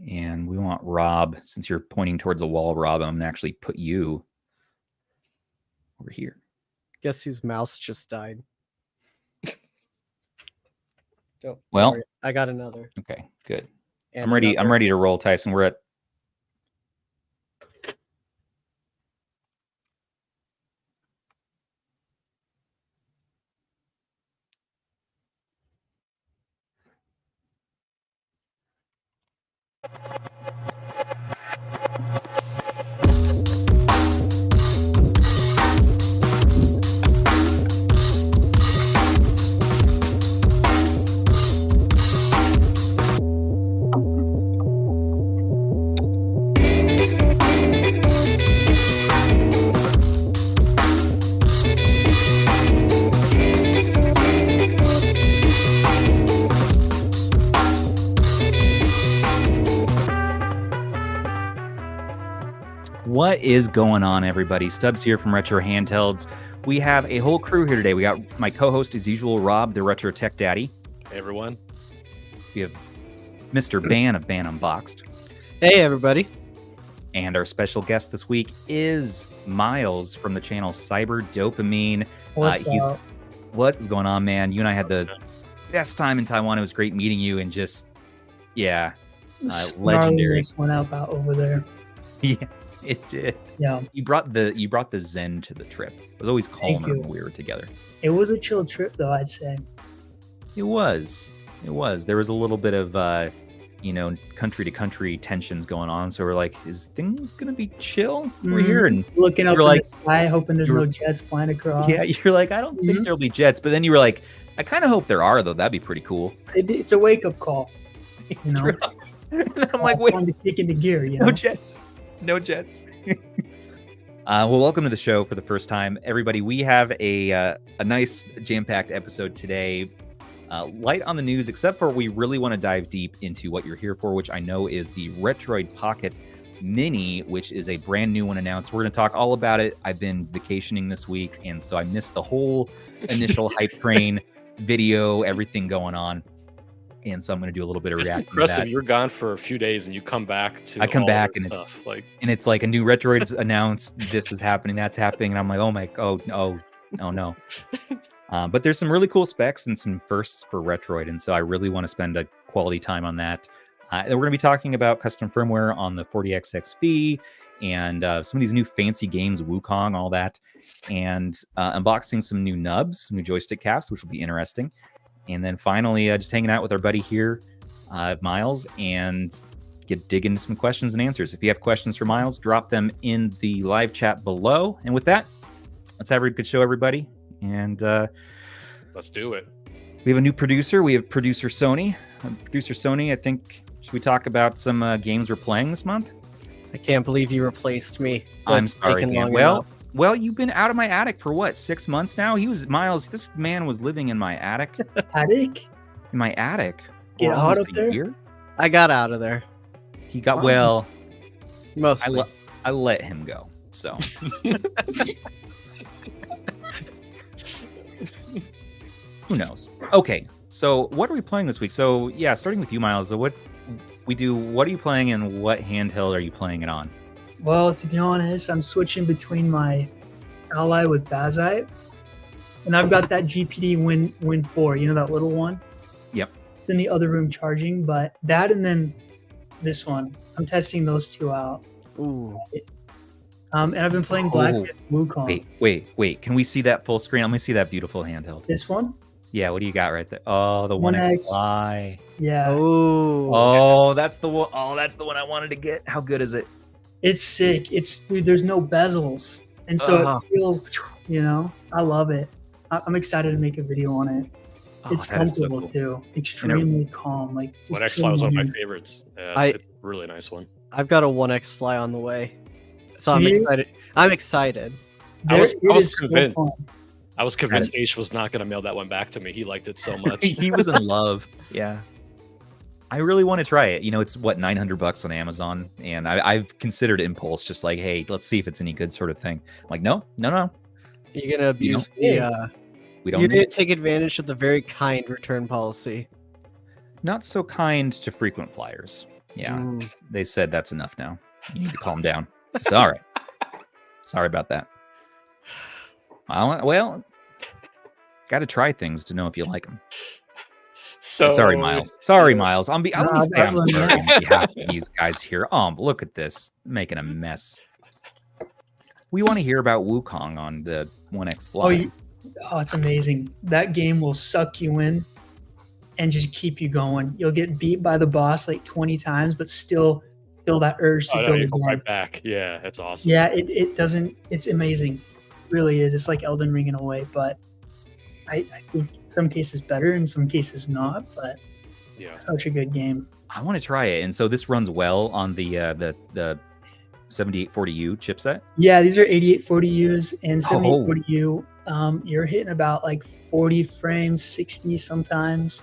And we want Rob, since you're pointing towards a wall, Rob, I'm going to actually put you over here. Guess whose mouse just died? Don't Well, worry. I got another. Okay, good. And I'm ready. another. I'm ready to roll, Tyson. We're at. What is going on, everybody? Stubbs here from Retro Handhelds. We have a whole crew here today. We got my co-host, as usual, Rob, the Retro Tech Daddy. Hey, everyone. We have Mr. Ban of Ban Unboxed. Hey, everybody. And our special guest this week is Miles from the channel Cyber Dopamine. What's up? What is going on, man? You and I had the best time in Taiwan. It was great meeting you, and just, yeah, legendary. Went out over there. Yeah. It did. Yeah. You brought the zen to the trip. It was always calmer when we were together. It was a chill trip, though, I'd say. It was. There was a little bit of country to country tensions going on. So we're like, is things gonna be chill? We're here and looking up in the sky, hoping there's no jets flying across. Yeah, you're like, I don't think there'll be jets. But then you were like, I kind of hope there are, though. That'd be pretty cool. It's a wake up call. It's true. And I'm like, wait, time to kick into gear. No jets. No jets. Well, welcome to the show for the first time, everybody. We have a nice jam-packed episode today. Light on the news, except for we really want to dive deep into what you're here for, which I know is the Retroid Pocket Mini, which is a brand new one announced. We're going to talk all about it. I've been vacationing this week, and so I missed the whole initial hype train video, everything going on. And so I'm going to do a little bit of reaction to that. You're gone for a few days and you come back to I come back and stuff. it's like a new Retroid's announced. This is happening, that's happening, and I'm like, oh no. But there's some really cool specs and some firsts for Retroid, and so I really want to spend a quality time on that. And we're going to be talking about custom firmware on the 40XXV and some of these new fancy games, Wukong, all that, and unboxing some new Nubbs, some new joystick caps, which will be interesting. And then finally, just hanging out with our buddy here, Miles, and dig into some questions and answers. If you have questions for Miles, drop them in the live chat below. And with that, let's have a good show, everybody. And let's do it. We have a new producer. We have producer Sony. Producer Sony, I think, should we talk about some games we're playing this month? I can't believe you replaced me. I'm sorry, man. Well, you've been out of my attic for what, 6 months now? Miles, this man was living in my attic. Attic? In my attic. Get hot up there? I got out of there. He got, mostly. I let him go, so. Who knows? Okay, so what are we playing this week? So, yeah, starting with you, Miles, so what are you playing and what handheld are you playing it on? Well, to be honest, I'm switching between my Ally with Bazite, and I've got that GPD Win 4, you know, that little one? Yep. It's in the other room charging, but that and then this one. I'm testing those two out. Ooh. And I've been playing Black Myth Wukong. Wait. Can we see that full screen? Let me see that beautiful handheld. This one? Yeah, what do you got right there? Oh, the 1X Fly. Yeah. Oh, that's the one. Oh, that's the one I wanted to get. How good is it? It's sick. Dude, there's no bezels. And so it feels, I love it. I'm excited to make a video on it. It's comfortable so cool. Too. Extremely calm. Like 1X Fly was one of my favorites. It's a really nice one. I've got a 1X Fly on the way. So I'm excited. I was convinced. So I was convinced H was not going to mail that one back to me. He liked it so much. He was in love. Yeah. I really want to try it. It's what, $900 on Amazon, and I've considered Impulse, just like, hey, let's see if it's any good sort of thing. I'm like, no. You're gonna abuse the. You're gonna take advantage of the very kind return policy. Not so kind to frequent flyers. Yeah, they said that's enough now. You need to calm down. It's all right. Sorry about that. Well, got to try things to know if you like them. So sorry, Miles. Sorry, Miles. I'm sorry on behalf of these guys here. Look at this, making a mess. We want to hear about Wukong on the 1X Fly. Oh, it's amazing. That game will suck you in and just keep you going. You'll get beat by the boss like 20 times, but still feel that urge to go again. Right back. Yeah, that's awesome. Yeah, it doesn't. It's amazing. It really is. It's like Elden Ring in a way, but I think in some cases better, in some cases not. But yeah, such a good game. I want to try it, and so this runs well on the 7840U chipset. Yeah, these are 8840Us and 7840U. You're hitting about like 40 frames, 60 sometimes.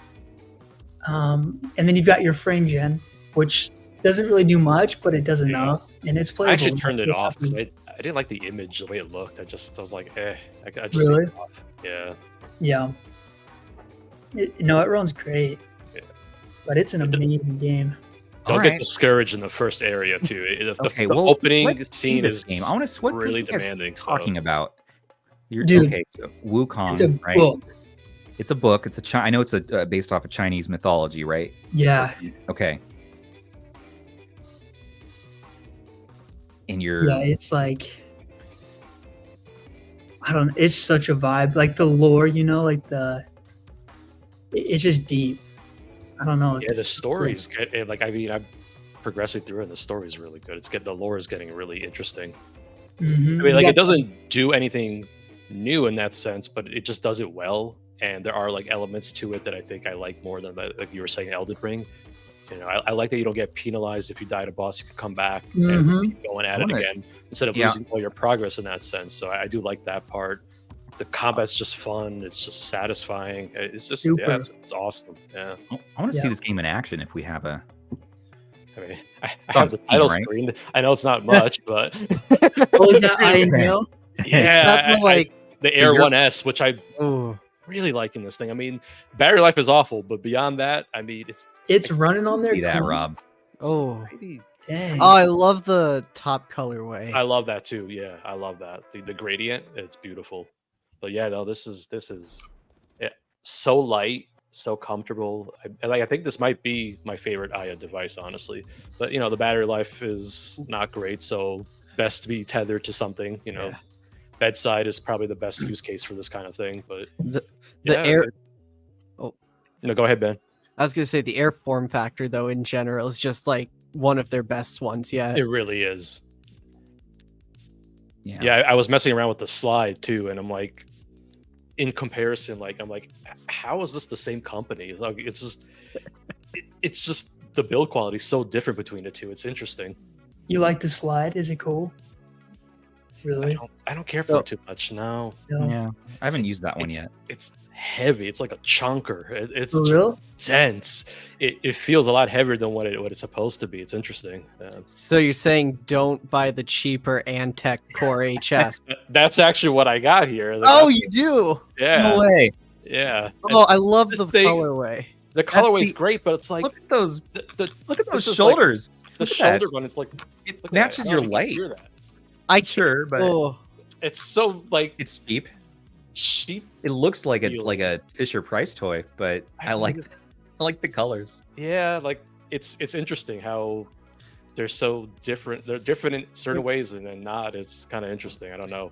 And then you've got your frame gen, which doesn't really do much, but it does enough, and it's playable. I actually turned it off because I didn't like the image, the way it looked. I was like, I just really? it off. Yeah. Yeah. It runs great. Yeah. But it's an amazing game. Don't get discouraged in the first area too. The opening scene is game. I want to really demanding. Talking about, Dude, okay, so Wukong. It's a book. It's a book. It's I know it's based off of Chinese mythology, right? Yeah. Okay. And it's like, I don't know. It's such a vibe. Like the lore, like it's just deep. I don't know. Yeah, the story's good. Like, I mean, I'm progressing through it, and the story's really good. The lore is getting really interesting. Mm-hmm. I mean, like, it doesn't do anything new in that sense, but it just does it well. And there are like elements to it that I think I like more than like you were saying, Elden Ring. I like that you don't get penalized if you die at a boss. You can come back and keep going at it again instead of losing all your progress in that sense. So I do like that part. The combat's just fun. It's just satisfying. It's just it's awesome. Yeah, I want to see this game in action if we have a. I mean, I have the title screen. I know it's not much, but what was that? I know. Yeah, the Air 1S, which I really like in this thing. I mean, battery life is awful, but beyond that, I mean, it's running on there. See that, Rob? Oh, dang! Oh, I love the top colorway. I love that too. Yeah, I love that. The gradient, it's beautiful. But yeah, no, this is so light, so comfortable. I think this might be my favorite Aya device, honestly. But the battery life is not great, so best to be tethered to something. Bedside is probably the best use case for this kind of thing. But the air. No, go ahead, Ben. I was gonna say the air form factor, though, in general, is just like one of their best ones. Yeah, it really is. Yeah, I was messing around with the slide too, and I'm like, in comparison, I'm like, how is this the same company? Like, it's just the build quality is so different between the two. It's interesting. You like the slide? Is it cool? Really? I don't care for it too much. No. Yeah, I haven't used that one yet. It's heavy. It's like a chunker. It's for real? Dense. It feels a lot heavier than what it's supposed to be. It's interesting. So you're saying don't buy the cheaper Antec Core HS? That's actually what I got here. You do? Yeah. No way. Yeah. Oh, I love the colorway. The colorway's great, but it's like, look at those. Look at those shoulders. The shoulder one. It's like it matches your light. But it's so like it's cheap. Cheap. It looks like a Fisher Price toy, but I like the colors. Yeah, like it's interesting how they're so different. They're different in certain ways, and then not. It's kind of interesting. I don't know.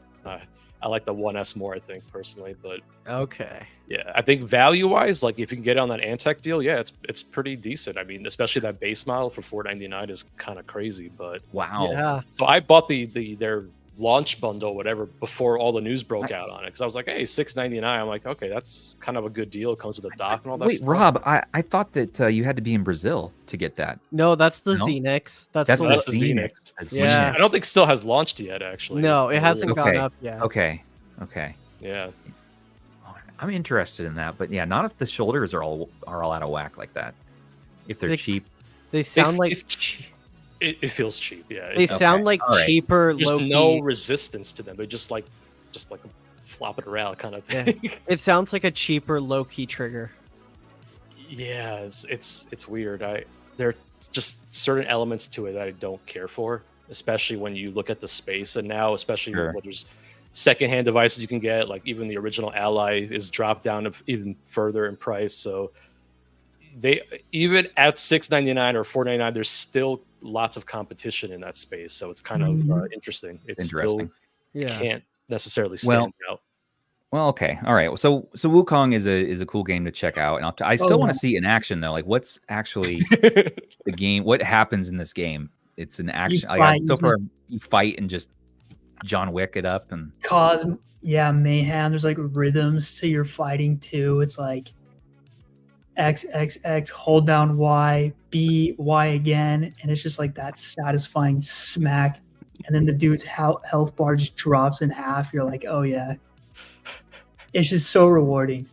I like the 1S more, I think, personally. But okay. Yeah, I think value-wise, like if you can get on that Antec deal, yeah, it's pretty decent. I mean, especially that base model for $499 is kind of crazy. But wow. Yeah. So I bought their launch bundle, whatever, before all the news broke out on it, because I was like, hey, $699. I'm like, okay, that's kind of a good deal. It comes with a dock and all that. Wait, stuff. Rob, I thought that you had to be in Brazil to get that. No, that's the Xenix. That's the Xenix. Yeah. I don't think still has launched yet, actually. No, it hasn't gone up yet. Okay. Yeah. I'm interested in that, but yeah, not if the shoulders are all out of whack like that. If they're cheap. They sound like it feels cheap, yeah. They sound like cheaper. There's no resistance to them. They're just like a flop it around kind of thing. Yeah. It sounds like a cheaper low-key trigger. Yeah, it's weird. They're just certain elements to it that I don't care for, especially when you look at the space. And now, especially Sure. when there's secondhand devices you can get, like even the original Ally is dropped down even further in price. So they, even at $699 or $499, there's still lots of competition in that space. So it's kind of interesting. It's Interesting. still can't necessarily stand out. Well, okay, all right. So Wukong is a cool game to check out, and I still want to see in action though. Like, what's actually the game? What happens in this game? It's an action. So far, you fight and just John Wick it up and cause mayhem. There's like rhythms to your fighting too. It's like X X X, hold down Y, B Y again, and it's just like that satisfying smack. And then the dude's health bar just drops in half. You're like, oh yeah. It's just so rewarding.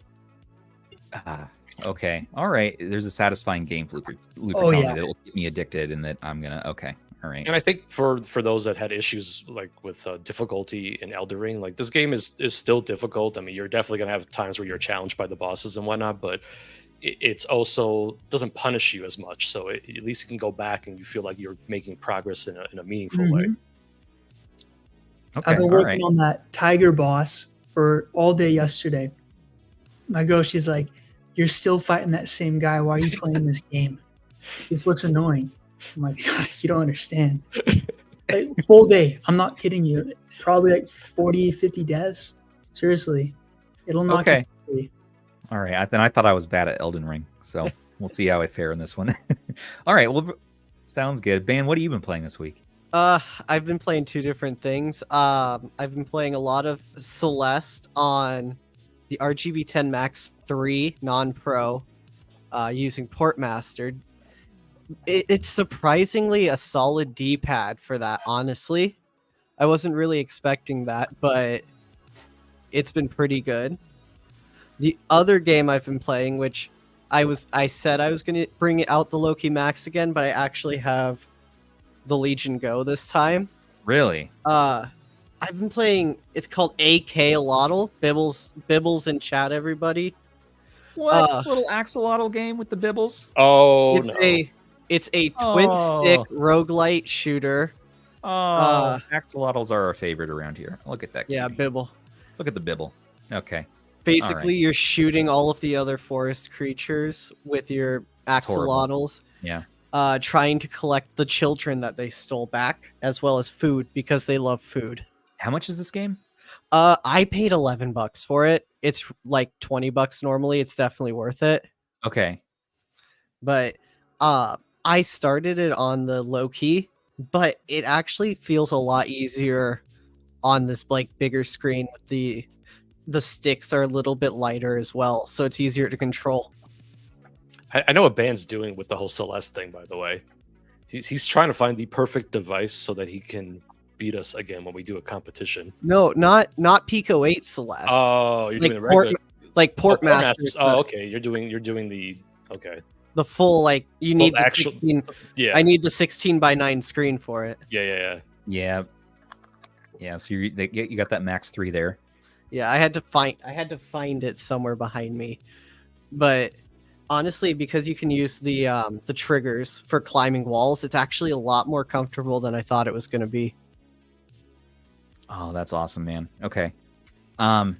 Okay. All right. There's a satisfying game loop that will get me addicted and that I'm going to, okay. All right. And I think for those that had issues like with difficulty in Elden Ring, like this game is still difficult. I mean, you're definitely going to have times where you're challenged by the bosses and whatnot, but it's also doesn't punish you as much. So at least you can go back and you feel like you're making progress in a meaningful way. Okay. I've been working on that tiger boss for all day yesterday. My girl, she's like, "You're still fighting that same guy. Why are you playing this game? This looks annoying." I'm like, "You don't understand." Like, full day. I'm not kidding you. Probably like 40, 50 deaths. Seriously. It'll knock you silly. All right. Then I thought I was bad at Elden Ring. So we'll see how I fare in this one. All right. Well, sounds good. Ben, what have you been playing this week? I've been playing two different things. I've been playing a lot of Celeste on the RGB10 Max 3 non-pro using Portmaster. It's surprisingly a solid D-pad for that, honestly. I wasn't really expecting that, but it's been pretty good. The other game I've been playing, which I said I was going to bring out the Loki Max again, but I actually have the Legion Go this time. Really? I've been playing, it's called AK Alotl. Bibbles in chat, everybody. What? Little axolotl game with the bibbles? Oh, it's a twin stick roguelite shooter. Axolotls are our favorite around here. Look at that. Yeah, cutie. Bibble. Look at the bibble. Okay. Basically, you're shooting all of the other forest creatures with your axolotls. Yeah. Trying to collect the children that they stole back, as well as food, because they love food. How much is this game? I paid $11 for it. It's like $20 normally. It's definitely worth it. Okay. But I started it on the low key, but it actually feels a lot easier on this like bigger screen. With the sticks are a little bit lighter as well, so it's easier to control. I know what Band's doing with the whole Celeste thing, by the way. He's trying to find the perfect device so that he can beat us again when we do a competition. No, not Pico 8 Celeste. Oh, you're doing the regular, Portmasters. Oh, okay. You're doing the okay. The full like you need the actual 16, yeah. I need the 16:9 screen for it. Yeah. So you got that Max 3 there. Yeah, I had to find it somewhere behind me, but honestly, because you can use the triggers for climbing walls, it's actually a lot more comfortable than I thought it was going to be. Oh, that's awesome, man. Okay. All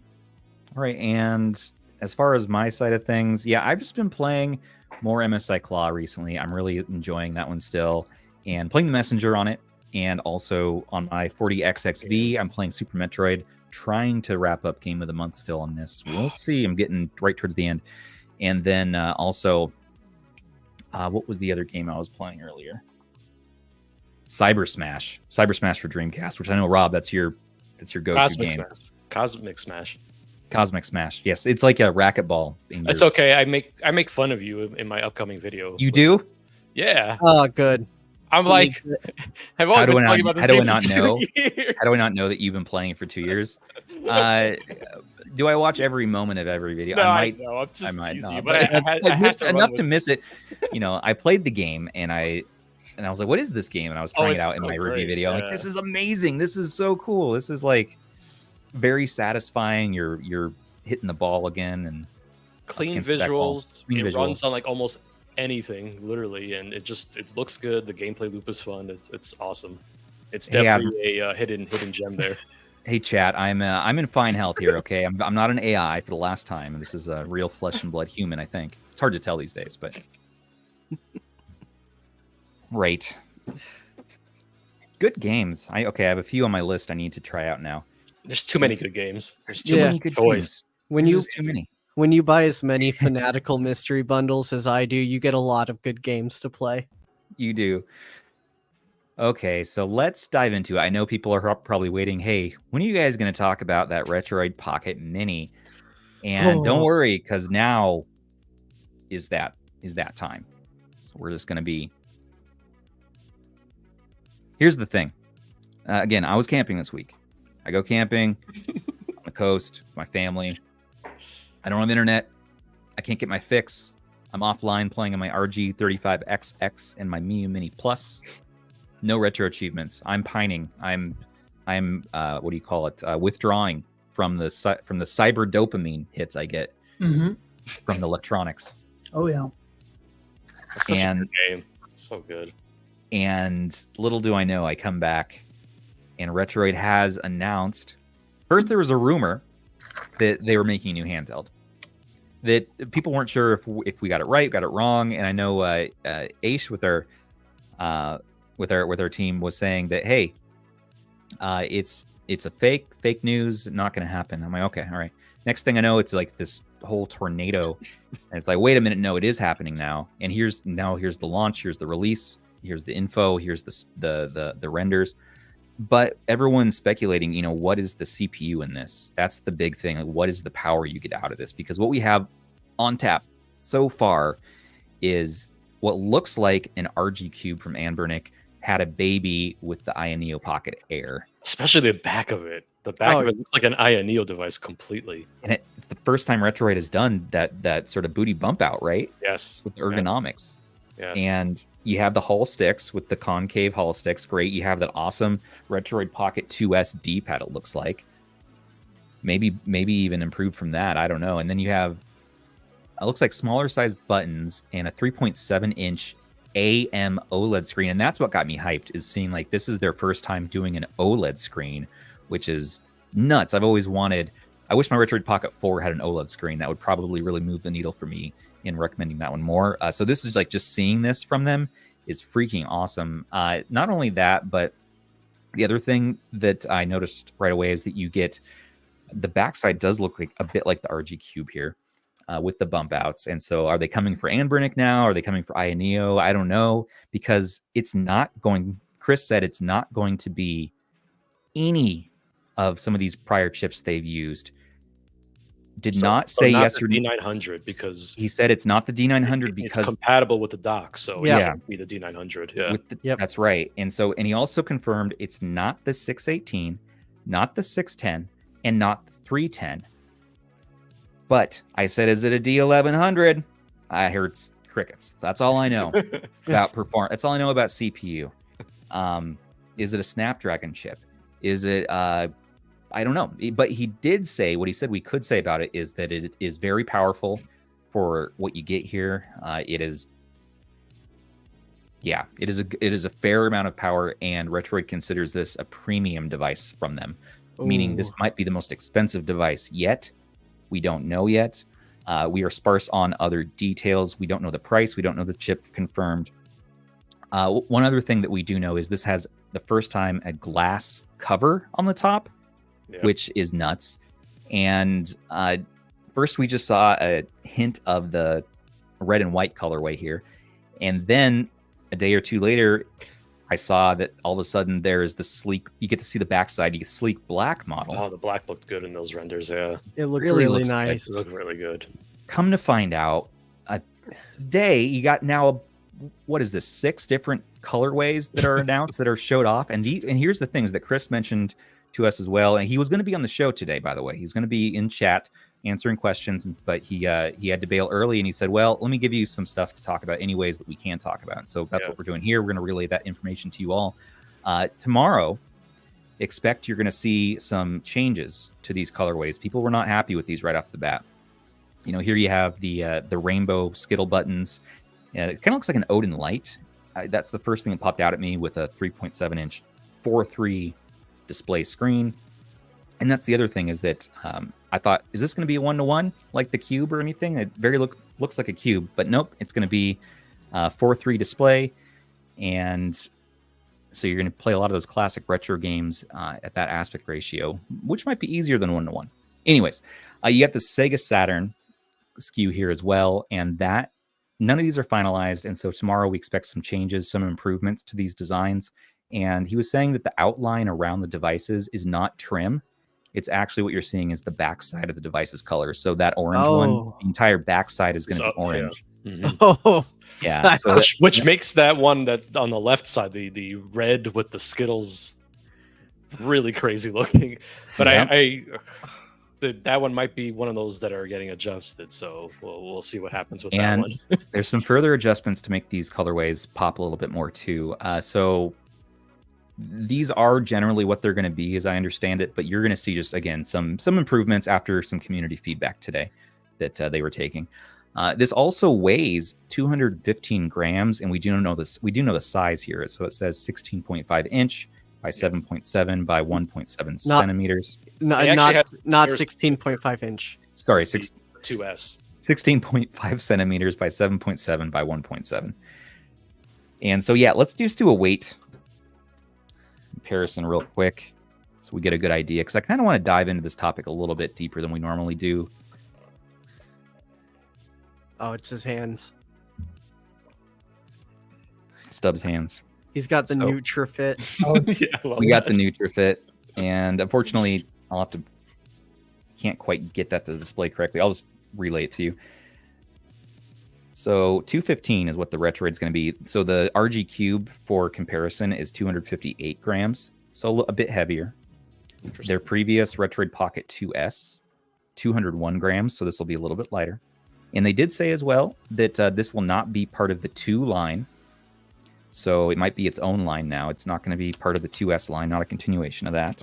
right, and as far as my side of things, yeah, I've just been playing more MSI Claw recently. I'm really enjoying that one still, and playing the Messenger on it, and also on my 40XXV, I'm playing Super Metroid, trying to wrap up Game of the Month still on this. We'll see. I'm getting right towards the end. And then also, what was the other game I was playing earlier? Cyber Smash for Dreamcast, which I know, Rob, that's your go-to game. Cosmic Smash. Cosmic Smash. Yes, it's like a racquetball. It's okay. I make fun of you in my upcoming video. You do? Yeah. Oh, good. I'm like, I've only been talking about this game for 2 years. How do I not know that you've been playing it for 2 years? Do I watch every moment of every video? No, I know. I'm just teasing not, you, but I missed enough to miss it. You know, I played the game and I was like, "What is this game?" And I was trying it out in my review video. Yeah. Like, this is amazing. This is so cool. This is like very satisfying. You're hitting the ball again and clean visuals. It runs on like almost anything literally, and it looks good. The gameplay loop is fun. It's awesome. It's Hey, definitely a hidden gem there. Hey, chat. I'm in fine health here. Okay, I'm not an AI for the last time. This is a real flesh and blood human. I think it's hard to tell these days, but right. Good games. I have a few on my list I need to try out now. There's too many good games. There's too many good choice. games. Too many. When you buy as many fanatical mystery bundles as I do, you get a lot of good games to play. You do. Okay, so let's dive into it. I know people are probably waiting. Hey, when are you guys going to talk about that Retroid Pocket Mini? And don't worry, because now is that time. So we're just going to be. Here's the thing. Again, I was camping this week. I go camping on the coast with my family. I don't have internet. I can't get my fix. I'm offline playing on my RG40XXV and my Miu Mini Plus. No retro achievements. I'm pining. I'm what do you call it? Withdrawing from the cyber dopamine hits I get from the electronics. Oh yeah. That's such a good game. It's so good. And little do I know, I come back and Retroid has announced. First, there was a rumor that they were making a new handheld. That people weren't sure if we got it right, got it wrong. And I know Aish with our team was saying that, hey, it's a fake news, not going to happen. I'm like, okay, all right. Next thing I know, it's like this whole tornado, and it's like, wait a minute, no, it is happening now. And here's the launch, here's the release, here's the info, here's the renders. But everyone's speculating, what is the CPU in this? That's the big thing. Like, what is the power you get out of this? Because what we have on tap so far is what looks like an RG Cube from Anbernic had a baby with the Neo Pocket Air. Especially the back of it. The back of it looks like an Neo device completely. And it's the first time Retroid has done that sort of booty bump out, right? Yes. With ergonomics. Yes. And you have the Hull sticks with the concave Hull sticks. Great. You have that awesome Retroid Pocket 2S D-pad, it looks like. Maybe even improved from that. I don't know. And then you have, it looks like smaller size buttons and a 3.7-inch AM OLED screen. And that's what got me hyped, is seeing like this is their first time doing an OLED screen, which is nuts. I wish my Retroid Pocket 4 had an OLED screen. That would probably really move the needle for me in recommending that one more. So this is like, just seeing this from them is freaking awesome. Not only that, but the other thing that I noticed right away is that you get the backside does look like a bit like the RG Cube here with the bump outs. And so are they coming for Anbernic now? Are they coming for Neo? I don't know, because Chris said it's not going to be any of some of these prior chips they've used. Not say yes or no. D900, because he said it's not the D900 because it's compatible with the dock, so it can't be the D900. Yeah, that's right. And he also confirmed it's not the 618, not the 610, and not the 310. But I said, is it a D1100? I heard crickets. That's all I know about performance. That's all I know about CPU. Is it a Snapdragon chip? Is it I don't know, but he did say, what he said we could say about it is that it is very powerful for what you get here. It is a fair amount of power, and Retroid considers this a premium device from them, meaning this might be the most expensive device yet. We don't know yet. We are sparse on other details. We don't know the price. We don't know the chip confirmed. One other thing that we do know is this has the first time a glass cover on the top, which is nuts. And first we just saw a hint of the red and white colorway here. And then a day or two later, I saw that all of a sudden there's the sleek, you get to see the backside, you get sleek black model. Oh, the black looked good in those renders, yeah. It looked really nice. It looked really good. Come to find out, today you got now, what is this, 6 different colorways that are announced that are showed off. And here's the things that Chris mentioned to us as well. And he was going to be on the show today, by the way. He was going to be in chat answering questions, but he had to bail early, and he said, well, let me give you some stuff to talk about any ways that we can talk about. And so that's what we're doing here. We're going to relay that information to you all. Tomorrow, expect you're going to see some changes to these colorways. People were not happy with these right off the bat. Here you have the rainbow Skittle buttons, Yeah, it kind of looks like an Odin Light. That's the first thing that popped out at me with a 3.7-inch 4:3 display screen. And that's the other thing is that I thought, is this going to be a 1-to-1 like the Cube or anything? It looks like a Cube, but nope, it's going to be 4:3 display. And so you're going to play a lot of those classic retro games at that aspect ratio, which might be easier than 1-to-1. Anyways, you got the Sega Saturn SKU here as well, and that none of these are finalized. And so tomorrow we expect some changes, some improvements to these designs. And he was saying that the outline around the devices is not trim. It's actually what you're seeing is the backside of the device's color. So that orange one, the entire backside is going to be orange. Yeah. Mm-hmm. Oh, yeah. So which makes that one that on the left side, the red with the Skittles, really crazy looking. But that one might be one of those that are getting adjusted. So we'll see what happens with that one. There's some further adjustments to make these colorways pop a little bit more too. So these are generally what they're going to be, as I understand it. But you're going to see just again some improvements after some community feedback today that they were taking. This also weighs 215 grams, and we do know this. We do know the size here. So it says 16.5 inch by 7.7 by 1.7 centimeters. Not 16.5 inch. Sorry, 2S. 16.5 centimeters by 7.7 by 1.7. And so yeah, let's just do a weight comparison real quick, so we get a good idea. Because I kind of want to dive into this topic a little bit deeper than we normally do. Oh, it's his hands. Stubbs' hands. He's got the NutraFit. We got the NutraFit, and unfortunately, can't quite get that to display correctly. I'll just relay it to you. So 215 is what the Retroid's going to be. So the RG Cube, for comparison, is 258 grams, so a bit heavier. Their previous Retroid Pocket 2S, 201 grams, so this will be a little bit lighter. And they did say as well that this will not be part of the 2 line. So it might be its own line now. It's not going to be part of the 2S line, not a continuation of that.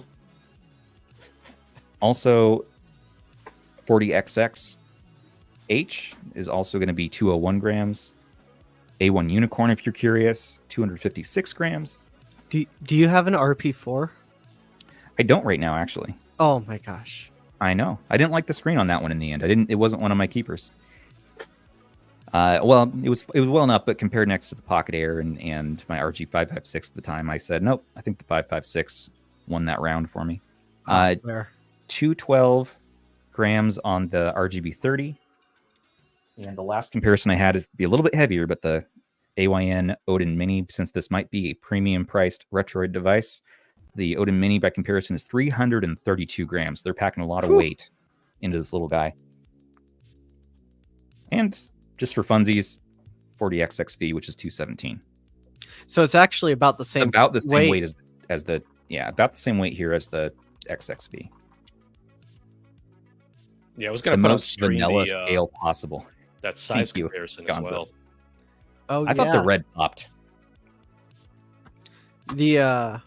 Also, 40XX H is also going to be 201 grams. A1 Unicorn, if you're curious, 256 grams. Do you have an RP4? I don't right now, actually. Oh my gosh. I know. I didn't like the screen on that one in the end. It wasn't one of my keepers. Well, it was well enough, but compared next to the Pocket Air and my RG556 at the time, I said, nope, I think the 556 won that round for me. 212 grams on the RGB30. And the last comparison I had is be a little bit heavier, but the AYN Odin Mini, since this might be a premium priced Retroid device, the Odin Mini by comparison is 332 grams. They're packing a lot of weight into this little guy. And just for funsies, 40XXV, which is 217. So it's actually about the same. It's about the same weight as the about the same weight here as the XXV. Yeah, I was going to put the on most screen vanilla scale possible. That size comparison as well. Oh, I thought the red popped. The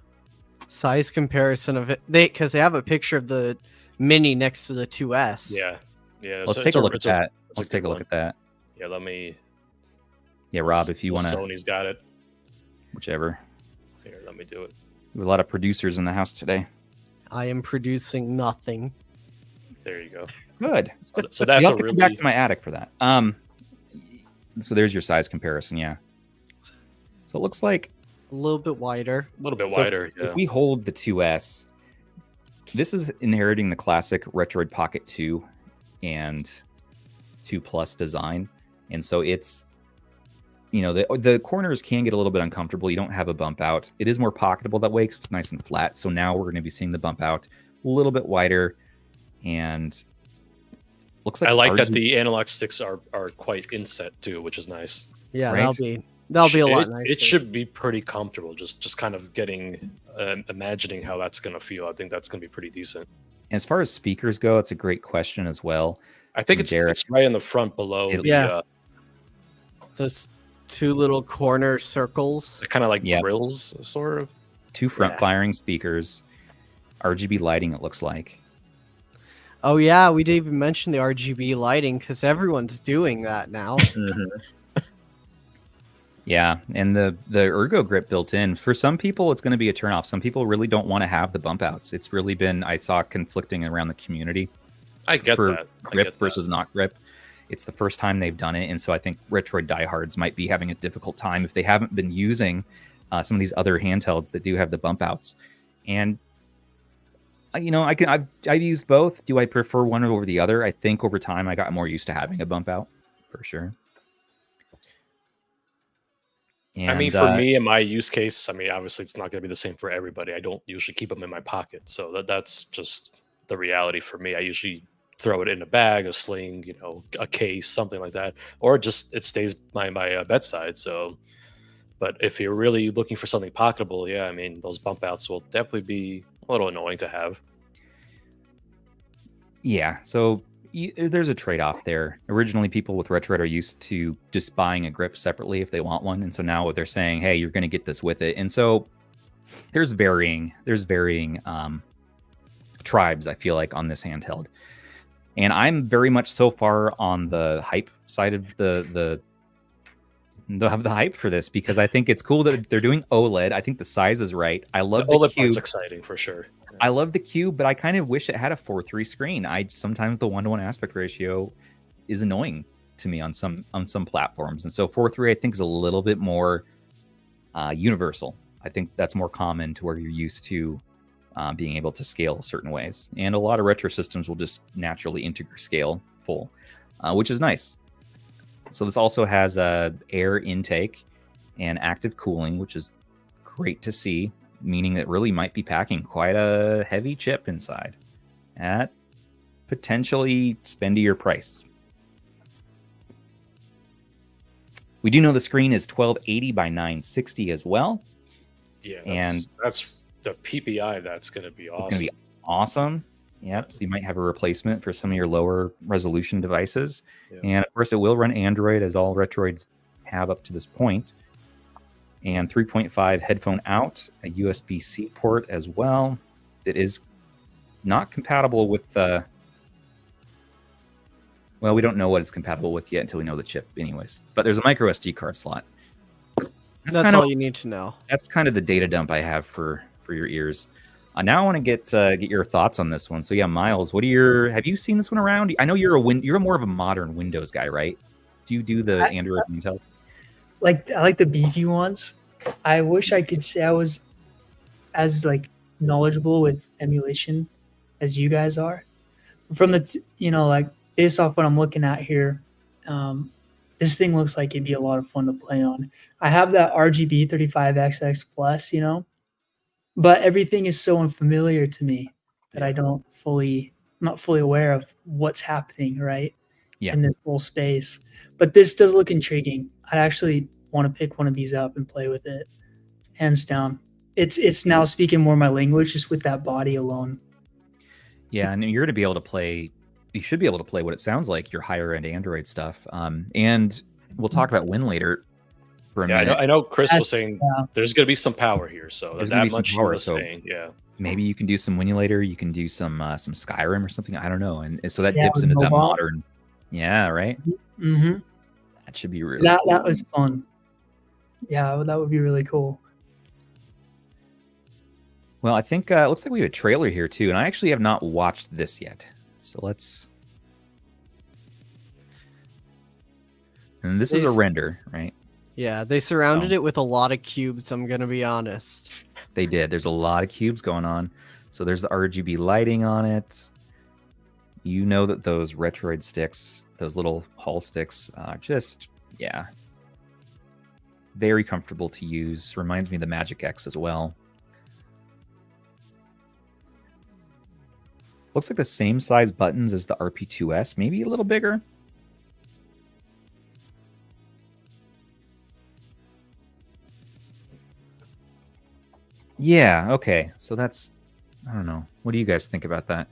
size comparison of it, because they have a picture of the Mini next to the 2S. Yeah. Let's take a look at that. Let's take a look at that. Yeah, let me. Yeah, Rob, if you want to. Sony's got it. Whichever. Here, let me do it. We have a lot of producers in the house today. I am producing nothing. There you go. Good. So that's a really... come back to my attic for that. So there's your size comparison. Yeah. So it looks like a little bit wider. A little bit wider. Yeah. If we hold the 2S, this is inheriting the classic Retroid Pocket 2 and 2 Plus design, and so it's, you know, the corners can get a little bit uncomfortable. You don't have a bump out. It is more pocketable that way because it's nice and flat. So now we're going to be seeing the bump out a little bit wider, and looks like I like that the analog sticks are quite inset too, which is nice. Yeah, right? that'll be a lot nicer. It should be pretty comfortable. Just kind of getting imagining how that's going to feel. I think that's going to be pretty decent. As far as speakers go, it's a great question as well. I think it's right in the front below. Those 2 little corner circles. Kind of like grills, sort of. 2 front firing speakers, RGB lighting, it looks like. Oh yeah, we didn't even mention the RGB lighting because everyone's doing that now. Yeah, and the ergo grip built in, for some people it's going to be a turnoff. Some people really don't want to have the bump outs. It's really been, I saw, conflicting around the community I get for that. grip versus not grip. It's the first time they've done it, and so I think Retroid diehards might be having a difficult time if they haven't been using some of these other handhelds that do have the bump outs. And you know, I've used both. Do I prefer one over the other? I think over time I got more used to having a bump out, for sure. And, I mean, for me, in my use case, I mean, obviously it's not going to be the same for everybody. I don't usually keep them in my pocket, so that's just the reality for me. I usually throw it in a bag, a sling, you know, a case, something like that, or just it stays by my bedside. So, but if you're really looking for something pocketable, yeah, I mean, those bump outs will definitely be a little annoying to have. yeah, so there's a trade-off there. Originally, people with Retroid are used to just buying a grip separately if they want one, and so now they're saying, "Hey, you're going to get this with it." And so there's varying tribes, I feel like, on this handheld. And I'm very much so far on the hype side of the hype for this, because I think it's cool that they're doing OLED. I think the size is right. I love the OLED cube. part's exciting for sure. I love the cube, but I kind of wish it had a 4:3 screen. Sometimes the 1:1 aspect ratio is annoying to me on some platforms, and so 4:3 I think is a little bit more universal. I think that's more common to where you're used to being able to scale certain ways, and a lot of retro systems will just naturally integer scale full, which is nice. So this also has air intake and active cooling, which is great to see, meaning it really might be packing quite a heavy chip inside at potentially spendier price. We do know the screen is 1280 by 960 as well. Yeah, and that's the PPI. That's going to be awesome. It's going to be awesome. Yep. So you might have a replacement for some of your lower resolution devices. Yeah. And of course, it will run Android, as all Retroids have up to this point. And 3.5 headphone out, a USB-C port as well. That is not compatible with the... Well, we don't know what it's compatible with yet until we know the chip anyways. But there's a micro SD card slot. That's all you need to know. That's kind of the data dump I have for your ears. Now I want to get your thoughts on this one. So yeah, Miles, have you seen this one around? I know you're more of a modern Windows guy, right? Do you do the Android Intel? I like the beefy ones. I wish I could say I was as like knowledgeable with emulation as you guys are. From the like based off what I'm looking at here, this thing looks like it'd be a lot of fun to play on. I have that RGB35XX Plus, but everything is so unfamiliar to me that I'm not fully aware of what's happening in this whole space. But this does look intriguing. I actually want to pick one of these up and play with it, hands down. It's now speaking more my language just with that body alone. Yeah, and you're going to be able to play. You should be able to play what it sounds like your higher end Android stuff. And we'll talk about Winlator for a minute. I know Chris was saying there's going to be some power here, so that much he was saying. Yeah, maybe you can do some Winlator. You can do some Skyrim or something. I don't know. And so that dips into that modern. Yeah, right. Mm-hmm. That should be really. That was fun. Yeah, that would be really cool. Well, I think it looks like we have a trailer here too, and I actually have not watched this yet. So let's. And this is a render, right? Yeah, they surrounded it with a lot of cubes, I'm going to be honest. They did. There's a lot of cubes going on. So there's the RGB lighting on it. You know that those Retroid sticks, those little Hall sticks, very comfortable to use. Reminds me of the Magic X as well. Looks like the same size buttons as the RP2S, maybe a little bigger. Yeah, okay. So that's, I don't know. What do you guys think about that?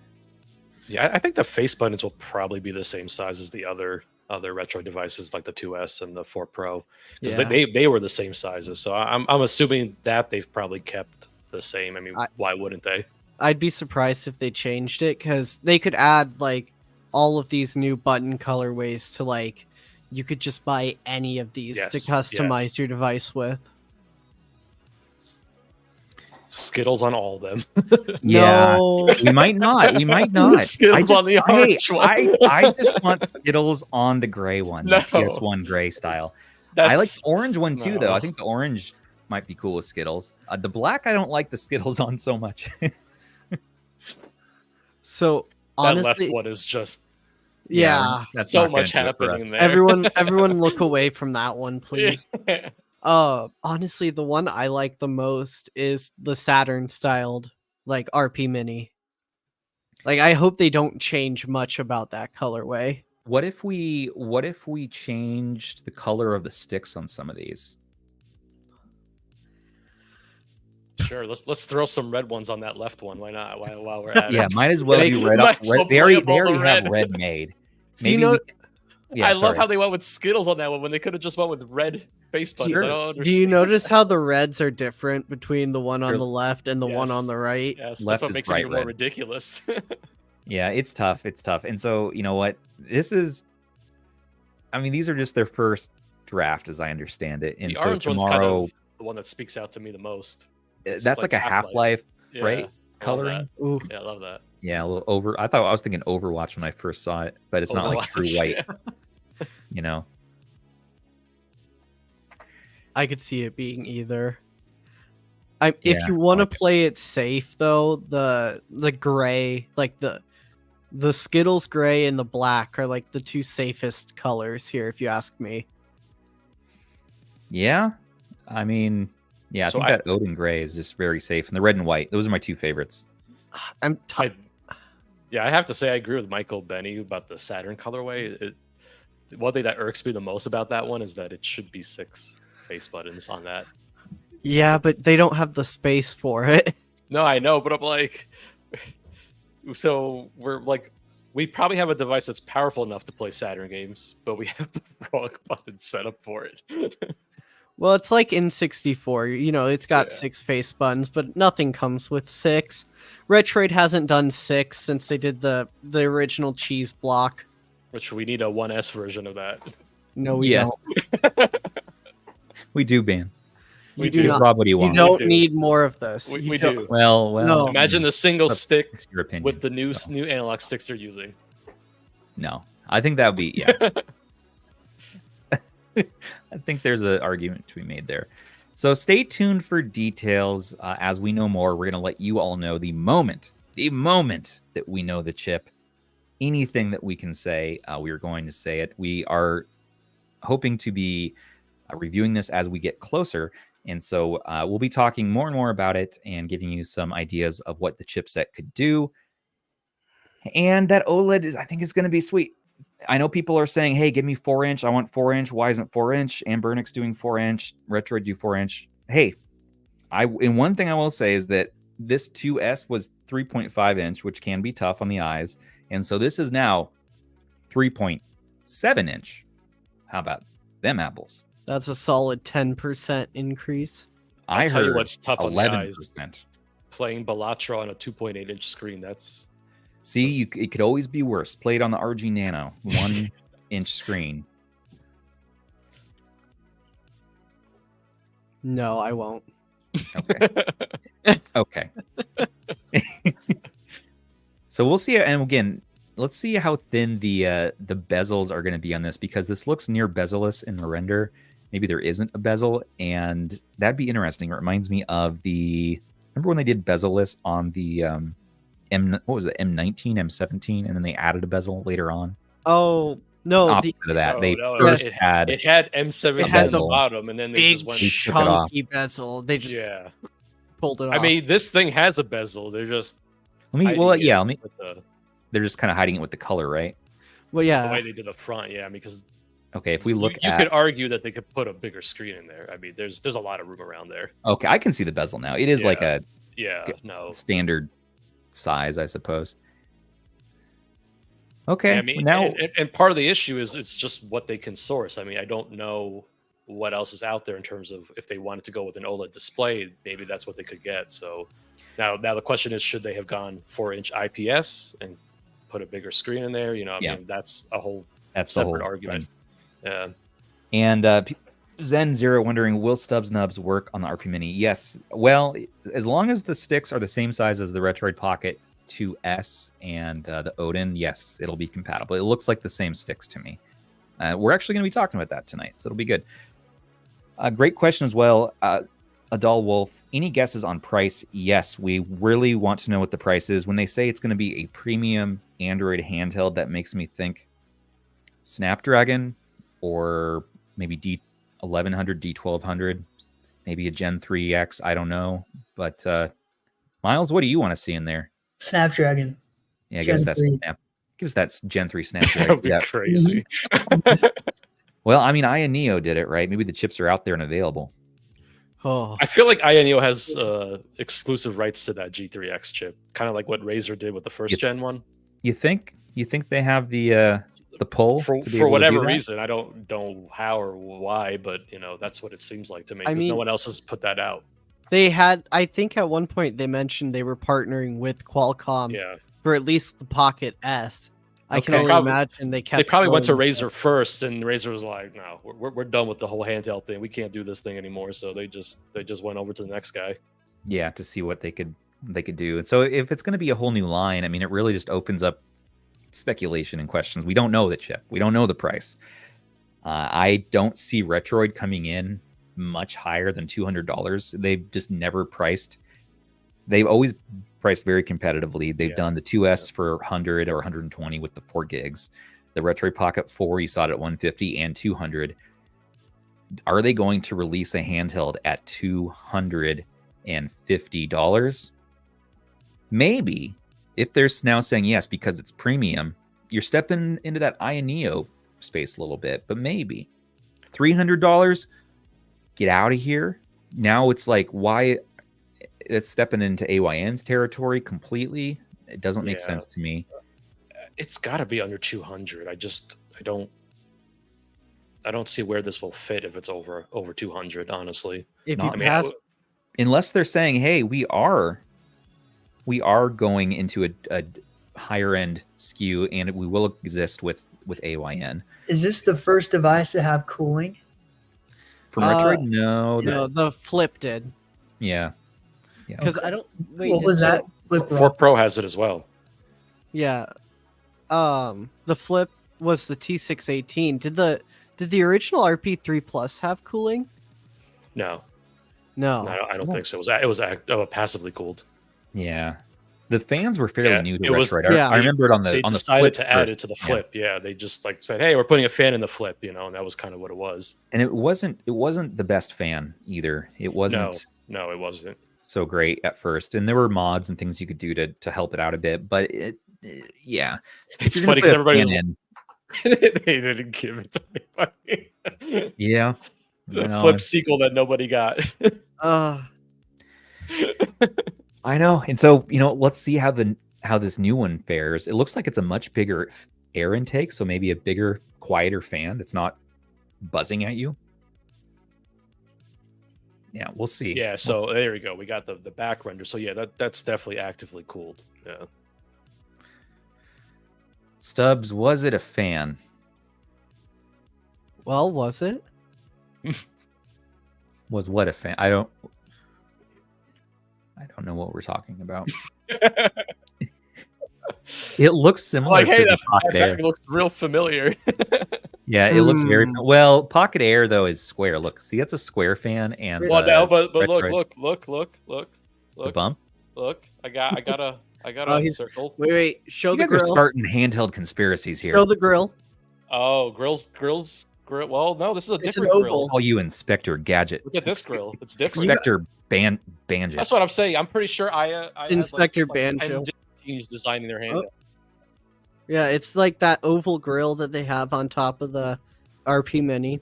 Yeah, I think the face buttons will probably be the same size as the other Retroid devices like the 2S and the 4 Pro, because they were the same sizes. So I'm assuming that they've probably kept the same. I mean, why wouldn't they? I'd be surprised if they changed it, because they could add like all of these new button colorways to like you could just buy any of these to Yes, customize yes. your device with. Skittles on all of them. Yeah, No. we might not. We might not. Skittles on the orange one. I just want Skittles on the gray one, No. the PS1 gray style. That's, I like the orange one too, though. no. I think the orange might be cool with Skittles. The black, I don't like the Skittles on so much. So that honestly, left one is just yeah. That's so not gonna much do it for happening us. there. Everyone look away from that one, please. Honestly, the one I like the most is the Saturn styled like RP Mini. Like, I hope they don't change much about that colorway. What if we changed the color of the sticks on some of these? Sure, let's throw some red ones on that left one. Why not? While we're at Yeah, it. might as well do red. Might as well They already play 'em all the have red. red made. Do you Maybe know? yeah, I love sorry. how they went with Skittles on that one when they could have just went with red face buttons. Sure. I don't Do you understand. notice how the reds are different between the one on Sure. the left and the one on Yes. the right? Yes, Left that's what is makes it bright even more red. ridiculous. Yeah, it's tough. It's tough. And so, you know what? This is, I mean, these are just their first draft, as I understand it. And The so orange one's kind tomorrow, of the one that speaks out to me the most. It's that's like a Half-Life, Yeah, right? I love Coloring. Ooh, that. Yeah, I love that. Yeah, a little over. I was thinking Overwatch when I first saw it, but it's not like true Overwatch, white, yeah. you know? I could see it being either. If Yeah, you want to like it. play it safe, though, the gray, like the Skittles gray and the black are like the two safest colors here, if you ask me. Yeah. I mean, yeah, I So think that Odin gray is just very safe. And the red and white, those are my two favorites. I'm Yeah, I have to say I agree with Michael Benny about the Saturn colorway. One thing that irks me the most about that one is that it should be 6 face buttons on that. yeah, but they don't have the space for it. No, I know, but I'm like, so we probably have a device that's powerful enough to play Saturn games, but we have the wrong button set up for it. Well, it's like in 64, you know, it's got Yeah. 6 face buttons, but nothing comes with 6. Retroid hasn't done 6 since they did the original cheese block. Which we need a 1S version of that. No, we Yes. don't. We do, Ben. We You do do. not. Rob, what do you You want? don't do. need more of this. We You don't- do. Well, No. Imagine the single That's- stick it's your opinion. with the new so. new analog sticks they're using. No, I think that would be, yeah. I think there's an argument to be made there. So stay tuned for details. As we know more, we're going to let you all know the moment that we know the chip. Anything that we can say, we are going to say it. We are hoping to be reviewing this as we get closer. And so we'll be talking more and more about it and giving you some ideas of what the chipset could do. And that OLED I think is going to be sweet. I know people are saying, hey, give me 4-inch. I want 4-inch. Why isn't 4-inch? Anbernic's doing 4-inch. Retroid do 4-inch. Hey, and one thing I will say is that this 2S was 3.5-inch, which can be tough on the eyes. And so this is now 3.7-inch. How about them apples? That's a solid 10% increase. I tell you heard what's tough on the eyes. 11%. Playing Bellatra on a 2.8-inch screen, that's See, it could always be worse. Played on the RG Nano, 1-inch screen. No, I won't. Okay. Okay. So we'll see. And again, let's see how thin the bezels are going to be on this, because this looks near bezel-less in the render. Maybe there isn't a bezel, and that'd be interesting. It reminds me of remember when they did bezel-less on the what was it, M19, M17, and then they added a bezel later on. Oh, no. Opposite of that, they no, first it had it had M7 It had at the the bottom, and then they Big just went. They took it off. chunky bezel. They just Yeah, pulled it off. I mean, this thing has a bezel. They're just Let me. with the They're just kind of hiding it with the color, right? well, way yeah. they did the front. Yeah, because Okay, if we look you at, could argue that they could put a bigger screen in there. I mean, there's a lot of room around there. okay, I can see the bezel now. It is like Yeah. a Yeah, Good. no. standard size, I suppose. Okay, Yeah, I mean, now and part of the issue is it's just what they can source. I mean, I don't know what else is out there in terms of if they wanted to go with an OLED display, maybe that's what they could get. So now the question is, should they have gone 4-inch IPS and put a bigger screen in there? You know, I Yeah. mean, that's a whole that's the separate whole argument. thing. Yeah. And Zen Zero wondering, will Stubbs Nubbs work on the RP Mini? Yes. Well, as long as the sticks are the same size as the Retroid Pocket 2S and the Odin, yes, it'll be compatible. It looks like the same sticks to me. We're actually going to be talking about that tonight, so it'll be good. Great question as well. Adal Wolf, any guesses on price? Yes, we really want to know what the price is. When they say it's going to be a premium Android handheld, that makes me think Snapdragon or maybe D1100, D1200, maybe a Gen 3X. I don't know. But Miles, what do you want to see in there? Snapdragon. Yeah, give us that Gen 3 Snapdragon. That would be Yeah. crazy. Well, I mean, Aya Neo did it, right? Maybe the chips are out there and available. Oh, I feel like Aya Neo has exclusive rights to that G3X chip, kind of like what Razer did with the first gen one. You think they have the pull for whatever reason? I don't know how or why, but that's what it seems like to me. Because no one else has put that out. They had, I think, at one point they mentioned they were partnering with Qualcomm for at least the Pocket S. I can only imagine they probably went to Razer first, and Razer was like, "No, we're done with the whole handheld thing. We can't do this thing anymore." So they just went over to the next guy. Yeah, to see what they could do. And so if it's going to be a whole new line, I mean, it really just opens up speculation and questions. We don't know the chip. We don't know the price. I don't see Retroid coming in much higher than $200. They've just never priced. They've always priced very competitively. They've done the 2S for 100 or 120 with the 4 gigs. The Retroid Pocket 4, you saw it at 150 and 200. Are they going to release a handheld at $250? Maybe. If they're now saying yes because it's premium, you're stepping into that Aya Neo space a little bit, but maybe. $300? Get out of here. Now it's like, why? It's stepping into AYN's territory completely. It doesn't make sense to me. It's got to be under 200. I don't see where this will fit if it's over 200. Honestly, unless they're saying, "Hey, we are going into a higher end SKU, and we will exist with AYN." Is this the first device to have cooling? From Retroid? No, the Flip did. Yeah. Because I don't. Wait, what was that? Flip 4 Pro has it as well. Yeah. The Flip was the T618. Did the original RP3 Plus have cooling? No, I don't think so. It was passively cooled. Yeah. The fans were fairly new to Retroid. I remember it on the they on the decided Flip to add it to the Flip. Yeah, they just said, "Hey, we're putting a fan in the Flip," and that was kind of what it was. And it wasn't the best fan either. It wasn't. No, it wasn't so great at first, and there were mods and things you could do to help it out a bit. But it's funny because everybody was they didn't give it to anybody. Yeah, the Flip sequel that nobody got. I know, and so let's see how this new one fares. It looks like it's a much bigger air intake, so maybe a bigger, quieter fan that's not buzzing at you. Yeah, we'll see. Yeah, so there we go. We got the back render. So yeah, that's definitely actively cooled. Yeah. Stubbs, was it a fan? Well, was it? Was what a fan? I don't know what we're talking about. It looks similar to the Pocket Air. It looks real familiar. Yeah, it looks very well. Pocket Air though is square. Look, see, that's a square fan, and but look. The bump. Look, I got a circle. Wait, show you the guys grill. are starting handheld conspiracies here. Show the grill. Oh, grills. Grill. Well, no, this is a different grill. Call you Inspector Gadget. Look at this grill. It's different. Inspector Banjo. That's what I'm saying. I'm pretty sure I Inspector Banjo. Teams designing their handhelds. Yeah, it's like that oval grill that they have on top of the RP Mini.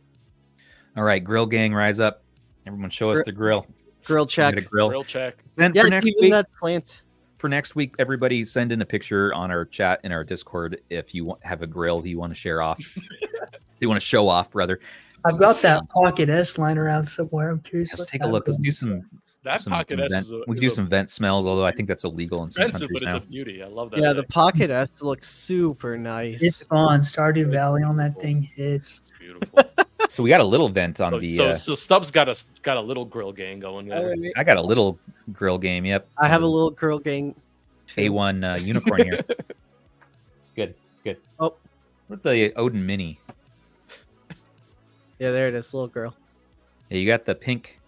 All right, grill gang, rise up. Everyone show us the grill. Grill check. Grill check. Then yeah, for next week, that slant. For next week, everybody send in a picture on our chat in our Discord if you have a grill that you want to share off. You want to show off, rather. I've got that Pocket S lying around somewhere. I'm curious. Let's take a look. Let's do some That Pocket S is we do some vent smells, although I think that's illegal in some expensive, countries but it's now. a beauty. I love that. Yeah, the Pocket S looks super nice. It's fun. Stardew It's Valley on that beautiful. thing hits. It's beautiful. So we got a little vent on So Stubbs got a little grill gang going there. I got a little grill game. Yep. I have a little girl gang. too. A1 unicorn here. It's good. It's good. Oh. What the Odin Mini? Yeah, there it is, little girl. Yeah, you got the pink.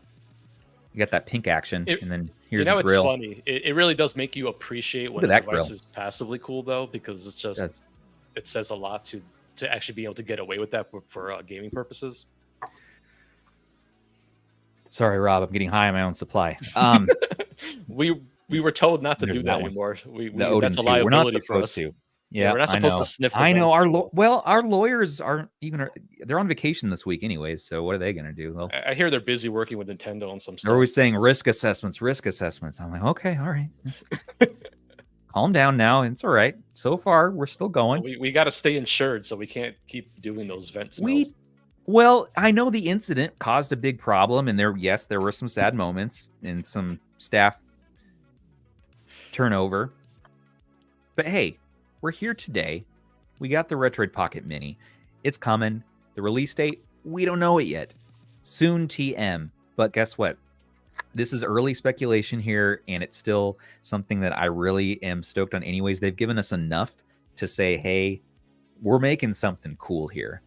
You got that pink action, and then here's the it's grill. funny. It really does make you appreciate when a device is passively cool, though, because it's just it says a lot to actually be able to get away with that for gaming purposes. Sorry, Rob, I'm getting high on my own supply. We were told not to There's do that that one. anymore. Odin That's a 2. liability We're not for us. supposed to. Yeah, we're not supposed to sniff. I know our lawyers aren't even. They're on vacation this week, anyways. So what are they gonna do? Well, I hear they're busy working with Nintendo on some stuff. they're always saying risk assessments. I'm like, okay, all right. Calm down now. It's all right. So far, we're still going. We got to stay insured, so we can't keep doing those vent smells. Well, I know the incident caused a big problem, and there were some sad moments and some staff turnover. But hey, we're here today. We got the Retroid Pocket Mini. It's coming. The release date, we don't know it yet. Soon TM. But guess what? This is early speculation here, and it's still something that I really am stoked on anyways. They've given us enough to say, hey, we're making something cool here.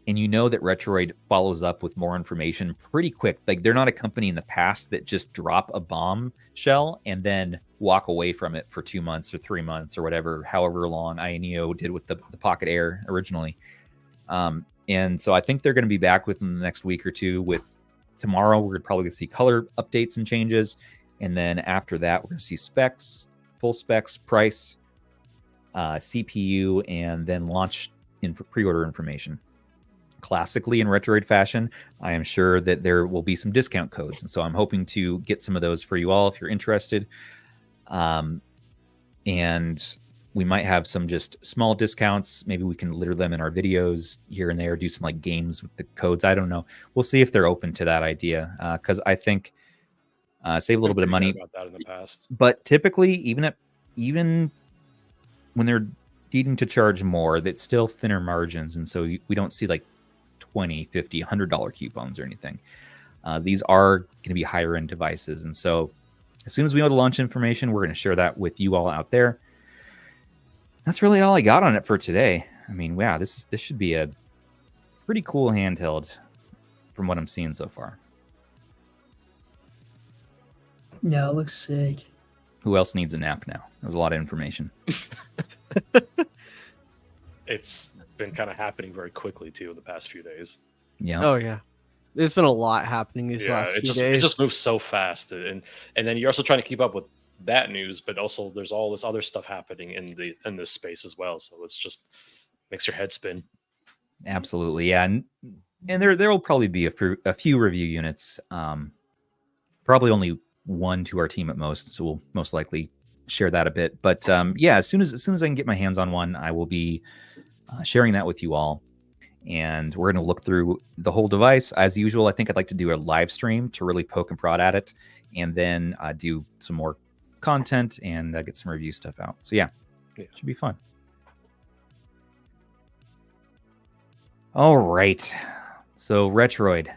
And you know that Retroid follows up with more information pretty quick. Like, they're not a company in the past that just drop a bombshell and then walk away from it for 2 months or 3 months or whatever, however long INEO did with the Pocket Air originally. And so I think they're going to be back within the next week or two. With tomorrow, we're probably going to see color updates and changes. And then after that, we're going to see specs, full specs, price, CPU, and then launch in pre-order information. Classically in Retroid fashion, I am sure that there will be some discount codes. And so I'm hoping to get some of those for you all if you're interested. And we might have some just small discounts. Maybe we can litter them in our videos here and there, do some like games with the codes. I don't know. We'll see if they're open to that idea. Because I think save a little bit of money. About that in the past. But typically, even when they're needing to charge more, that's still thinner margins. And so we don't see like $20, $50, $100 coupons or anything. These are going to be higher end devices. And so as soon as we know the launch information, we're going to share that with you all out there. That's really all I got on it for today. I mean, wow, this should be a pretty cool handheld from what I'm seeing so far. Yeah, it looks sick. Who else needs a nap now? That was a lot of information. It's been kind of happening very quickly too in the past few days. Yeah. Oh yeah, there's been a lot happening these last few days. It just moves so fast, and then you're also trying to keep up with that news, but also there's all this other stuff happening in this space as well. So it's just makes your head spin. Absolutely, yeah, and there will probably be a few review units. Probably only one to our team at most, so we'll most likely share that a bit. But yeah, as soon as I can get my hands on one, I will be sharing that with you all. And we're going to look through the whole device as usual. I think I'd like to do a live stream to really poke and prod at it, and then do some more content and get some review stuff out. So yeah, it should be fun. All right. So Retroid,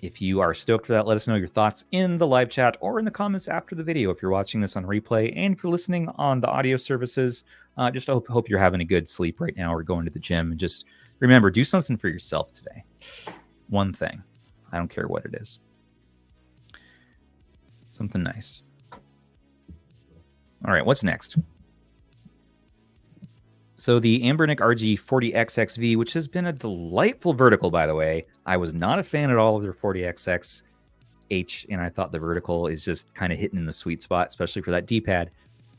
if you are stoked for that, let us know your thoughts in the live chat or in the comments after the video if you're watching this on replay. And if you're listening on the audio services, just hope you're having a good sleep right now or going to the gym. And just remember, do something for yourself today. One thing. I don't care what it is. Something nice. All right, what's next? So the Anbernic RG40XXV, which has been a delightful vertical, by the way. I was not a fan at all of their 40XXH, and I thought the vertical is just kind of hitting in the sweet spot, especially for that D-pad.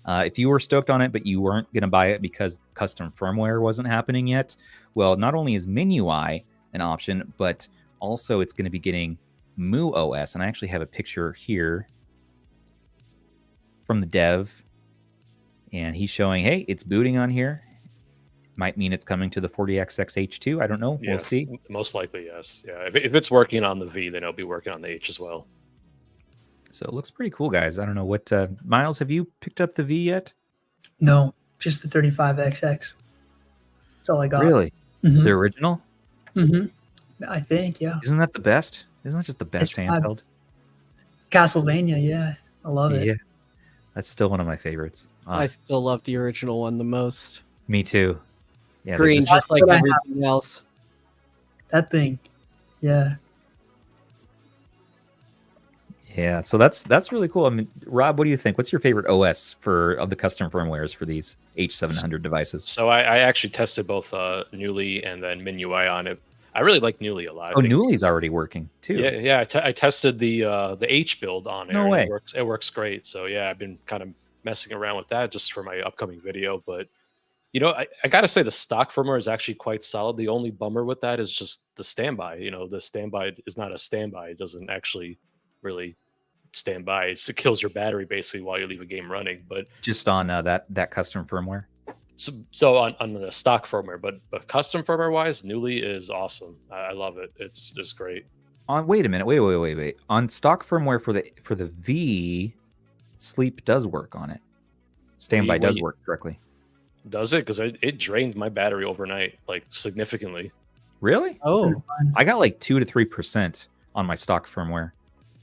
If you were stoked on it, but you weren't going to buy it because custom firmware wasn't happening yet, well, not only is MIUI an option, but also it's going to be getting MuOS. And I actually have a picture here from the dev, and he's showing, hey, it's booting on here. Might mean it's coming to the 40XXH2. I don't know. Yeah, we'll see. Most likely, yes. Yeah, if it's working on the V, then it'll be working on the H as well. So it looks pretty cool, guys. I don't know what Miles, have you picked up the V yet? No, just the 35XX. That's all I got. Really? Mhm. The original? I think, yeah. Isn't that the best? Isn't that just the best handheld? Castlevania, yeah. I love it. Yeah. That's still one of my favorites. I still love the original one the most. Me too. Yeah, Green, just just like what I have. everything else. That thing, yeah. yeah. So that's really cool. I mean, Rob, what do you think? What's your favorite OS of the custom firmwares for these H700 devices? So I actually tested both Newly and then MinUI on it. I really like Newly a lot. Oh, Newly's already working too. Yeah. I tested the H build on it. No way. It works great. So yeah, I've been kind of messing around with that just for my upcoming video. But you know, I gotta say the stock firmware is actually quite solid. The only bummer with that is just the standby. You know, the standby is not a standby. It doesn't actually really stand by. It kills your battery basically while you leave a game running. But Just on that custom firmware. So on the stock firmware, but custom firmware wise, Newly is awesome. I love it. It's just great. Wait a minute. Wait. On stock firmware for the V, sleep does work on it. Standby does work correctly. Does it? Because it drained my battery overnight, like significantly. Really? Oh, I got like 2 to 3% on my stock firmware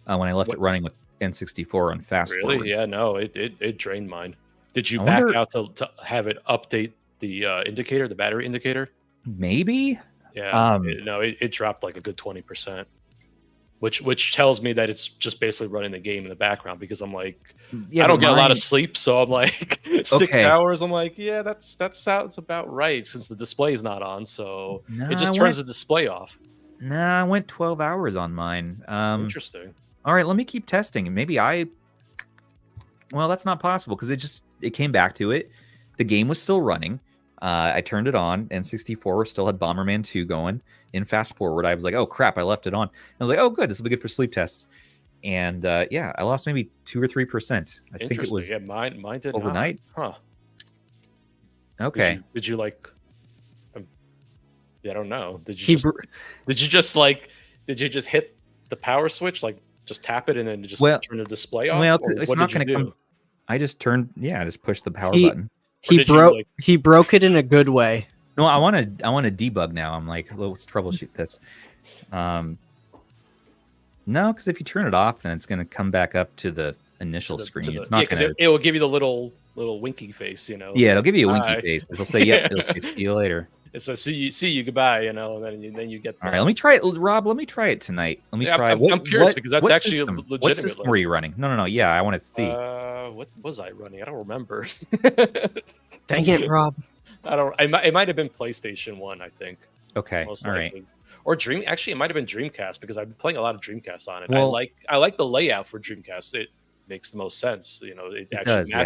when I left it running with N64 on fast Really? forward. Yeah, no, it drained mine. Did you I back wonder- out to have it update the indicator, the battery indicator? Maybe. Yeah. It dropped like a good 20%, which tells me that it's just basically running the game in the background because I'm like, Yeah, I don't but get a lot mine- of sleep, so I'm like 6 Okay. hours. I'm like, yeah, that sounds about right since the display is not on, so Nah, it just I turns went- the display off. Nah, I went 12 hours on mine. Interesting. All right, let me keep testing. And maybe well, that's not possible because it came back to it. The game was still running. I turned it on. N64 still had Bomberman 2 going. In fast forward, I was like, oh crap, I left it on. I was like, oh good, this will be good for sleep tests. And yeah, I lost maybe 2 or 3%. I think it was mine did overnight. Not. Huh. Okay. Did you like? Yeah, I don't know. Did He you just hit the power switch, like just tap it and then just turn the display off? Well, Or it's what not did you going to do? come. I just pushed the power He- button. he broke it in a good way. No, I want to debug now. I'm like, let's troubleshoot this. No, because if you turn it off, then it's going to come back up to the initial screen. It's not going to. It will give you the little winky face, you know. Yeah, it'll give you a winky Hi. face. It'll say, "Yep." It'll say, "See you later." It's a see you goodbye, you know, and then you get. All right, let me try it, Rob. Let me try it tonight. Let me try. I'm curious because that's actually system? a legitimate. What system were you running? No. Yeah, I want to see. What was I running? I don't remember. Dang it, Rob. I don't. It might have been PlayStation 1, I think. Okay. Most All right. likely. Or Dream. Actually, it might have been Dreamcast because I've been playing a lot of Dreamcast on it. Well- I like the layout for Dreamcast. It makes the most sense. You know, it actually does, yeah.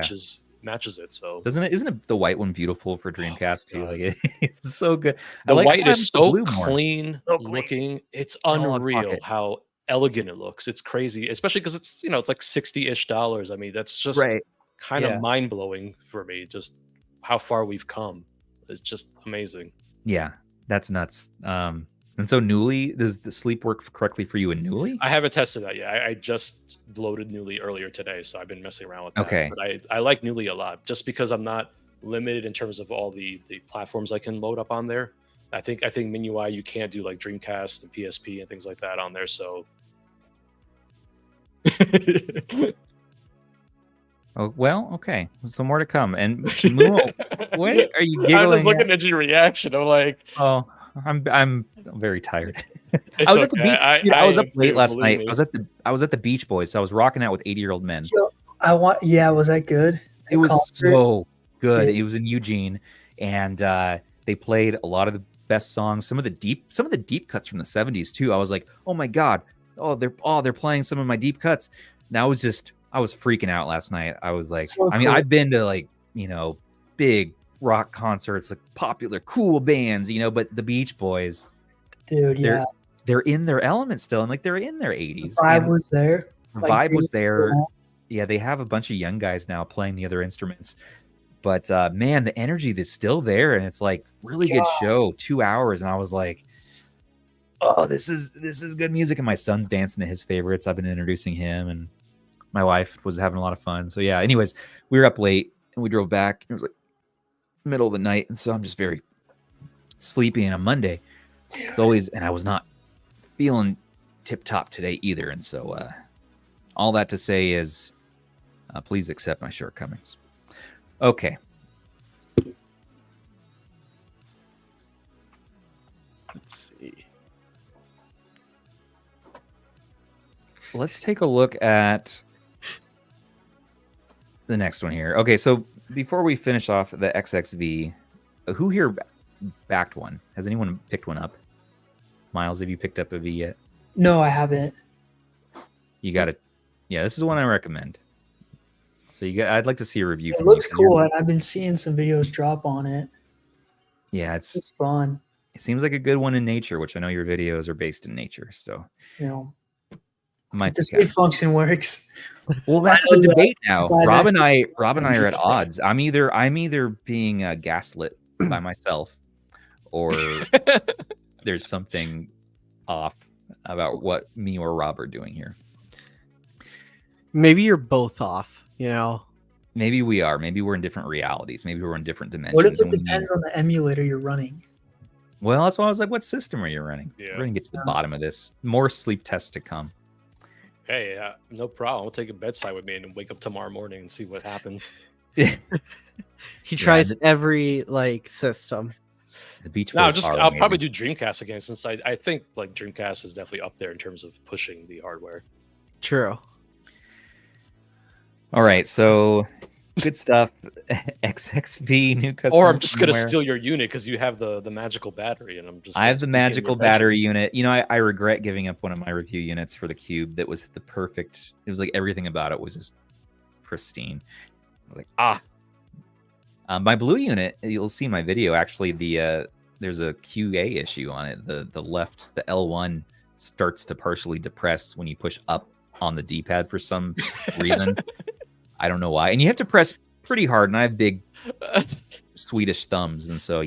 matches it. So Doesn't it? Isn't it the white one beautiful for Dreamcast too? God. Like it's so good. I the like white having is the so blue more. clean So clean. looking. It's Analog unreal Pocket. how elegant it looks. It's crazy, especially because it's it's like $60-ish. I mean, that's just kind Yeah. of mind blowing for me. Just how far we've come. It's just amazing. Yeah, that's nuts. And so Newly, does the sleep work correctly for you in Newly? I haven't tested that yet. I just loaded Newly earlier today, so I've been messing around with that. Okay. But I like Newly a lot just because I'm not limited in terms of all the platforms I can load up on there. I think MinUI you can't do like Dreamcast and PSP and things like that on there. So Oh well, okay. So more to come. And Muo, what are you giggling? I'm just looking at your reaction. I'm like, Oh, I'm very tired. it's I was at the okay. beach. Dude, I was up am late too, last believe night. me. I was at the Beach Boys. So I was rocking out with 80-year-old men. Yeah, was that good? It was concert? so good. Yeah. It was in Eugene, and they played a lot of the best songs. Some of the deep cuts from the 70s too. I was like, oh my god, they're playing some of my deep cuts. And I was freaking out last night. I was like, So I mean, cool. I've been to like big rock concerts, like popular cool bands, but the Beach Boys, Dude, yeah. they're in their element still, and like they're in their 80s. Vibe and was there. the Like, vibe was they- there. Yeah, they have a bunch of young guys now playing the other instruments, but man, the energy is still there, and it's like really good show. 2 hours, and I was like, oh, this is good music. And my son's dancing to his favorites. I've been introducing him, and My wife was having a lot of fun. So yeah. Anyways, we were up late and we drove back. It was like middle of the night, and so I'm just very sleepy. And on Monday, it's always, and I was not feeling tip top today either. And so all that to say is, please accept my shortcomings. Okay. Let's see. Let's take a look at the next one here. Okay, so before we finish off the XXV, who here backed one? Has anyone picked one up? Miles, have you picked up a V yet? No, I haven't. You got it. Yeah, this is one I recommend. So I'd like to see a review. It from looks you. cool, and I've been seeing some videos drop on it. Yeah, It's fun. it seems like a good one in nature, which I know your videos are based in nature. So You know, might the pick save function works. Well, that's I the know that. debate now. Glad Rob and actually- I are at odds. I'm either being gaslit by myself, or there's something off about what me or Rob are doing here. Maybe you're both off, you know? Maybe we are. Maybe we're in different realities. Maybe we're in different dimensions. What if it and we- depends on the emulator you're running? Well, that's why I was like, what system are you running? Yeah. We're going to get to the bottom of this. More sleep tests to come. Hey, no problem. I'll take a bedside with me and wake up tomorrow morning and see what happens. He tries every system. The Beach No, Boys are I'll probably amazing. do Dreamcast again, since I think like Dreamcast is definitely up there in terms of pushing the hardware. True. All right, so good stuff. XXV new custom. Or I'm just gonna firmware. steal your unit because you have the magical battery, and I'm just. I have the sneak in magical your bedroom. battery unit. You know, I regret giving up one of my review units for the Cube. That was the perfect. It was like everything about it was just pristine. I was like, my blue unit. You'll see in my video. Actually, there's a QA issue on it. The left, the L1 starts to partially depress when you push up on the D-pad for some reason. I don't know why. And you have to press pretty hard, and I have big Swedish thumbs, and so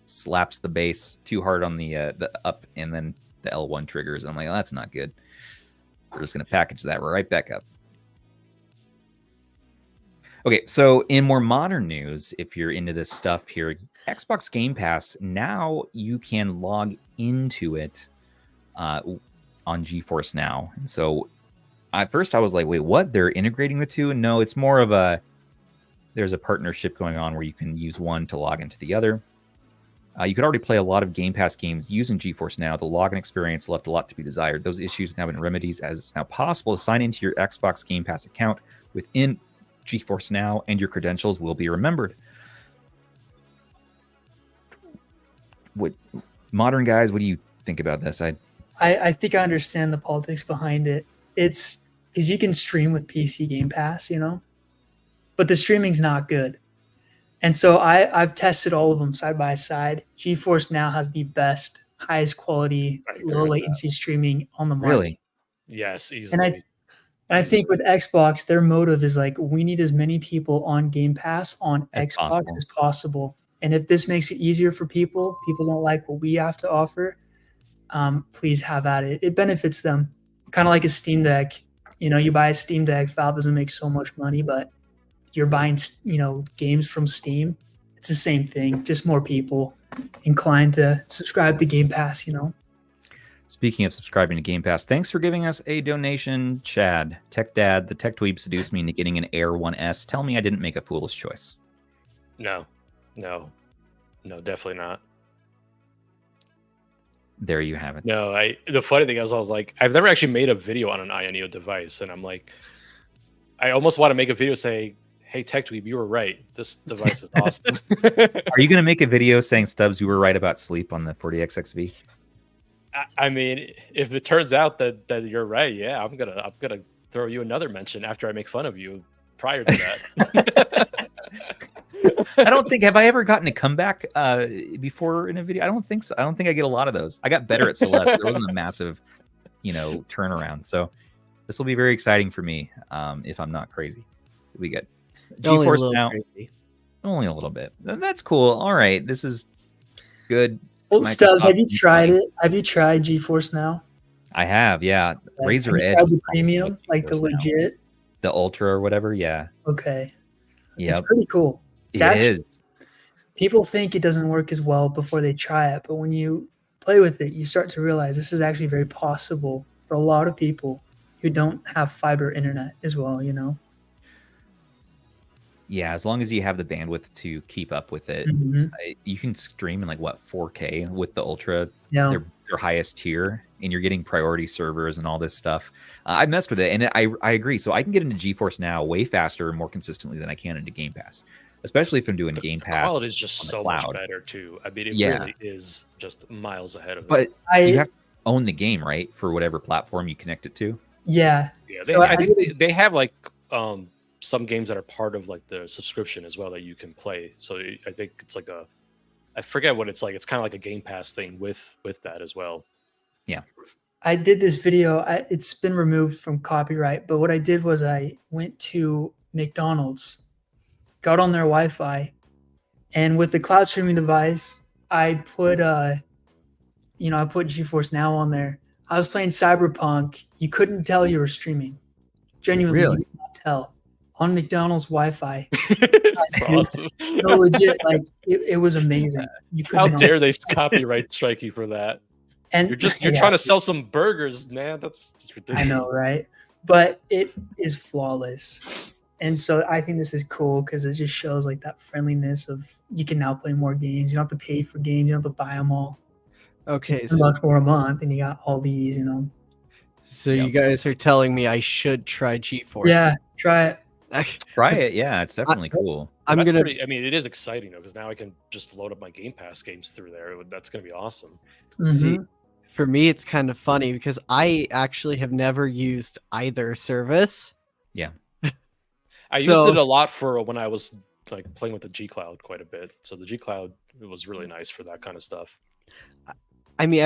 slaps the base too hard on the up, and then the L1 triggers. I'm like, oh, that's not good. We're just gonna package that right back up. Okay, so in more modern news, if you're into this stuff here, Xbox Game Pass, now you can log into it on GeForce Now. And so at first I was like, wait, what? They're integrating the two? And no, it's more of there's a partnership going on where you can use one to log into the other. You could already play a lot of Game Pass games using GeForce Now. The login experience left a lot to be desired. Those issues have now been remedied, as it's now possible to sign into your Xbox Game Pass account within GeForce Now, and your credentials will be remembered. What modern guys, what do you think about this? I think I understand the politics behind it. It's because you can stream with PC Game Pass, but the streaming's not good. And so I've tested all of them side by side. GeForce Now has the best, highest quality, low latency streaming on the market. Really? Yes, easily. And I think with Xbox, their motive is we need as many people on Game Pass on Xbox as possible. And if this makes it easier for people don't like what we have to offer, please have at it. It benefits them. Kind of like a Steam Deck. You buy a Steam Deck, Valve doesn't make so much money, but you're buying, games from Steam. It's the same thing, just more people inclined to subscribe to Game Pass, Speaking of subscribing to Game Pass, thanks for giving us a donation, Chad. Tech Dad, the Tech Dweeb seduced me into getting an Air 1S. Tell me I didn't make a foolish choice. No, definitely not. There you have it. No, the funny thing is, I was like, I've never actually made a video on an Ioneo device, and I'm like, I almost want to make a video saying, hey, Tech Dweeb, you were right. This device is awesome. Are you going to make a video saying, Stubbs, you were right about sleep on the 40XXV? I mean, if it turns out that you're right, yeah, I'm gonna throw you another mention after I make fun of you prior to that. I don't think, have I ever gotten a comeback before in a video? I don't think so. I don't think I get a lot of those. I got better at Celeste. There wasn't a massive, turnaround. So this will be very exciting for me if I'm not crazy. We get GeForce Now. Crazy. Only a little bit. That's cool. All right. This is good. Well, Stubbs, have you tried it? Have you tried GeForce Now? I have, yeah. Razor have you Edge. tried the premium, like the legit? the Ultra or whatever. Yeah. Okay. Yeah. It's pretty cool. It's It actually, is. people think it doesn't work as well before they try it, but when you play with it, you start to realize this is actually very possible for a lot of people who don't have fiber internet as well, you know? Yeah, as long as you have the bandwidth to keep up with it, Mhm. you can stream in like what 4K with the Ultra, Yeah. their highest tier, and you're getting priority servers and all this stuff. I messed with it, and I agree. So I can get into GeForce Now way faster and more consistently than I can into Game Pass, especially if I'm doing Game The Pass. quality is just on the so much cloud. better too. I mean, it Yeah. really is just miles ahead of it. But I you have to own the game, right, for whatever platform you connect it to. yeah. Yeah, So I I think did- they have like some games that are part of like the subscription as well that you can play. So I think it's like I forget what it's like. It's kind of like a Game Pass thing with that as well. I did this video. It's been removed from copyright, but what I did was I went to McDonald's, got on their Wi-Fi, and with the cloud streaming device, I put I put GeForce Now on there. I was playing Cyberpunk. You couldn't tell you were streaming. Genuinely, Really? you could not tell on McDonald's Wi-Fi. It's awesome. No, legit, like it was amazing. You could How not. dare they copyright strike you for that? And You're yeah, trying to sell some burgers, man. That's just I ridiculous. know, right? But it is flawless. And so I think this is cool because it just shows like that friendliness of you can now play more games. You don't have to pay for games. You don't have to buy them all. Okay, It's $10 more a month, and you got all these. You know. so Yep. you guys are telling me I should try GeForce? Yeah, try it. Try it. Yeah, it's definitely cool. I'm That's gonna. pretty, I mean, it is exciting though because now I can just load up my Game Pass games through there. That's going to be awesome. See, Mhm. for me, it's kind of funny because I actually have never used either service. I So- used it a lot for when I was like playing with the G Cloud quite a bit. So the G Cloud was really nice for that kind of stuff. I mean,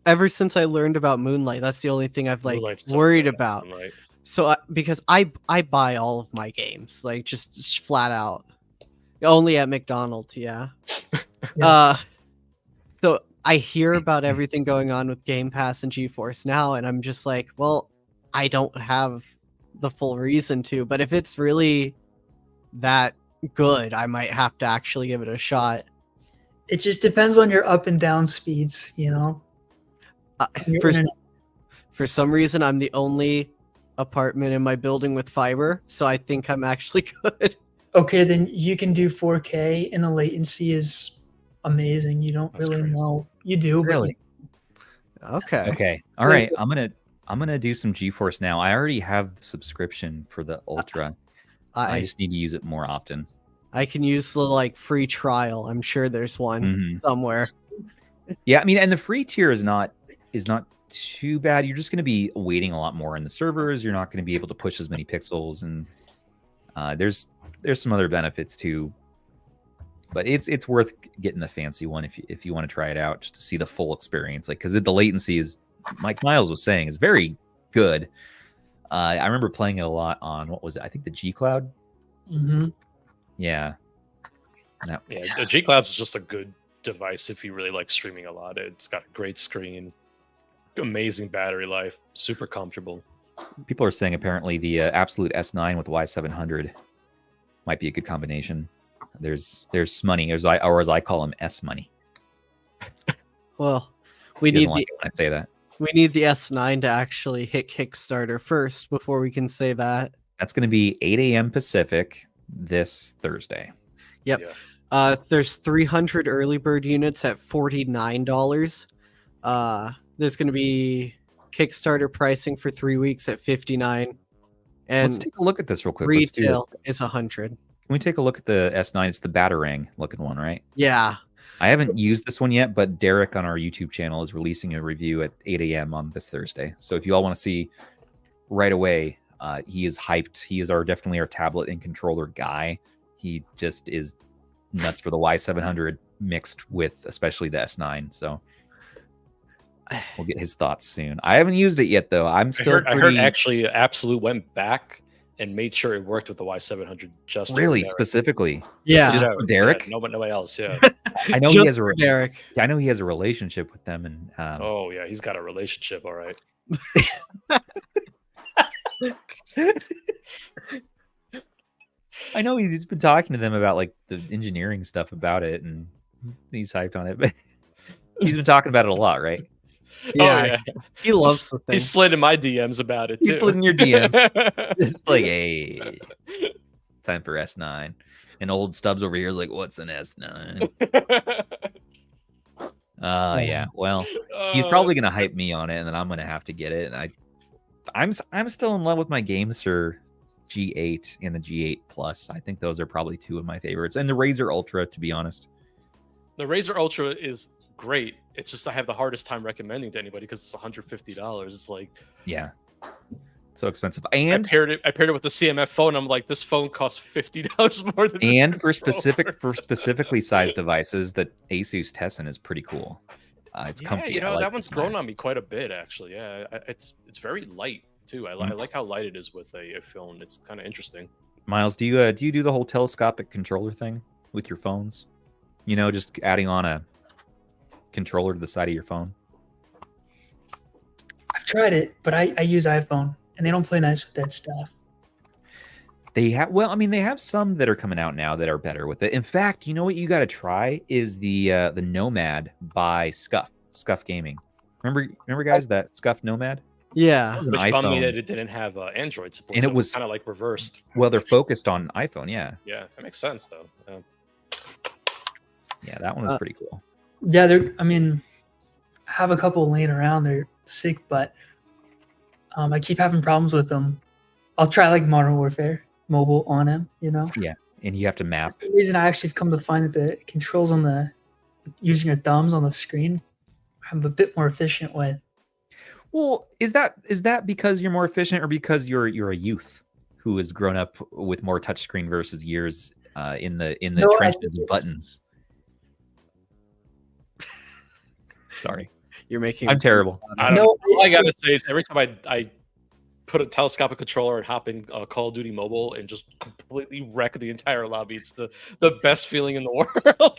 ever since I learned about Moonlight, that's the only thing I've like Moonlight's so worried good, about. Moonlight. So because I buy all of my games like just flat out, only at McDonald's. Yeah. Yeah. So I hear about everything going on with Game Pass and GeForce Now, and I'm just like, well, I don't have the full reason to. But if it's really that good, I might have to actually give it a shot. It just depends on your up and down speeds. You know. Your For internet- for some reason, I'm the only apartment in my building with fiber, so I think I'm actually good. Okay, then you can do 4K, and the latency is amazing. You don't That's really crazy. know. You do, but Really? Okay. Okay. All right. I'm gonna do some GeForce Now. I already have the subscription for the Ultra. I I just need to use it more often. I can use the like free trial. I'm sure there's one Mhm. somewhere. Yeah, I mean, and the free tier is not too bad. You're just going to be waiting a lot more in the servers. You're not going to be able to push as many pixels, and there's some other benefits too. But it's worth getting the fancy one if you want to try it out just to see the full experience. Like because the latency is, Mike Miles was saying, is very good. I remember playing it a lot on what was it? I think the G Cloud. hmm Yeah. Yeah, the G Cloud's is just a good device if you really like streaming a lot. It's got a great screen, amazing battery life, super comfortable. People are saying apparently the Absolute S9 with Y700 might be a good combination. There's money, or as I call him, S money. Well, we He doesn't need like it when I say that. we need the S9 to actually hit Kickstarter first before we can say that. That's going to be 8 a.m. Pacific this Thursday. Yep. Yeah. There's 300 early bird units at $49. There's going to be Kickstarter pricing for 3 weeks at $59, Let's and take a look at this real quick. Let's do retail is $100. Can we take a look at the S9? It's the Batarang looking one, right? Yeah. I haven't used this one yet, but Derek on our YouTube channel is releasing a review at 8 a.m. on this Thursday. So if you all want to see right away, he is hyped. He is definitely our tablet and controller guy. He just is nuts for the Y700 mixed with especially the S9. So we'll get his thoughts soon. I haven't used it yet, though. I'm still I heard actually Absolute went back and made sure it worked with the Y700 just for really Derek. specifically. Yeah. Just Yeah, for Derek? yeah, nobody else. Yeah. I know Just he has for Derek. I know he has a relationship with them, and Oh yeah, he's got a relationship. All right. I know he's been talking to them about like the engineering stuff about it, and he's hyped on it. But he's been talking about it a lot, right? Yeah, Oh yeah, he loves the he thing. slid in my DMs about it. He too. slid in your DM. Just like, hey, time for S9. And old Stubbs over here is like, what's an S9? Yeah. Well, he's probably gonna hype me on it, and then I'm gonna have to get it. And I'm still in love with my GameSir G8 and the G8 Plus. I think those are probably two of my favorites, and the Razer Ultra, to be honest. The Razer Ultra is great. It's just I have the hardest time recommending to anybody because it's $150. It's like, yeah, so expensive. And I paired it with the CMF phone. I'm like, this phone costs $50 more than this. And for specifically sized devices, the Asus Tesson is pretty cool. It's comfy. You know, like that one's grown nice. on me quite a bit, actually. Yeah, it's very light too. I like how light it is with a phone. It's kind of interesting. Miles, do you do the whole telescopic controller thing with your phones? You know, just adding on a controller to the side of your phone. I've tried it, but I use iPhone, and they don't play nice with that stuff. They have, well, I mean, they have some that are coming out now that are better with it. In fact, you know what you got to try is the Nomad by Scuf Gaming. Remember guys, that Scuf Nomad? Yeah. Which bummed me that it didn't have Android support. And so it was kind of like reversed. Well, they're focused on iPhone, yeah. Yeah, that makes sense though. Yeah, that one was pretty cool. Yeah, I mean, I have a couple laying around. They're sick, but I keep having problems with them. I'll try like Modern Warfare mobile on them, you know? Yeah, and you have to map. For the reason I actually have come to find that the controls on the using your thumbs on the screen, I'm a bit more efficient with. Well, is that because you're more efficient, or because you're a youth who has grown up with more touchscreen versus years in the trenches of buttons? Sorry, You're making. I'm terrible. All I gotta say is every time I put a telescopic controller and hop in Call of Duty Mobile and just completely wreck the entire lobby, it's the best feeling in the world.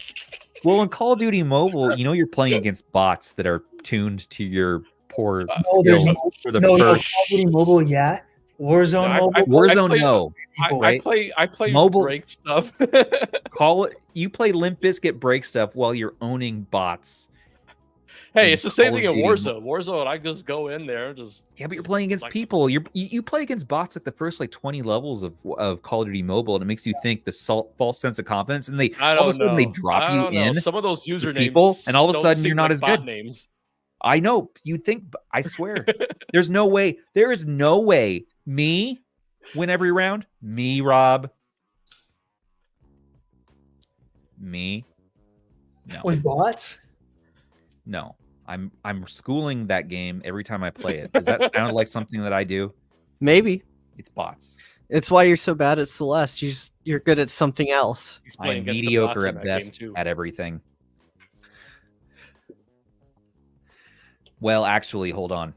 Well, in Call of Duty Mobile, you know you're playing against bots that are tuned to your poor skill for the Call of first. Duty Mobile, yeah. Warzone Mobile. Warzone, no. I play Mobile break stuff. You play Limp Bizkit break stuff while you're owning bots. Hey, it's the same Call thing of in Duty Warzone. Warzone, I just go in there, just yeah, but you're playing against people. You play against bots like the first like 20 levels of Call of Duty Mobile, and it makes you think the false sense of confidence, and all of a sudden they drop you in. Some of those usernames, people, and all of a sudden you're not like as good. Names. I know you think. I swear, there's no way. There is no way. Me win every round. Me, Rob. Me. No. With bots? No. I'm schooling that game every time I play it. Does that sound like something that I do? Maybe. It's bots. It's why you're so bad at Celeste. You're good at something else. I'm mediocre at best at everything. Well, actually, hold on.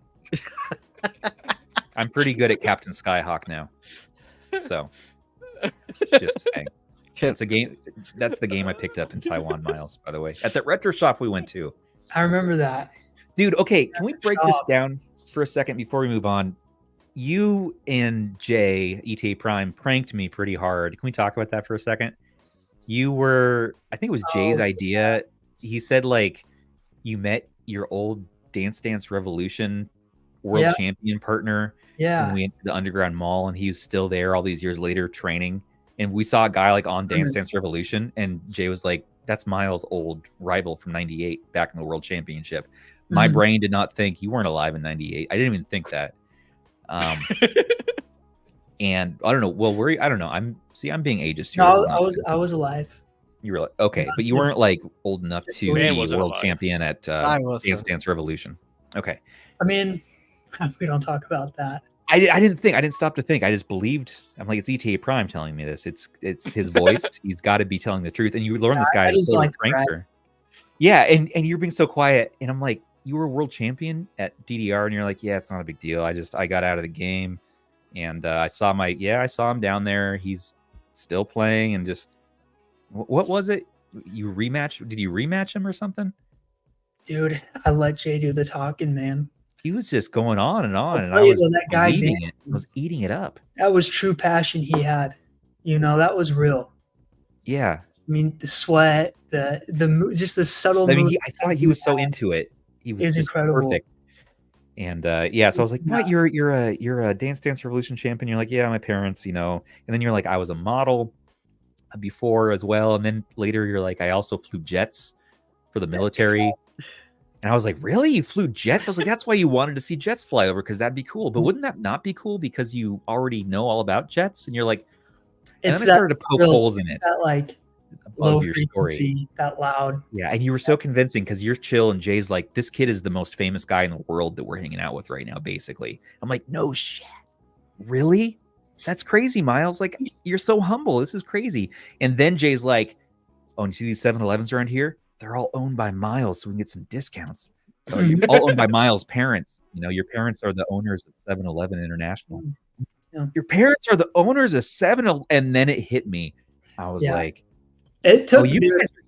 I'm pretty good at Captain Skyhawk now. So, just saying. It's a game. That's the game I picked up in Taiwan, Miles, by the way. At that retro shop we went to. I remember that. Dude, okay, can we break this down for a second before we move on? You and Jay, ETA Prime, pranked me pretty hard. Can we talk about that for a second? I think it was Jay's idea. He said, like, you met your old Dance Dance Revolution world champion partner. Yeah. And we went to the Underground Mall, and he was still there all these years later training. And we saw a guy, like, on Dance Dance Revolution, and Jay was like, that's Miles' old rival from 98 back in the World Championship. My brain did not think you weren't alive in 98. I didn't even think that. And I don't know. Well, I don't know. I'm being ageist here. No, I was alive. You were like, okay, but you weren't like old enough to be world champion at Dance Dance Revolution. Okay. I mean, we don't talk about that. I didn't stop to think. I just believed. I'm like, it's ETA Prime telling me this. It's his voice. He's got to be telling the truth. And you learn this guy is a prankster. Yeah, and you're being so quiet. And I'm like, you were a world champion at DDR, and you're like, yeah, it's not a big deal. I got out of the game, and I saw him down there. He's still playing, and just what was it? You rematch? Did you rematch him or something? Dude, I let Jay do the talking, man. he was just going on and on, I'll and tell I you was though, that guy believing it. dancing, I was eating it up. that was true passion he had. You know, that was real. Yeah. I mean, the sweat, just the subtle. I mean, moves I thought he was so into it. He was is just incredible. perfect. And yeah, so I was like, "What? You're a Dance Dance Revolution champion?" You're like, "Yeah, my parents, you know." And then you're like, "I was a model before as well." And then later you're like, "I also flew jets for the military." And I was like, "Really? You flew jets?" I was like, "That's why you wanted to see jets fly over, because that'd be cool." But wouldn't that not be cool because you already know all about jets? And you're like, and It's then I started to poke holes in it's it that like above low your story. frequency, that loud. Yeah, and you were so convincing because you're chill, and Jay's like, "This kid is the most famous guy in the world that we're hanging out with right now," basically. I'm like, "No shit. Really? That's crazy, Miles. Like, you're so humble. This is crazy." And then Jay's like, "Oh, and you see these 7-Elevens around here? They're all owned by Miles, so we can get some discounts. Oh, you're all owned by Miles' parents. You know, your parents are the owners of 7-Eleven International. Yeah. Your parents are the owners of 7-Eleven." And then it hit me. I was like, it took "Oh, you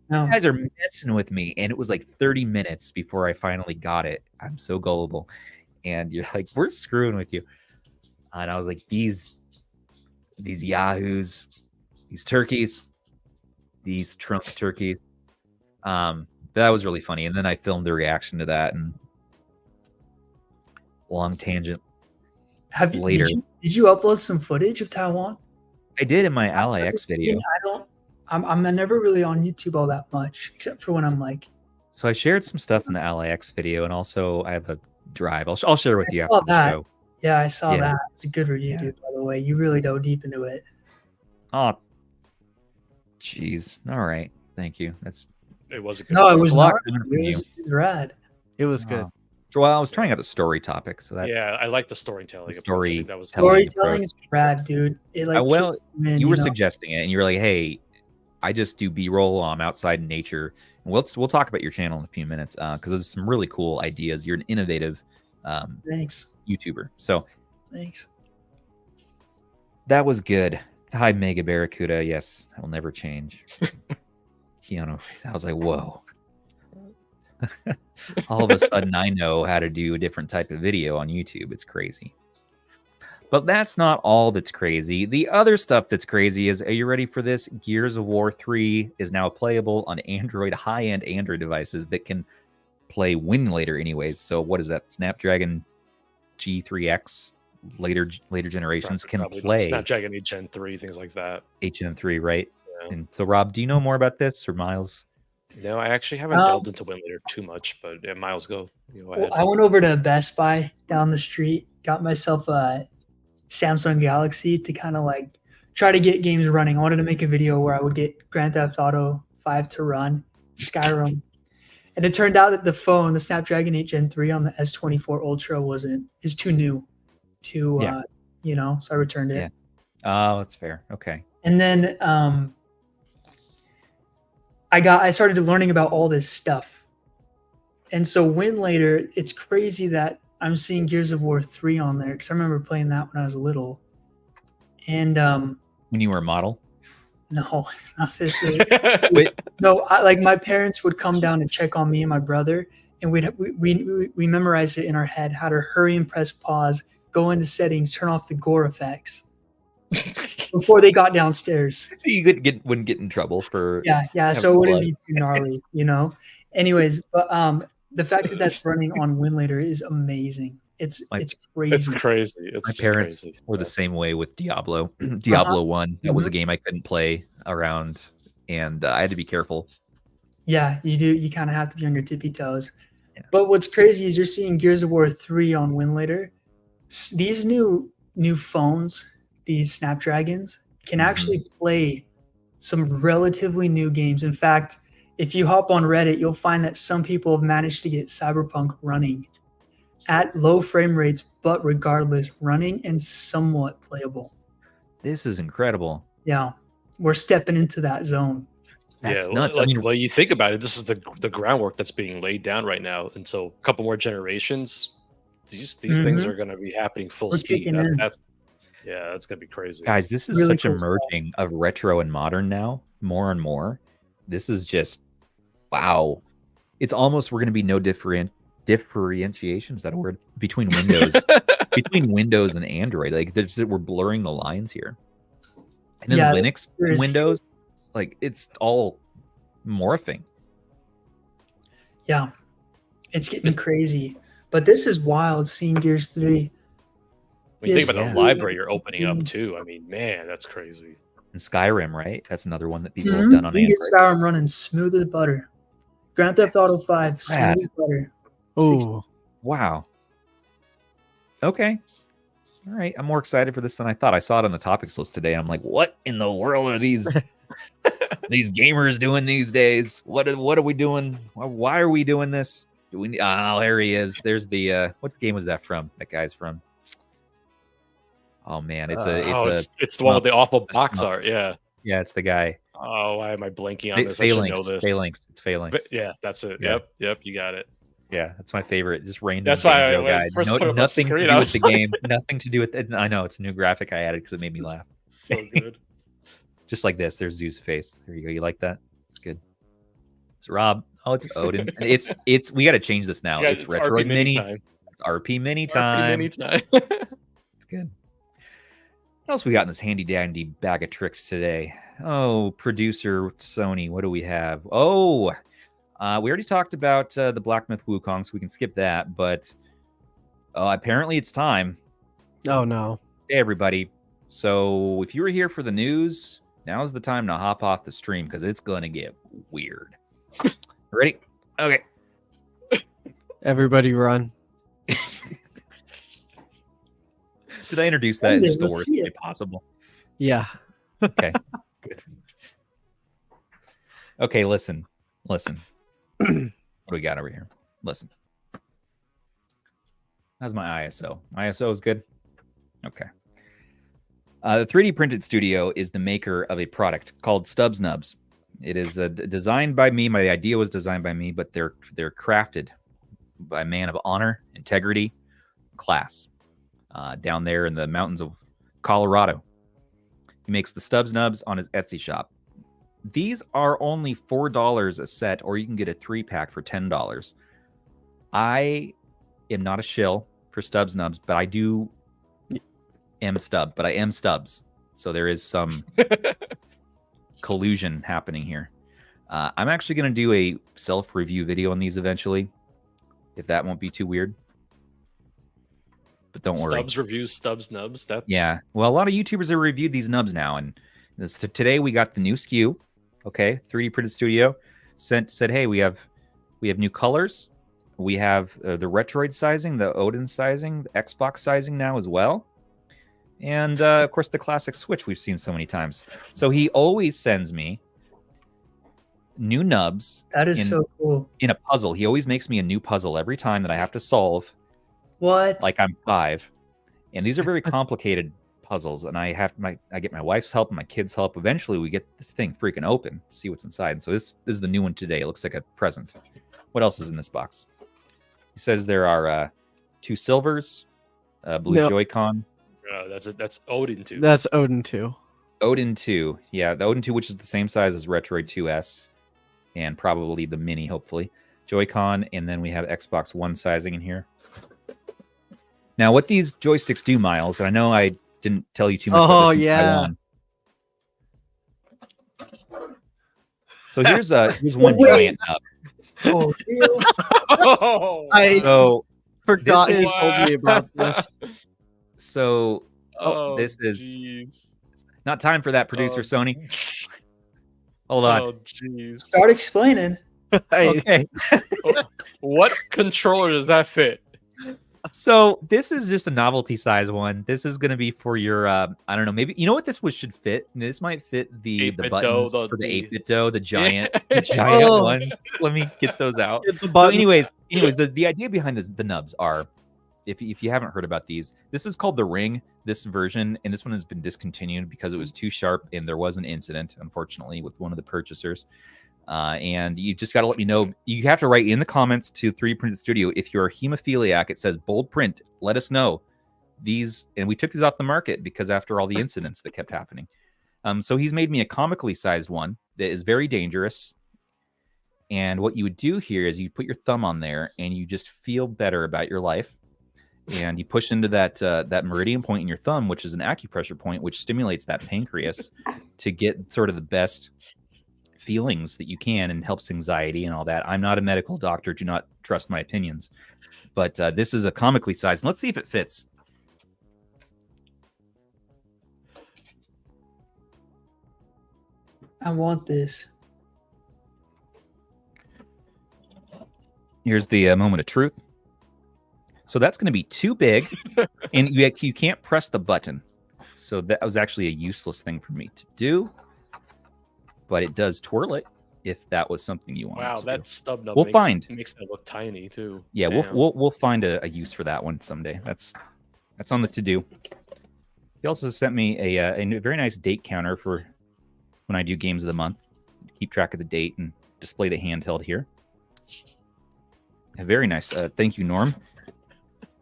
no. guys are messing with me." And it was like 30 minutes before I finally got it. I'm so gullible. And you're like, "We're screwing with you." And I was like, these yahoos, these turkeys, these trunk turkeys. That was really funny. And then I filmed the reaction to that, and long tangent. Later. Did you upload some footage of Taiwan? I did in my Ally X video. I'm never really on YouTube all that much, except for when I'm like. So I shared some stuff in the Ally X video, and also I have a drive. I'll share with you saw after the show. Yeah, I saw that. It's a good review, dude, by the way. You really dove deep into it. Oh, jeez. All right. Thank you. It was a good. No, it was a lot. It was rad. It was good. Well, I was trying out the story topic, so that Yeah, I like the storytelling. The approach. I think that was Storytelling is rad, dude. It like well, man, you were know? suggesting it, and you were like, "Hey, I just do B-roll. I'm outside in nature." And we'll talk about your channel in a few minutes because there's some really cool ideas. You're an innovative Thanks. YouTuber. So Thanks. that was good. Hi, Mega Barracuda. Yes, I will never change. Keanu. I was like, whoa. All of a sudden, I know how to do a different type of video on YouTube. It's crazy. But that's not all that's crazy. The other stuff that's crazy is, are you ready for this? Gears of War 3 is now playable on Android, high-end Android devices that can play Winlator anyways. So what is that? Snapdragon G3X, later generations can play. Snapdragon 8 Gen 3, things like that. 8 Gen 3, right? Yeah. And so, Rob, do you know more about this, or Miles? No, I actually haven't delved into Winlator too much, but yeah, Miles, go ahead. I went over to Best Buy down the street, got myself a Samsung Galaxy to kind of like try to get games running. I wanted to make a video where I would get Grand Theft Auto 5 to run, Skyrim. And it turned out that the phone, the Snapdragon 8 Gen 3 on the S24 Ultra is too new to, so I returned it. Yeah. Oh, that's fair. Okay. And then I started learning about all this stuff. And so Winlator, it's crazy that I'm seeing Gears of War 3 on there because I remember playing that when I was little. And when you were a model? No, not this. No, like my parents would come down and check on me and my brother, and we memorized it in our head how to hurry and press pause, go into settings, turn off the gore effects before they got downstairs. You wouldn't get in trouble for so it wouldn't be too gnarly, Anyways, but the fact that that's running on Winlator is amazing. It's crazy. It's crazy. My parents were the same way with Diablo. Diablo 1. That was a game I couldn't play around, and I had to be careful. Yeah, you do. You kind of have to be on your tippy toes. Yeah. But what's crazy is you're seeing Gears of War 3 on Winlator. These new phones, these Snapdragons, can actually play some relatively new games. In fact, if you hop on Reddit, you'll find that some people have managed to get Cyberpunk running at low frame rates, but regardless, running and somewhat playable. This is incredible. Yeah, we're stepping into that zone. That's nuts. Well, you think about it, this is the groundwork that's being laid down right now. And so a couple more generations, these things are going to be happening full speed. That's going to be crazy. Guys, this is really such a merging of retro and modern now, more and more. This is just, wow. It's almost, we're going to be no different differentiation, is that a word? Between Windows, between Windows and Android. Like we're blurring the lines here. And then Linux and Windows, like it's all morphing. Yeah, it's getting crazy. But this is wild seeing Gears 3. When you think about the library you're opening up too, I mean, man, that's crazy. And Skyrim, right? That's another one that people have done on Android. You can get Skyrim running smooth as butter. Grand Theft Auto 5, smooth as butter. Oh, wow. Okay. All right. I'm more excited for this than I thought. I saw it on the topics list today. I'm like, what in the world are these these gamers doing these days? What are we doing? Why are we doing this? Do we? Oh, there he is. There's the what game was that from? That guy's from. Oh man, it's the one with the awful box art. Yeah. Yeah, it's the guy. Oh, why am I blanking on this? I should know this. Phalanx. It's Phalanx. But yeah, that's it. Yeah. Yep, you got it. Yeah, that's my favorite. Just random. That's why guide. First put Nothing screen, to do with the game. Nothing to do with it. I know it's a new graphic I added because it made me laugh. So good. Just like this. There's Zeus' face. There you go. You like that? It's good. It's Rob. Oh, it's Odin. it's. We got to change this now. Yeah, it's Retroid Mini. Time. It's RP Mini time. RP Mini time. It's good. What else we got in this handy dandy bag of tricks today? Oh, producer Sony. What do we have? Oh, we already talked about the Black Myth Wukong, so we can skip that. But apparently it's time. Oh no! Hey everybody. So if you were here for the news, now's the time to hop off the stream because it's gonna get weird. Ready? Okay. Everybody run. Did I introduce that in just the worst way possible? Yeah. Okay. Good. Okay, listen. What do we got over here? Listen. How's my ISO? ISO is good? Okay. The 3D Printed Studio is the maker of a product called Stubbs Nubbs. It is designed by me. My idea was designed by me, but they're crafted by a man of honor, integrity, class. Down there in the mountains of Colorado. He makes the Stubbs Nubbs on his Etsy shop. These are only $4 a set, or you can get a 3-pack for $10. I am not a shill for Stubbs Nubbs, but I am Stubbs. So there is some collusion happening here. I'm actually going to do a self-review video on these eventually, if that won't be too weird. But don't worry. Stubbs reviews Stubbs Nubbs. Yeah. Well, a lot of YouTubers have reviewed these nubs now, and today we got the new SKU. Okay, 3D Printed Studio said, hey, we have new colors. We have the Retroid sizing, the Odin sizing, the Xbox sizing now as well, and of course the classic Switch we've seen so many times. So he always sends me new nubs. That is so cool. In a puzzle, he always makes me a new puzzle every time that I have to solve. What? Like I'm 5, and these are very complicated puzzles, and I get my wife's help and my kids' help. Eventually, we get this thing freaking open to see what's inside. And so this is the new one today. It looks like a present. What else is in this box? He says there are 2 silvers, blue Joy-Con. That's Odin 2. That's Odin 2. Odin 2, yeah, the Odin 2, which is the same size as Retroid 2S, and probably the Mini, hopefully. Joy-Con, and then we have Xbox One sizing in here. Now, what these joysticks do, Miles, and I know I didn't tell you too much about this in Taiwan. So here's one giant nub. Oh, I forgot you told me about this. So this is not time for that, producer Sony. Hold on. Oh, jeez. Start explaining. Okay. What controller does that fit? So this is just a novelty size one. This is going to be for your, I don't know, maybe, you know what this should fit? This might fit the buttons for the 8-bit dough, the giant, one. Let me get those out. So anyways, the idea behind the nubs are, if you haven't heard about these, this is called the Ring, this version, and this one has been discontinued because it was too sharp, and there was an incident, unfortunately, with one of the purchasers. And you just got to let me know. You have to write in the comments to 3D Printed Studio if you're a hemophiliac. It says bold print. Let us know these. And we took these off the market because after all the incidents that kept happening. So he's made me a comically sized one that is very dangerous. And what you would do here is you put your thumb on there and you just feel better about your life. And you push into that meridian point in your thumb, which is an acupressure point, which stimulates that pancreas to get sort of the best feelings that you can and helps anxiety and all that. I'm not a medical doctor. Do not trust my opinions. But this is a comically sized. Let's see if it fits. I want this. Here's the moment of truth. So that's going to be too big, and you can't press the button. So that was actually a useless thing for me to do. But it does twirl it if that was something you wanted. Wow, to that do. stub nub makes that look tiny too. Yeah, we'll find a use for that one someday. That's on the to do. He also sent me a very nice date counter for when I do games of the month. Keep track of the date and display the handheld here. Very nice. Thank you, Norm.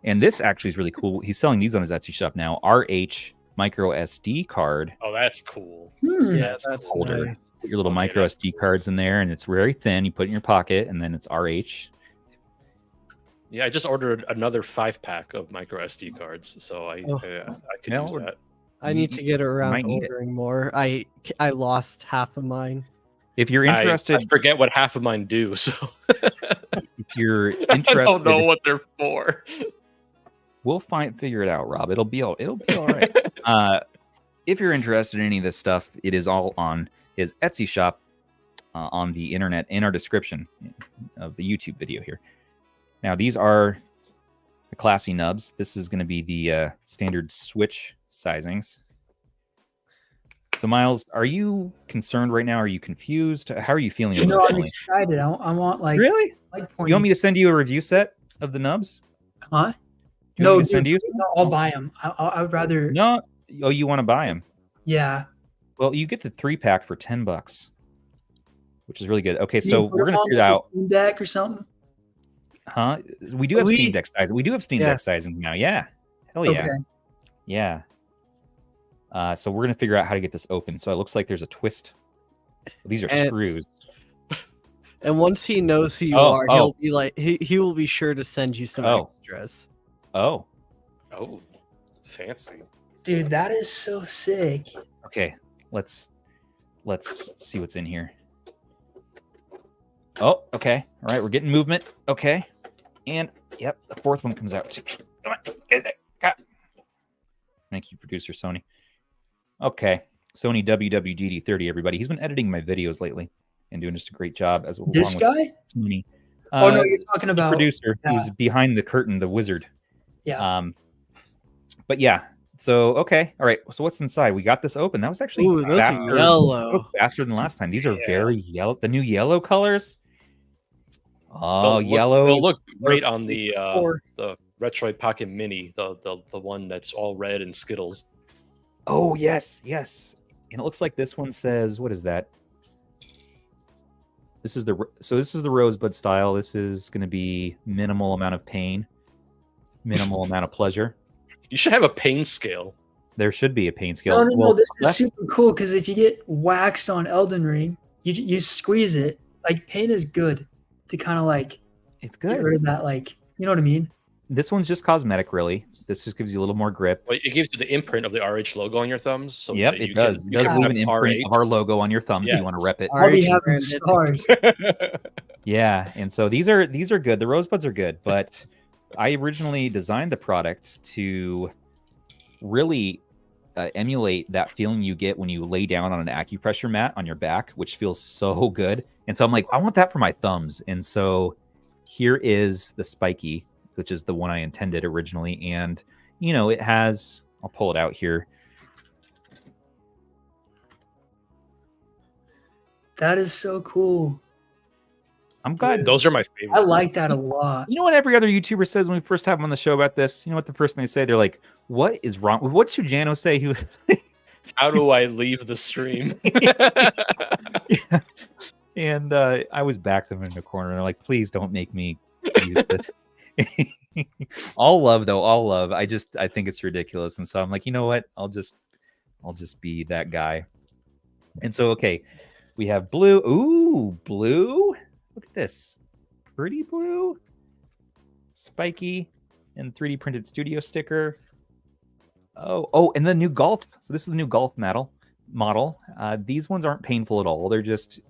And this actually is really cool. He's selling these on his Etsy shop now. RH micro SD card. Oh, that's cool. Yeah, that's holder. nice. Put your little micro SD cards in there, and it's very thin. You put it in your pocket, and then it's RH. Yeah, I just ordered another 5-pack of micro SD cards, so I could use that. I need to get around might to need it. ordering more. I lost half of mine. If you're interested, I forget what half of mine do, so if you're I interested, don't know what they're for. we'll figure it out, Rob. It'll be all right. If you're interested in any of this stuff, it is all on his Etsy shop on the internet in our description of the YouTube video here. Now, these are the classy nubs. This is going to be the standard Switch sizings. So, Miles, are you concerned right now? Are you confused? How are you feeling? No, I'm emotionally? excited. I want like Really? like You want me to send you a review set of the nubs? Huh? You No, want me to send dude, you? no, I'll buy them. I would rather. No. Oh, you want to buy them? Yeah. Well, you get the 3-pack for $10, which is really good. Okay, Can so you put we're gonna them on figure it like a out. Steam Deck or something. Huh? We do have Steam Deck sizing. We do have Steam Yeah. Deck sizings now. Yeah. Hell yeah. Okay. Yeah. So we're gonna figure out how to get this open. So it looks like there's a twist. These are And- screws. And once he knows who you Oh, are, oh. he'll be like he will be sure to send you some Oh. extras. Oh. Oh, fancy. Dude, that is so sick. Okay. Let's see what's in here. Oh, okay. All right, we're getting movement. Okay. And yep, the fourth one comes out too. Come on. Get it. Got it. Thank you, producer Sony. Okay. Sony WWGD30, everybody. He's been editing my videos lately and doing just a great job as well. This guy? Sony. Oh no, you're talking The about producer who's behind the curtain, the wizard. Yeah. But yeah. So okay, all right. So what's inside? We got this open. That was actually Ooh, those faster, are yellow. faster than last time. These are Yeah. very yellow. The new yellow colors. Oh, They'll yellow. They'll look great on the Or- Retroid Pocket Mini, the one that's all red and Skittles. Oh yes, yes. And it looks like this one says, what is that? This is the Rosebud style. This is going to be minimal amount of pain, minimal amount of pleasure. You should have a pain scale. There should be a pain scale. No, Well, this is left- super cool because if you get waxed on Elden Ring, you squeeze it. Like pain is good to kind of like It's get good. rid of that. Like you know what I mean? This one's just cosmetic, really. This just gives you a little more grip. Well, it gives you the imprint of the RH logo on your thumbs. So Yep, that it you does. Can, It does you leave can an have imprint of our logo on your thumb if you want to Yes. rep it. I'll be RH having branded. scars. Yeah, and so these are good. The Rosebuds are good, but I originally designed the product to really emulate that feeling you get when you lay down on an acupressure mat on your back, which feels so good. And so I'm like, I want that for my thumbs. And so here is the spiky, which is the one I intended originally. And, you know, it has, I'll pull it out here. That is so cool. I'm glad. Those are my favorite. I like that a lot. You know what every other YouTuber says when we first have them on the show about this? You know what the first thing they say? They're like, what is wrong? What should Jano say? He was How do I leave the stream? Yeah. And I was back them in the corner and they're like, please don't make me use this. All love though, all love. I think it's ridiculous. And so I'm like, you know what? I'll just be that guy. And so okay, we have blue. Ooh, blue. Look at this. Pretty blue. Spiky and 3D printed studio sticker. Oh, and the new golf. So this is the new golf model. These ones aren't painful at all. They're just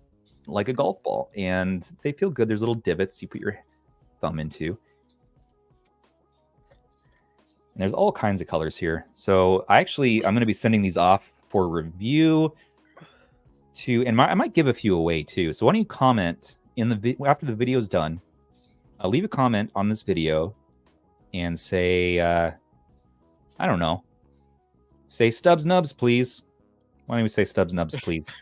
like a golf ball, and they feel good. There's little divots you put your thumb into. And there's all kinds of colors here. So I'm going to be sending these off for review and I might give a few away too. So why don't you comment after the video's done? Leave a comment on this video and say, I don't know, say Stubbs Nubbs, please. Why don't we say Stubbs Nubbs, please?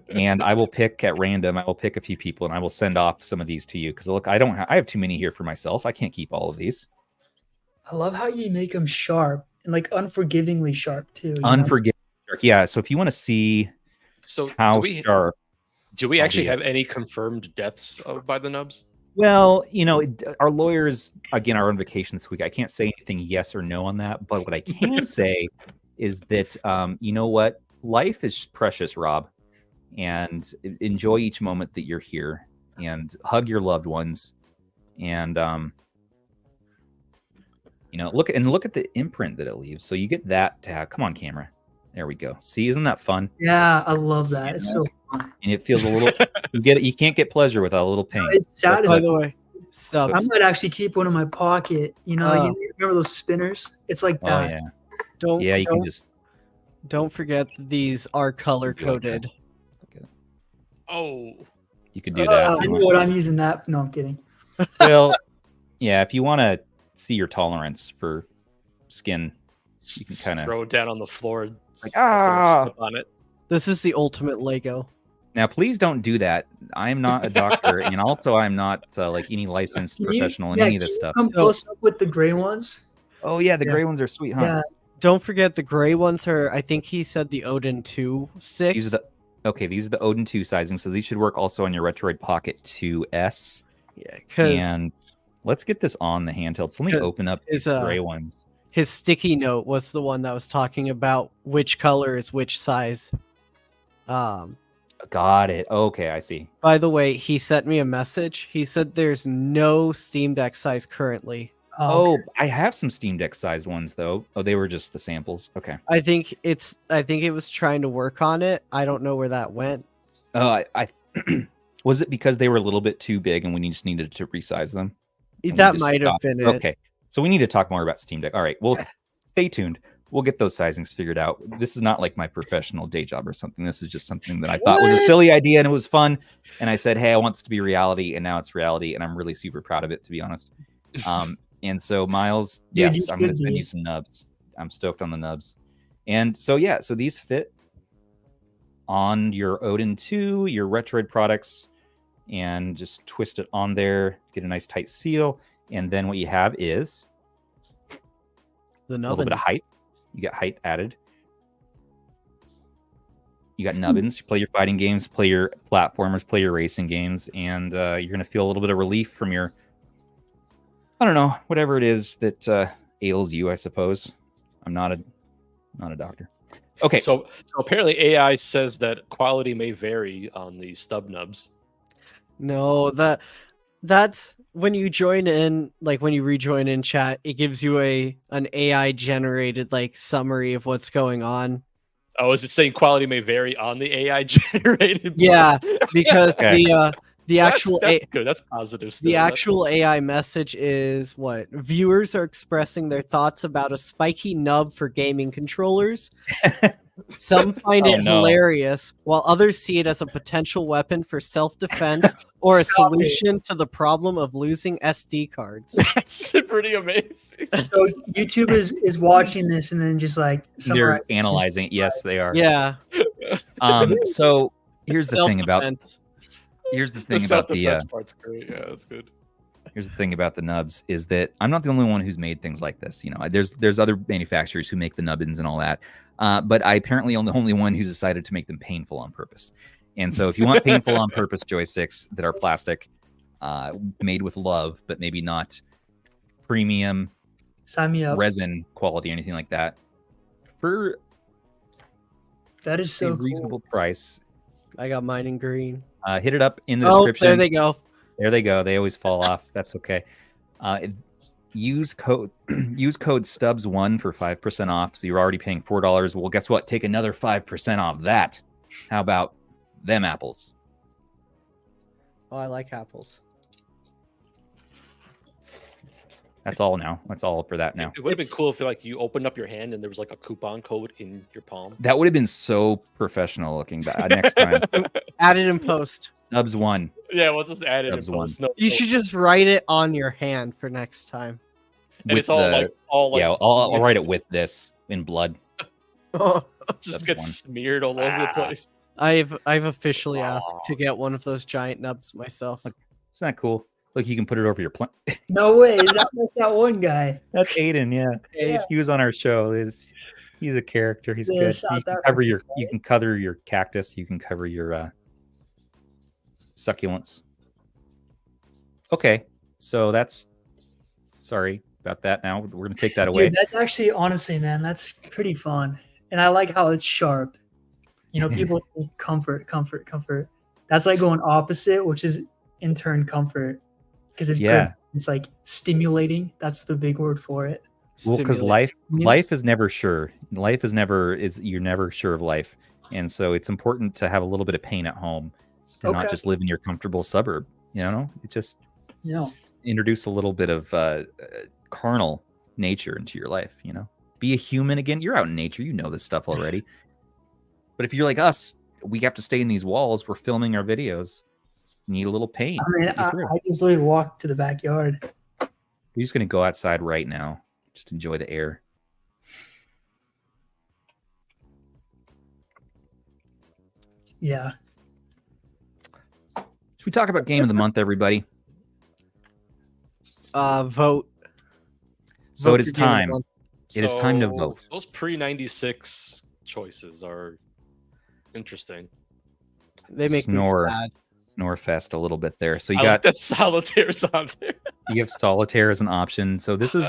And I will pick at random. I will pick a few people and I will send off some of these to you. Because look, I have too many here for myself. I can't keep all of these. I love how you make them sharp and like unforgivingly sharp too. Unforgivingly sharp. Yeah. So if you want to see how sharp. Do we actually have any confirmed deaths by the Nubbs? Well, our lawyers, again, are on vacation this week. I can't say anything yes or no on that. But what I can say is that, you know what? Life is precious, Rob. And enjoy each moment that you're here. And hug your loved ones. And, look at the imprint that it leaves. So you get that to have. Come on, camera. There we go. See, isn't that fun? Yeah, I love that. It's so fun. And it feels a little. You can't get pleasure without a little pain. It's sad. By the way, I might actually keep one in my pocket. You remember those spinners? It's like that. Oh yeah. Don't forget these are color coded. Oh, you could do that. I know what I'm using that. No, I'm kidding. Well, yeah. If you want to see your tolerance for skin, you can kind of throw it down on the floor. Like, slip on it. This is the ultimate Lego. Now, please don't do that. I'm not a doctor, and also I'm not like any licensed professional in any of this stuff. Come close up with the gray ones. Oh yeah, the gray ones are sweet, huh? Yeah. Don't forget the gray ones are. I think he said the Odin 2.6. These are the Odin 2 sizing, so these should work also on your Retroid Pocket 2S. Yeah, and let's get this on the handheld. So let me open up the gray ones. His sticky note was the one that was talking about which color is which size. Got it. Okay, I see. By the way, he sent me a message. He said there's no Steam Deck size currently. Okay. I have some Steam Deck sized ones though. Oh, they were just the samples. Okay. I think it was trying to work on it. I don't know where that went. Oh, I was it because they were a little bit too big and we just needed to resize them? That might have been it. Okay. So we need to talk more about Steam Deck. All right. Well, stay tuned. We'll get those sizings figured out. This is not like my professional day job or something. This is just something that I thought was a silly idea and it was fun. And I said, hey, I want this to be reality. And now it's reality. And I'm really super proud of it, to be honest. And so, Miles, yes, I'm going to send you some nubs. I'm stoked on the nubs. And so, yeah, so these fit on your Odin 2, your Retroid products, and just twist it on there, get a nice tight seal. And then what you have is a little bit of height. You got height added. You got nubbins. You play your fighting games, play your platformers, play your racing games, and you're going to feel a little bit of relief from your, I don't know, whatever it is that ails you, I suppose. I'm not a doctor. Okay. So apparently AI says that quality may vary on the stub nubs. No, that's when you join in, like when you rejoin in chat, it gives you an AI generated like summary of what's going on. Oh, is it saying quality may vary on the AI generated? Yeah, because the actual that's good. That's positive stuff. The actual AI message is what viewers are expressing their thoughts about a spiky nub for gaming controllers. Some find it hilarious, while others see it as a potential weapon for self-defense or a solution to the problem of losing SD cards. That's pretty amazing. So YouTube is watching this and then just like they're analyzing it. Yes, they are. Yeah. So here's the thing about the part's great. Yeah, that's good. Here's the thing about the nubs is that I'm not the only one who's made things like this. You know, there's other manufacturers who make the nubbins and all that. But I apparently am the only one who's decided to make them painful on purpose. And so if you want painful on purpose joysticks that are plastic, made with love, but maybe not premium sign me up. Resin quality or anything like that, for that is so a reasonable price. I got mine in green. Hit it up in the Oh, description. there they go. There they go. They always fall off. That's okay. Use code Stubbs1 for 5% off. So you're already paying $4. Well, guess what? Take another 5% off that. How about them apples? Oh, I like apples. That's all now. That's all for that now. It would have been cool if like you opened up your hand and there was like a coupon code in your palm. That would have been so professional looking. Next time, Add it in post. Stubbs1. Yeah, we'll just add it in Stubbs one. post. No, You should just write it on your hand for next time. and With it's all like yeah, I'll write it with this in blood. just Stubbs gets one. smeared all over the place. I've officially asked to get one of those giant nubs myself. Isn't that cool? Look, you can put it over your plant. No way. That's that one guy. That's Aiden. Yeah. Yeah. He was on our show. He's a character. He's The good. South You can African you can cover your cactus. You can cover your succulents. Okay, so that's sorry about that. Now we're gonna take that away. Dude, that's actually honestly, man, that's pretty fun. And I like how it's sharp. You know, people think comfort. That's like going opposite, which is in turn comfort. Because it's Yeah. good. It's like stimulating. That's the big word for it. Well, because Stimulate. life is never sure. You're never sure of life, and so it's important to have a little bit of pain at home, to not Okay. just live in your comfortable suburb. You know, it just No. introduce a little bit of carnal nature into your life. You know, be a human again. You're out in nature. You know this stuff already. But if you're like us, we have to stay in these walls. We're filming our videos. You need a little pain. I mean, to get you through. I just literally walked to the backyard. We're just gonna go outside right now. Just enjoy the air. Yeah. Should we talk about game of the month, everybody? Vote. So Vote it is your game of the time. month. It is time to So, vote. Those pre-96 choices are interesting. They make Snore. me sad. Snorefest a little bit there. So you I got like that Solitaire's on there. you have solitaire as an option. So this is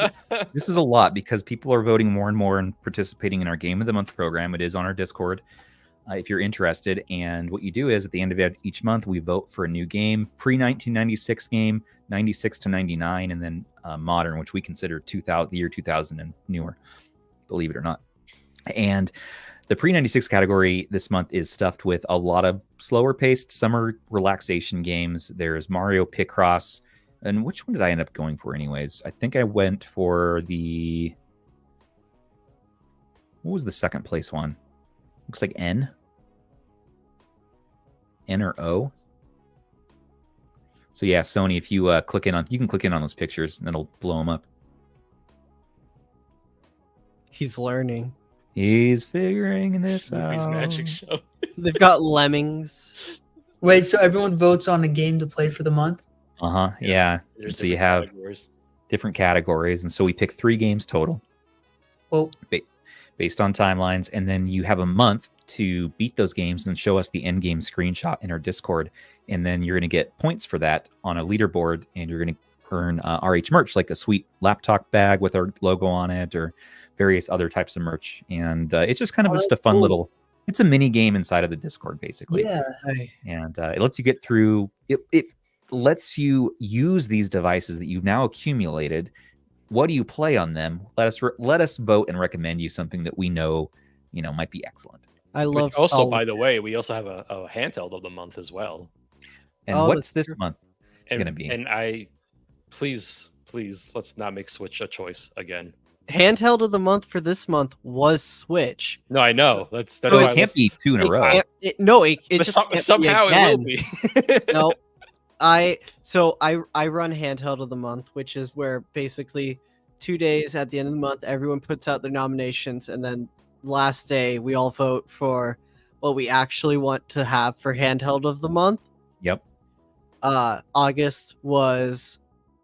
a lot because people are voting more and more and participating in our game of the month program. It is on our Discord if you're interested. And what you do is at the end of each month, we vote for a new game, pre-1996 game, 96 to 99, and then modern, which we consider the year 2000 and newer, believe it or not. And the pre-96 category this month is stuffed with a lot of slower paced summer relaxation games. There's Mario Picross. And which one did I end up going for anyways? I think I went for what was the second place one? Looks like N or O. So yeah, Sony, if you you can click in on those pictures and it'll blow them up. He's learning. He's figuring this Snoopy's out. magic show. They've got lemmings. Wait, so everyone votes on a game to play for the month? Uh-huh. Yeah. There's So you different have categories. different categories, and so we pick 3 games total Well, based on timelines, and then you have a month to beat those games and show us the end game screenshot in our Discord, and then you're going to get points for that on a leaderboard, and you're going to earn RH merch, like a sweet laptop bag with our logo on it, or various other types of merch. And it's just kind of just a that's fun cool. little, it's a mini game inside of the Discord, basically. yeah. And it lets you get through it lets you use these devices that you've now accumulated. What do you play on them? Let us vote and recommend you something that we know might be excellent. I love Which also, solid- by the way, we also have a handheld of the month as well. And Oh, what's that's this true. month And, gonna be? And please, let's not make Switch a choice again. handheld of the month for this month was Switch. No, I know. That's So why it can't be 2 in a row. No, it But just can't be somehow it again. will be. No, I run handheld of the month, which is where basically 2 days at the end of the month, everyone puts out their nominations, and then last day we all vote for what we actually want to have for handheld of the month. Yep. August was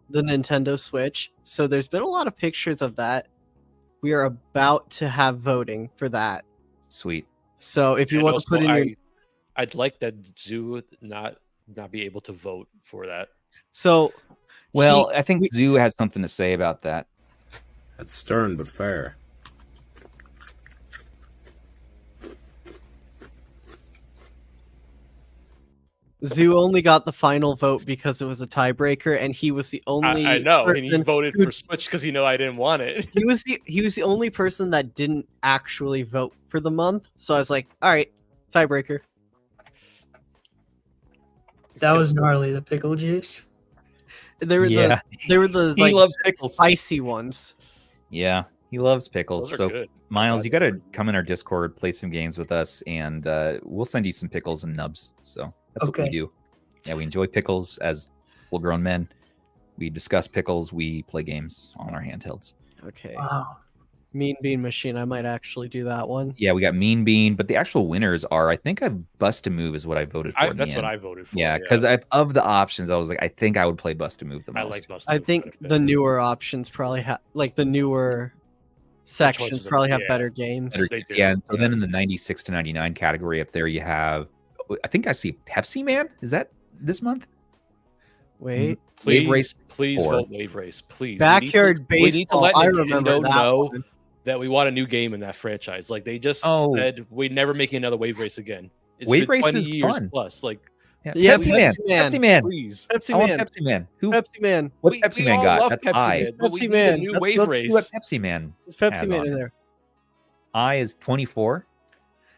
the Nintendo Switch, so there's been a lot of pictures of that. We are about to have voting for that. Sweet. So if you And want also, to put in your I'd like that Zoo not be able to vote for that. so Well, I think Zoo has something to say about that. That's stern but fair. Zoo only got the final vote because it was a tiebreaker, and he was the only. I know, and he person voted who- for Switch because I didn't want it. He was the only person that didn't actually vote for the month. So I was like, all right, tiebreaker. That was gnarly. The pickle juice. They were Yeah. the He like loves pickles. spicy ones. Yeah, he loves pickles. Those are So good. Miles, you got to come in our Discord, play some games with us, and we'll send you some pickles and nubs. So that's what we Okay. do. Yeah, we enjoy pickles as full-grown men. We discuss pickles. We play games on our handhelds. Okay. Wow. Mean Bean Machine. I might actually do that one. Yeah, we got Mean Bean, but the actual winners are, I think, Bust a Move is what I voted for. That's what I voted for. Yeah, because of the options, I was like, I think I would play Bust a Move the most. I like Bust. I think the newer options probably have, like the newer sections choices are- probably have yeah. better games. Better They games, do, yeah, and so yeah. then in the 96 to 99 category up there, you have, I think I see Pepsi Man. Is that this month? Wait, Please, Wave Race please 4. vote Wave Race. Please. Backyard we need to Baseball. let I Nintendo remember that know one. that we want a new game in that franchise. Like they just Oh. said, we're never making another Wave Race again. It's Wave been Race 20 is years fun. plus. Like, Yeah, Pepsi Man. Pepsi Man. Pepsi Man. please. Pepsi I want Man. Pepsi Man. Who? Pepsi Man. What's We- Pepsi we Man all got? love That's Pepsi I. Man, but we Pepsi need Man. a new Let's Wave see what Race. Pepsi Man. There's Pepsi has Man on in it. there. I is 24.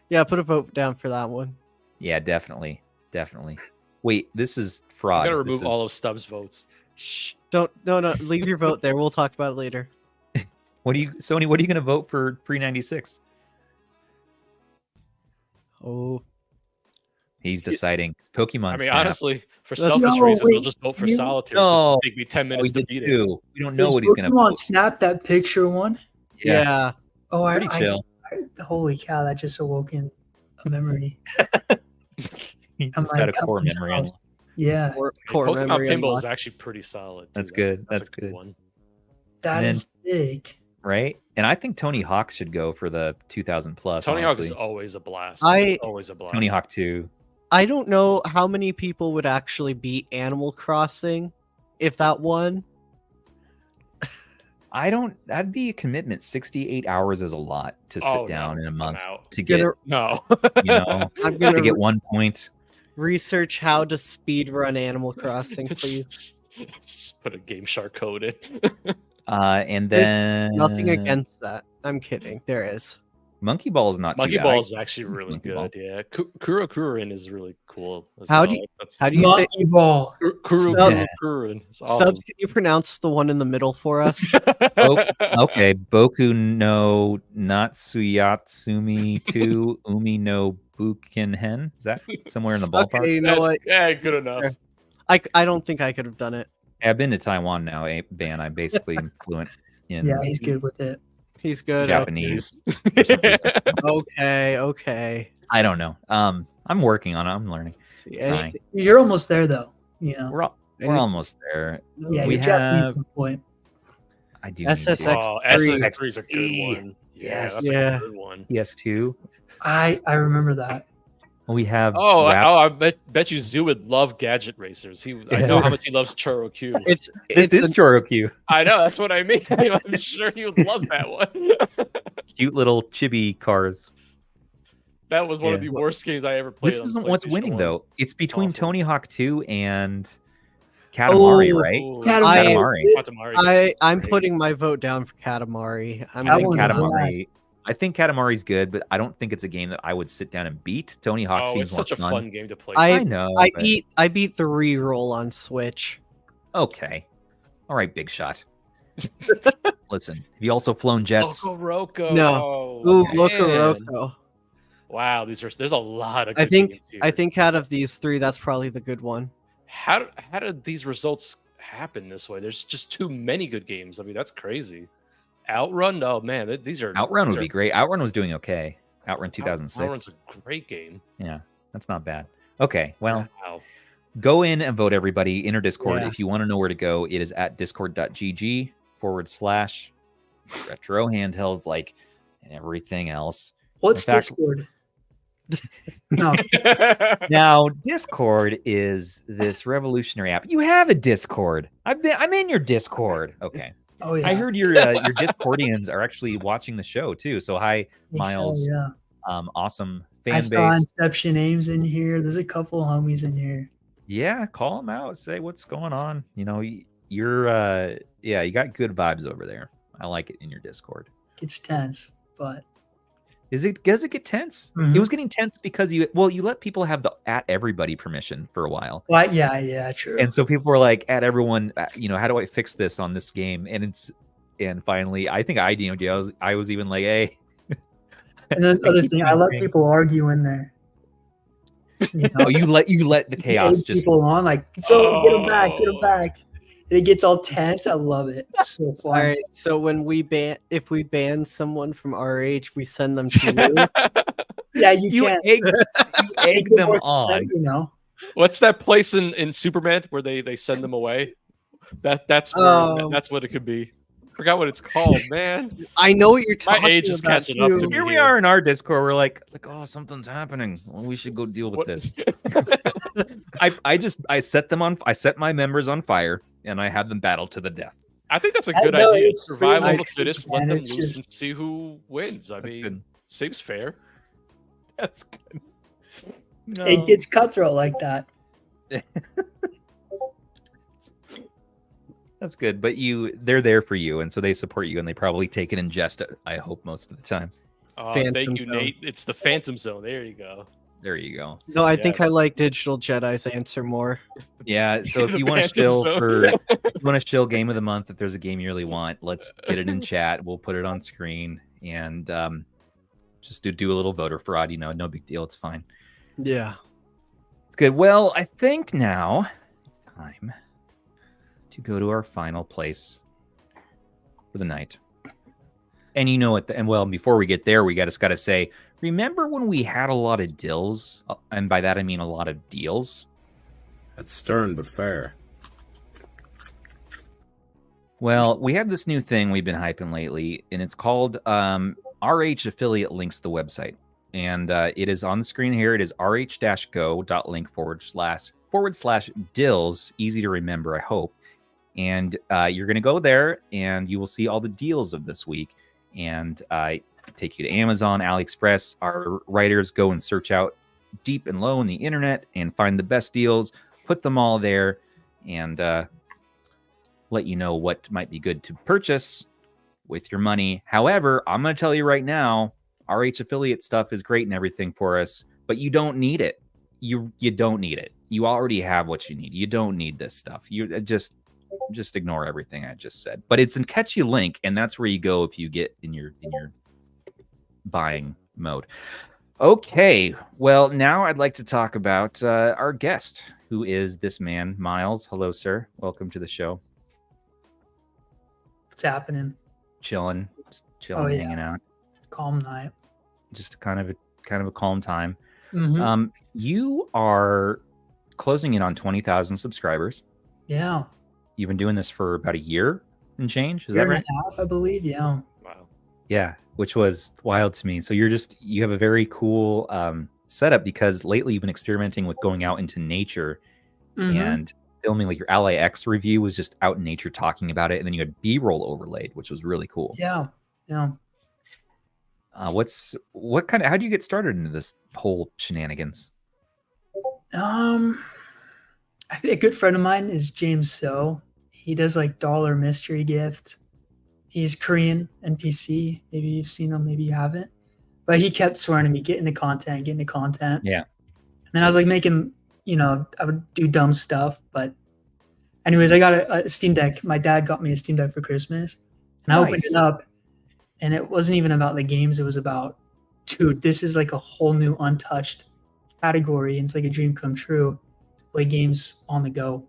Yeah, put a vote down for that one. Yeah, definitely. Wait, this is I'm fraud. gonna This remove is- all of Stubbs' votes. Shh. Don't. No. Leave your vote there. We'll talk about it later. What do you, Sony? What are you going to vote for pre 96? Oh. He's deciding. Pokemon. I mean, Snap. honestly, for Let's- selfish No, reasons, I'll wait, just vote for you- Solitaire. No. So it'll take me 10 Oh, minutes he to did beat it. too. We don't know Is what he's going to Pokemon vote. Snap that picture one? Yeah. Oh, Pretty chill. Holy cow! That just awoken a memory. He I'm just got a like, core "That's memory. awesome." Yeah, Core Pokemon memory Pinball unlocked. is actually pretty solid. too. That's good. That's That's a good good. one. that And is sick. Right? And I think Tony Hawk should go for the 2000 plus. Tony Hawk is honestly. always a blast. I- always a blast. Tony Hawk 2. I don't know how many people would actually beat Animal Crossing if that won. That'd be a commitment. 68 hours is a lot to sit Oh, down no, in a I'm month out. to get, Gonna No. you know, I'm to gonna get 1 point. research how to speed run Animal Crossing, please. Just put a Game Shark code in. And There's then Nothing against that. I'm kidding. There is. Monkey Ball is not Monkey too Ball bad. is actually really Monkey good. Ball. Yeah, Kururin is really cool. As How well. do you- That's- how do you say- Monkey Ball. Kururin? It's awesome. Stubbs, can you pronounce the one in the middle for us? Okay, Boku no Natsuyatsumi 2 Umi no Bukenhen. Is that somewhere in the ballpark? Okay, you know That's, what? yeah, good enough. Sure. I don't think I could have done it. I've been to Taiwan now, Ban. I'm basically fluent in Yeah, he's good with it. He's good. Japanese. for some reason. Okay. I don't know. I'm working on it. I'm learning. See, Trying. anything, You're almost there though. Yeah. We're anything- almost there. Yeah, we you're Japanese have- at some point. I do. need to. SSX. Oh, Three. SSX3 is a good one. Yeah, Yes. that's Yeah. a good one. PS2. I remember that. We have. Oh, Rap- I bet you Zoo would love Gadget Racers. I know how much he loves Churro Q. It's It is an- Chorokyu. I know, that's what I mean. I'm sure he would love that one. Cute little chibi cars. That was one of Yeah. the worst games I ever played. This on isn't what's PlayStation winning 1. though. It's between Awful. Tony Hawk 2 and Katamari, Oh. right? Ooh, Katamari. Katamari. I'm Great. putting my vote down for Katamari. I That think one's Katamari. I think Katamari's good, but I don't think it's a game that I would sit down and beat. Tony Hawk Oh, seems it's more such a fun. fun game to play. I- I know. I but- beat the reroll on Switch. Okay. All right, big shot. Listen, have you also flown jets? Loco Roco. No. Oh, Ooh, man. Loco Roco. Wow, there's a lot of. I Good think games here. I think out of these three, that's probably the good one. How did these results happen this way? There's just too many good games. I mean, that's crazy. Outrun, oh man, these are Outrun these would are- be great. Outrun was doing okay. Outrun 2006. Outrun's a great game. Yeah, that's not bad. Okay, well, Wow. go in and vote, everybody. Enter Discord. Yeah. If you want to know where to go, it is at discord.gg/retro handhelds, like and everything else. What's In fact- Discord? No. Now, Discord is this revolutionary app. You have a Discord. I'm in your Discord. Okay. Oh yeah. I heard your Discordians are actually watching the show too. So hi, think so, Miles. yeah. Awesome I fan saw base. Inception Ames in here. There's a couple of homies in here. Yeah, call them out. Say what's going on. You know, you're yeah, you got good vibes over there. I like it in your Discord. It's tense, but Does it get tense? It was getting tense because you let people have the at everybody permission for a while. well, yeah, true. And so people were like, at everyone, you know, how do I fix this on this game? And finally, I think I DM'd you. I was even like, hey. And then the other thing, I let people argue in there. You know? Oh, you let the chaos just people on like, so get them back. And it gets all tense. I love it. It's so fun. All right. So when if we ban someone from RH, we send them to you. Yeah, you can't. egg them on. You know. What's that place in Superman where they send them away? That's what it could be. Forgot what it's called, man. I know what you're talking My age is about. catching up to me. Here we are in our Discord. We're like, oh, something's happening. Well, we should go deal with this. I set my members on fire and I had them battle to the death. I think that's a good idea. It's Survival of the pretty fittest. nice, Let them it's loose just- and see who wins. I mean, good. seems fair. That's good. It gets cutthroat like that. That's good, but they're there for you, and so they support you, and they probably take it in jest. I hope most of the time. Phantom Thank you, Zone. Nate. It's the Phantom Zone. There you go. There you go. No, I think I Yes. like Digital Jedi's answer more. Yeah. So if The you want to Phantom chill Zone. game of the month, if there's a game you really want, let's get it in chat. We'll put it on screen and just do a little voter fraud. You know, no big deal. It's fine. Yeah. It's good. Well, I think now it's time to go to our final place for the night. And you know what? And well, before we get there, we just got to say, remember when we had a lot of dills? And by that, I mean a lot of deals. That's stern but fair. Well, we have this new thing we've been hyping lately, and it's called RH Affiliate Links, the website. And it is on the screen here. It is rh-go.link/dills. Easy to remember, I hope. And you're going to go there, and you will see all the deals of this week. And take you to Amazon, AliExpress. Our writers go and search out deep and low in the internet and find the best deals, put them all there, and let you know what might be good to purchase with your money. However, I'm going to tell you right now, RH affiliate stuff is great and everything for us, but you don't need it. You don't need it. You already have what you need. You don't need this stuff. You just ignore everything I just said. But it's a catchy link, and that's where you go if you get in your buying mode. Okay, well, now I'd like to talk about our guest, who is this man, Miles. Hello, sir. Welcome to the show. What's happening? Chilling, Oh, yeah. hanging out. Calm night. Just kind of a calm time. Mhm. You are closing in on 20,000 subscribers. Yeah. You've been doing this for about a year and change. Is Year that right? and a half, I believe. Yeah. Wow. Yeah, which was wild to me. So you have a very cool setup, because lately you've been experimenting with going out into nature Mhm. and filming. Like your LAX review was just out in nature talking about it, and then you had B-roll overlaid, which was really cool. Yeah. Yeah. How do you get started into this whole shenanigans? I think a good friend of mine is James So. He does like dollar mystery gift. He's Korean NPC. Maybe you've seen him, maybe you haven't. But he kept swearing to me, get into content. Yeah. And then I was like making, I would do dumb stuff. But anyways, I got a Steam Deck. My dad got me a Steam Deck for Christmas. And I opened Nice. it up. And it wasn't even about the games. It was about, dude, this is like a whole new untouched category. And it's like a dream come true to play games on the go.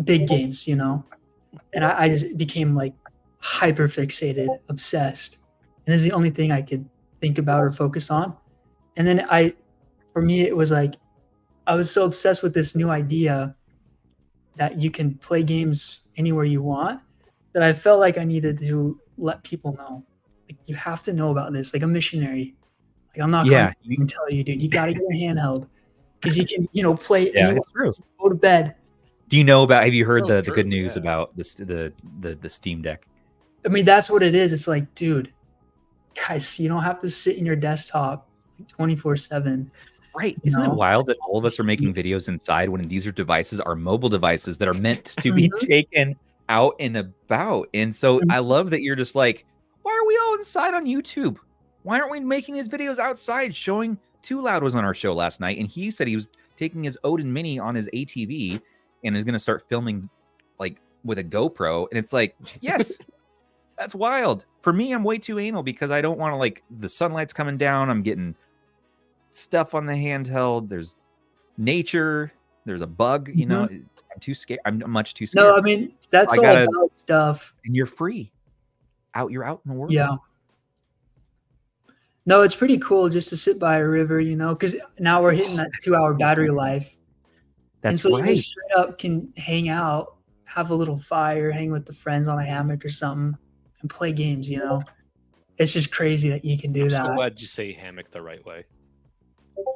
Big games, And I just became like hyper fixated, obsessed. And this is the only thing I could think about or focus on. And then for me, it was like, I was so obsessed with this new idea that you can play games anywhere you want, that I felt like I needed to let people know. Like, you have to know about this. Like a missionary. Like, I'm not going to tell you, dude, you got to get a handheld because you can, play. Yeah, anywhere. it's true. Go to bed. Do you know about? Have you heard Oh, the true, good news yeah. about the Steam Deck? I mean, that's what it is. It's like, dude, guys, you don't have to sit in your desktop 24/7 Right. You Isn't it know? wild that all of us are making videos inside when these are devices, are mobile devices that are meant to be taken out and about? And so I love that you're just like, why are we all inside on YouTube? Why aren't we making these videos outside? Showing Too Loud was on our show last night, and he said he was taking his Odin Mini on his ATV and is going to start filming like with a GoPro. And it's like, yes, that's wild. For me, I'm way too anal because I don't want to, like, the sunlight's coming down. I'm getting stuff on the handheld. There's nature. There's a bug. You know, I'm too scared. I'm much too scared. No, I mean, that's all about stuff. And you're free. You're out in the world. Yeah. No, it's pretty cool just to sit by a river, you know, because now we're hitting that 2-hour battery life. That's and so right. you just straight up can hang out, have a little fire, hang with the friends on a hammock or something, and play games, you know. It's just crazy that you can do that. I'm so glad you say hammock the right way.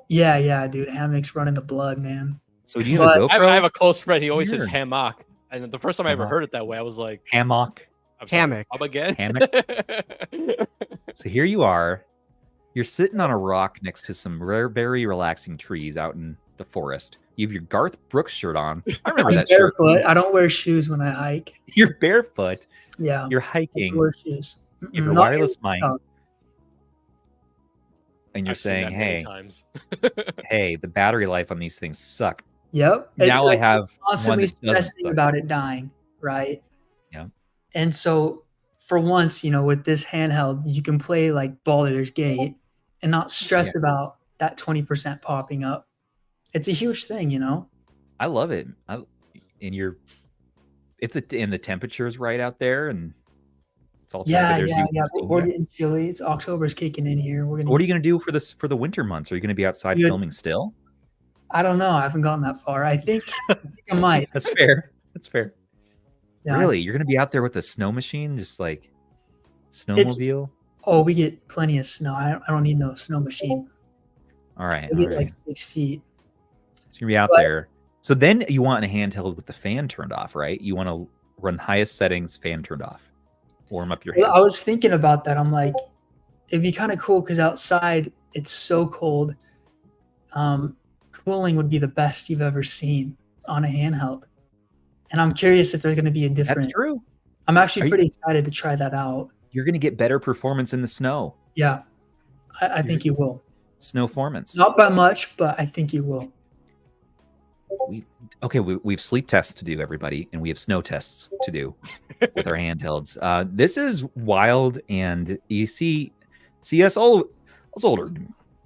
Yeah, dude. Hammock's running the blood, man. So do you have a GoPro? I have a close friend. He always says hammock. And the first time I ever heard it that way, I was like... Hammock. Hammock. Up again? Hammock. So here you are. You're sitting on a rock next to some very relaxing trees out in the forest. You have your Garth Brooks shirt on. I remember that shirt. Barefoot. I don't wear shoes when I hike. You're barefoot. Yeah. You're hiking. I wear shoes. You have a wireless mic. And you're saying, hey, hey, the battery life on these things suck. Yep. Now I have constantly stressing about it dying, right? Yeah. And so for once, you know, with this handheld, you can play like Baldur's Gate and not stress about that 20% popping up. It's a huge thing, you know. I love it. And if the temperature is right out there and it's all yeah. We're getting chilly. It's October's kicking in here. What are you gonna do for the winter months? Are you gonna be outside filming still? I don't know. I haven't gotten that far. I think I might. That's fair. That's fair. Yeah. Really? You're going to be out there with a snow machine? Just like snowmobile? Oh, we get plenty of snow. I don't need no snow machine. All right. We get like 6 feet. So you're going to be out there. So then you want a handheld with the fan turned off, right? You want to run highest settings, fan turned off. Warm up your hands. Well, I was thinking about that. I'm like, it'd be kind of cool because outside it's so cold. Cooling would be the best you've ever seen on a handheld. And I'm curious if there's going to be a difference. That's true. I'm actually pretty excited to try that out. You're going to get better performance in the snow. Yeah, I think you will. Snowformance. Not by much, but I think you will. We've sleep tests to do, everybody, and we have snow tests to do with our handhelds. This is wild, and you see us older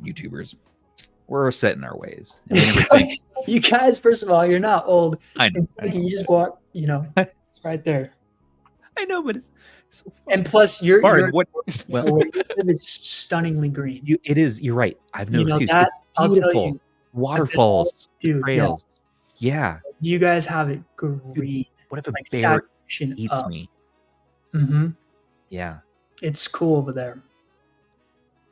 YouTubers. We're set in our ways. And we never think. You guys, first of all, you're not old. I know. You just walk, you know, it's right there. I know, but it's so fun. And plus, it's stunningly green. It is. You're right. I've noticed you know, that, it's beautiful. Waterfalls, trails. Yeah. You guys have it green. Dude, what if a bear eats me? Mm-hmm. Yeah. It's cool over there.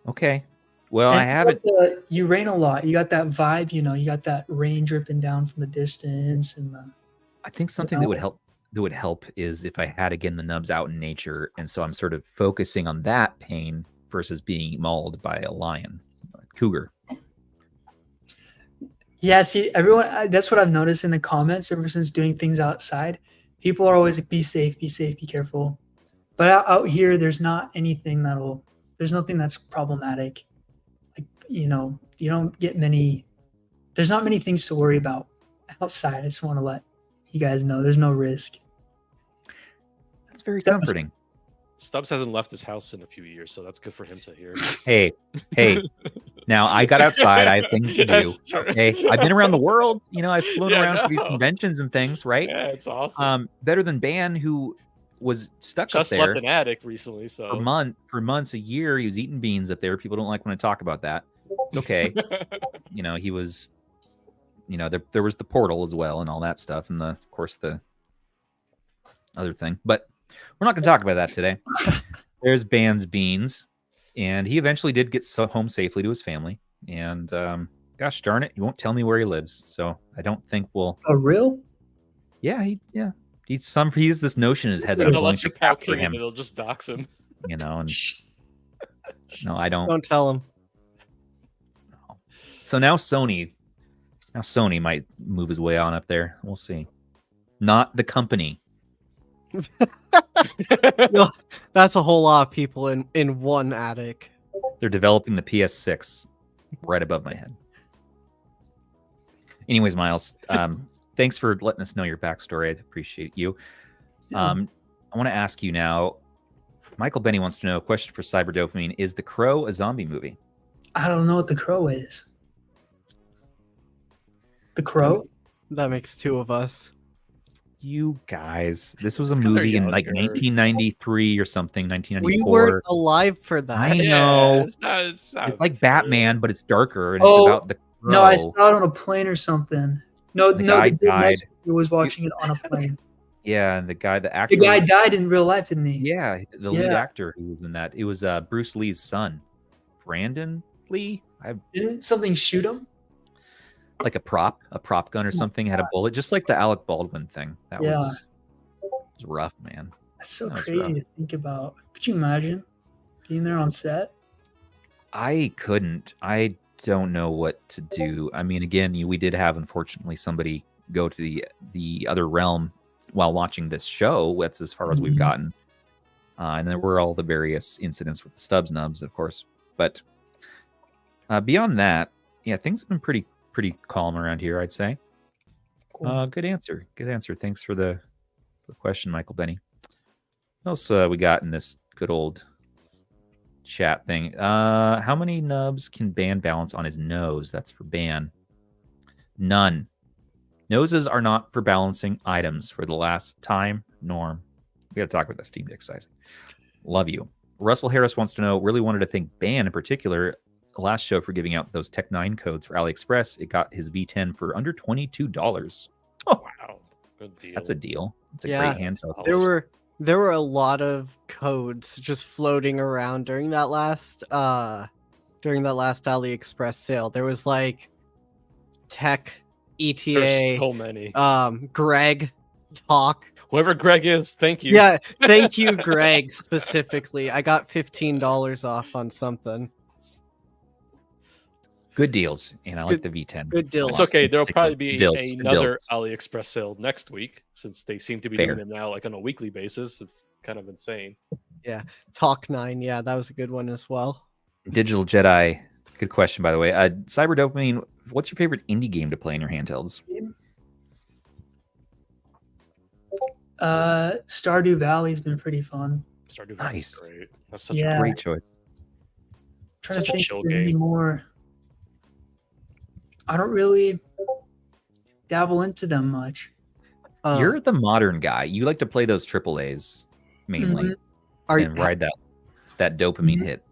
Okay. Well, and I haven't. You rain a lot. You got that vibe, you know. You got that rain dripping down from the distance, and I think something that would help is if I had again the nubs out in nature, and so I'm sort of focusing on that pain versus being mauled by a lion, cougar. Yeah, see, everyone. That's what I've noticed in the comments ever since doing things outside. People are always like, "Be safe, be careful." But out here, there's not anything there's nothing that's problematic. Like, you know, you don't get there's not many things to worry about outside. I just want to let you guys know there's no risk. That's very comforting. Stubbs hasn't left his house in a few years, so that's good for him to hear. Hey. Now I got outside. I have things to do. Okay, I've been around the world. You know, I've flown around for these conventions and things. Right? Yeah, it's awesome. Better than Ban, who was stuck just up there. Left an attic recently, so for months, a year, he was eating beans up there. People don't like when I talk about that. It's okay. You know, he was. You know, there was the portal as well and all that stuff, and of course the other thing. But we're not going to talk about that today. There's Ban's beans, and he eventually did get home safely to his family. And gosh darn it, he won't tell me where he lives, so I don't think we'll. Oh, real? Yeah, he has this notion in his head that I'm going to capture him. It'll just dox him. You know, and no, I don't. Don't tell him. So now Sony might move his way on up there. We'll see. Not the company. No, that's a whole lot of people in one attic. They're developing the PS6 right above my head. Anyways, Miles, thanks for letting us know your backstory. I appreciate you. I want to ask you now. Michael Benny wants to know a question for Cyber Dopamine. Is The Crow a zombie movie? I don't know what The Crow is. The Crow? That makes two of us. You guys, this was a 'Cause they're movie in like younger. 1993 or something, We 1994. weren't alive for that. I know. It's It's like Batman, but it's darker, and Oh, it's about the Crow. No, I saw it on a plane or something. No, The no, guy the dude next died. to me was watching it on a plane. Yeah, and the actor. The guy died in real life, didn't he? Yeah, the lead Yeah. actor who was in that. It was Bruce Lee's son, Brandon Lee. Didn't something shoot him? Like a prop gun or something had a bullet, just like the Alec Baldwin thing. That Yeah. was rough, man. That's so That was crazy rough. to think about. Could you imagine being there on set? I couldn't. I don't know what to do. I mean, again, we did have, unfortunately, somebody go to the other realm while watching this show. That's as far as we've Mhm. gotten. And there were all the various incidents with the Stubbs Nubbs, of course. But beyond that, yeah, things have been pretty calm around here, I'd say. Cool. Good answer. Good answer. Thanks for the question, Michael Benny. What else we got in this good old chat thing? How many nubs can Ban balance on his nose? That's for Ban. None. Noses are not for balancing items for the last time. Norm. We got to talk about that Steam Deck size. Love you. Russell Harris wants to know, really wanted to thank Ban in particular, the last show, for giving out those Tech 9 codes for AliExpress. It got his V10 for under $22. Oh, Wow, good deal. that's a deal. It's a Yeah. great handheld. There were a lot of codes just floating around during that last AliExpress sale. There was like Tech, There's ETA, so many. Greg, Talk. Whoever Greg is, thank you. Yeah, thank you, Greg, specifically. I got $15 off on something. Good deals, and I like the V10. Good deal. It's okay. There'll probably be Dills. another AliExpress sale next week, since they seem to be Fair. doing them now like on a weekly basis. It's kind of insane. Talk 9, yeah, that was a good one as well. Digital Jedi. Good question, by the way. Cyber Dopamine, what's your favorite indie game to play in your handhelds? Stardew Valley's been pretty fun. Stardew Nice. Valley's great. That's such Yeah. a Great choice. Trying Such to a think chill of any game. more. I don't really dabble into them much. You're the modern guy. You like to play those AAAs mainly Mhm. and ride that dopamine Mhm. hit.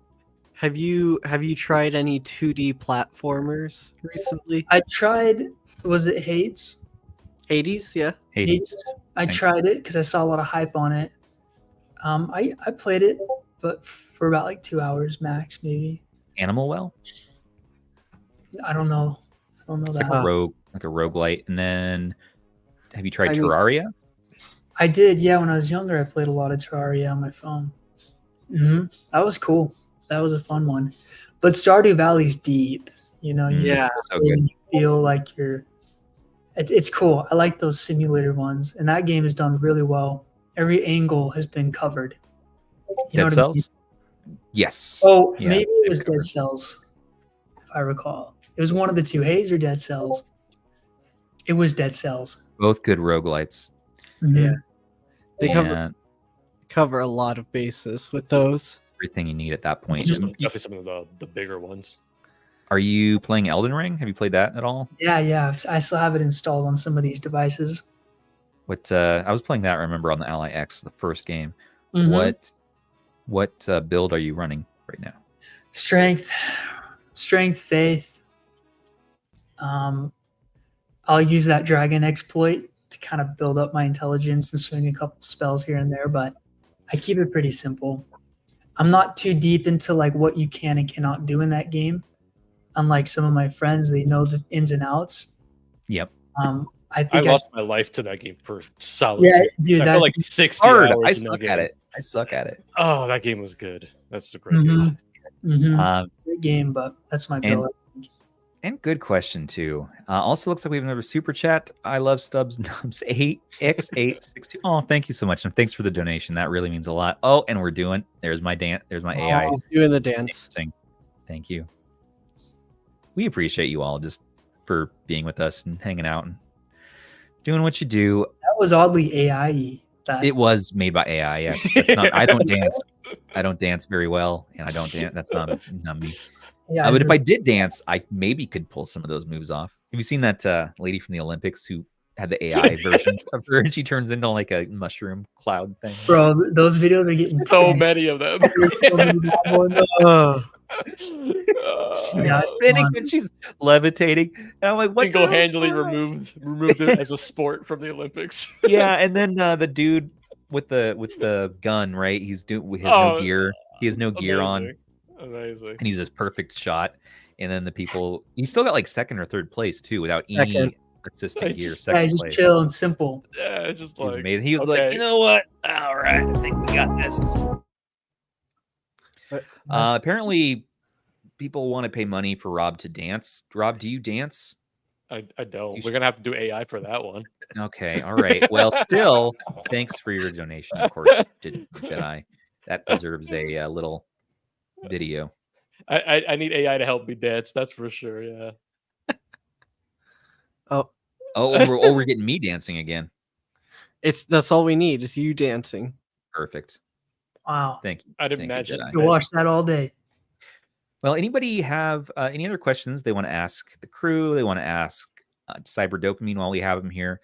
Have you tried any 2D platformers recently? I tried. Was it Hades? Hades, yeah. Hades. I Thank tried it because I saw a lot of hype on it. I played it, but for about like 2 hours max, maybe. Animal Well? I don't know. I don't know It's that. like a roguelite. And then have you tried I mean- Terraria? I did, yeah. When I was younger, I played a lot of Terraria on my phone. That was cool. That was a fun one. But Stardew Valley's deep. You know, you Yeah. So good. you feel like you're. It's cool. I like those simulator ones, and that game is done really well. Every angle has been covered. You know Dead what I mean? Cells? Yes. Oh, Yeah, maybe it they've was covered. Dead Cells, if I recall. It was one of the two, Haze or Dead Cells. It was Dead Cells. Both good roguelites. Yeah. They And cover a lot of bases with those. everything you need at that point. Definitely some of the bigger ones. Are you playing Elden Ring? Have you played that at all? Yeah. I still have it installed on some of these devices. What I was playing that, remember, on the Ally X, the first game. Mhm. What build are you running right now? Strength, faith. I'll use that dragon exploit to kind of build up my intelligence and swing a couple spells here and there, but I keep it pretty simple. I'm not too deep into like what you can and cannot do in that game. Unlike some of my friends, they know the ins and outs. Yep. I I think lost my life to that game for solid. Yeah, 2 dude, I that- felt like 60 Hard. hours I in that suck game. at it. I suck at it. Oh, that game was good. That's a great game. Mhm. Um, Great game, but that's my build. And good question too. Also looks like we have another super chat. I love Stubbs Nubbs 8x862. Oh, thank you so much, and thanks for the donation. That really means a lot. Oh, and we're doing. There's my dance. There's my AI. He's doing the dance. Dancing. Thank you. We appreciate you all just for being with us and hanging out and doing what you do. That was oddly AI-y. It was made by AI. Yes, that's not, I don't dance. I don't dance very well, and I don't dance. That's not me. Yeah, But if I did dance, I maybe could pull some of those moves off. Have you seen that lady from the Olympics who had the AI version of her, and she turns into like a mushroom cloud thing? bro, those videos are getting So many of them. so many bad ones. She's spinning and she's levitating, and I'm like, what? Single-handedly removed it as a sport from the Olympics. Yeah, and then the dude with the gun, right? He's doing no gear. He has no gear on. Amazing. And he's this perfect shot. And then the people, he still got like second or third place too, without any assistant gear. Yeah, just chill and simple. Yeah, just He was like amazing. He was like, you know what? All right, I think we got this. Apparently, people want to pay money for Rob to dance. Rob, do you dance? I don't. We're gonna have to do AI for that one. Okay, all right. Well, still, thanks for your donation, of course, Jedi. That deserves a little video. I need AI to help me dance. That's for sure. Yeah. We're getting me dancing again. That's all we need is you dancing. Perfect. Wow. Thank you. I'd imagine. You watch that all day. Well, anybody have any other questions they want to ask the crew? They want to ask Cyber Dopamine while we have him here.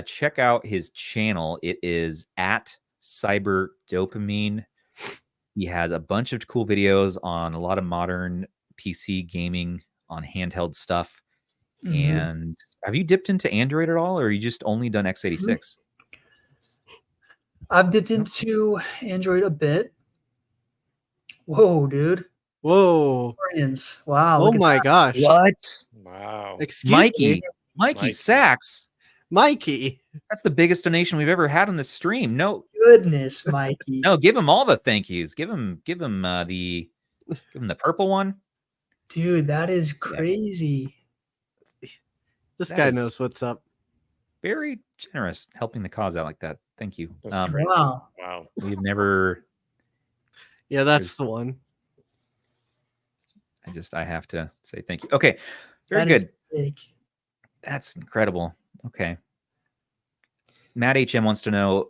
Check out his channel. It is at Cyber Dopamine. He has a bunch of cool videos on a lot of modern PC gaming, on handheld stuff. Mm-hmm. And have you dipped into Android at all, or are you just only done x86? I've dipped into Android a bit. Whoa, dude. Whoa. Wow. Oh my gosh. What? Wow. Excuse me. Mikey Sachs. Mikey. That's the biggest donation we've ever had on this stream. No. Goodness, Mikey. No, give him all the thank yous. Give him the purple one. Dude, that is crazy. This guy knows what's up. Very generous, helping the cause out like that. Thank you. That's crazy. Wow. Wow. We've never. Yeah, that's the one. I have to say thank you. Okay, very That is good. sick. That's incredible. Okay. Matt HM wants to know,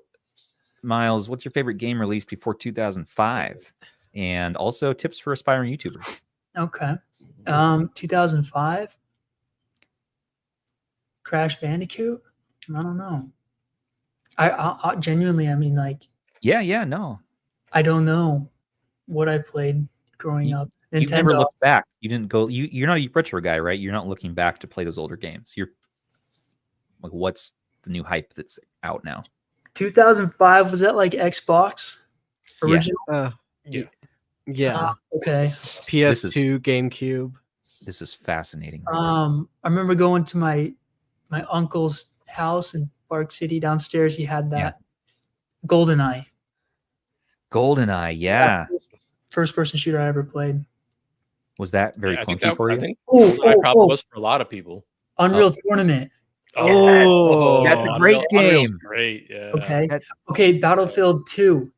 Miles, what's your favorite game released before 2005? And also tips for aspiring YouTubers. Okay. 2005. Crash Bandicoot? I don't know. I genuinely, I mean, like, No. I don't know what I played growing up. You Nintendo. never looked back. You didn't go. You're not a retro guy, right? You're not looking back to play those older games. You're like, what's the new hype that's out now? 2005, was that like Xbox original? Yeah. Okay. PS2, GameCube. This is fascinating. I remember going to my uncle's house in Park City downstairs. He had that GoldenEye. GoldenEye, yeah. First person shooter I ever played. Was that very clunky for you? I think GoldenEye probably was for a lot of people. Unreal Tournament. Oh, that's a great game. Unreal's great. Yeah. Okay. Okay. Battlefield 2.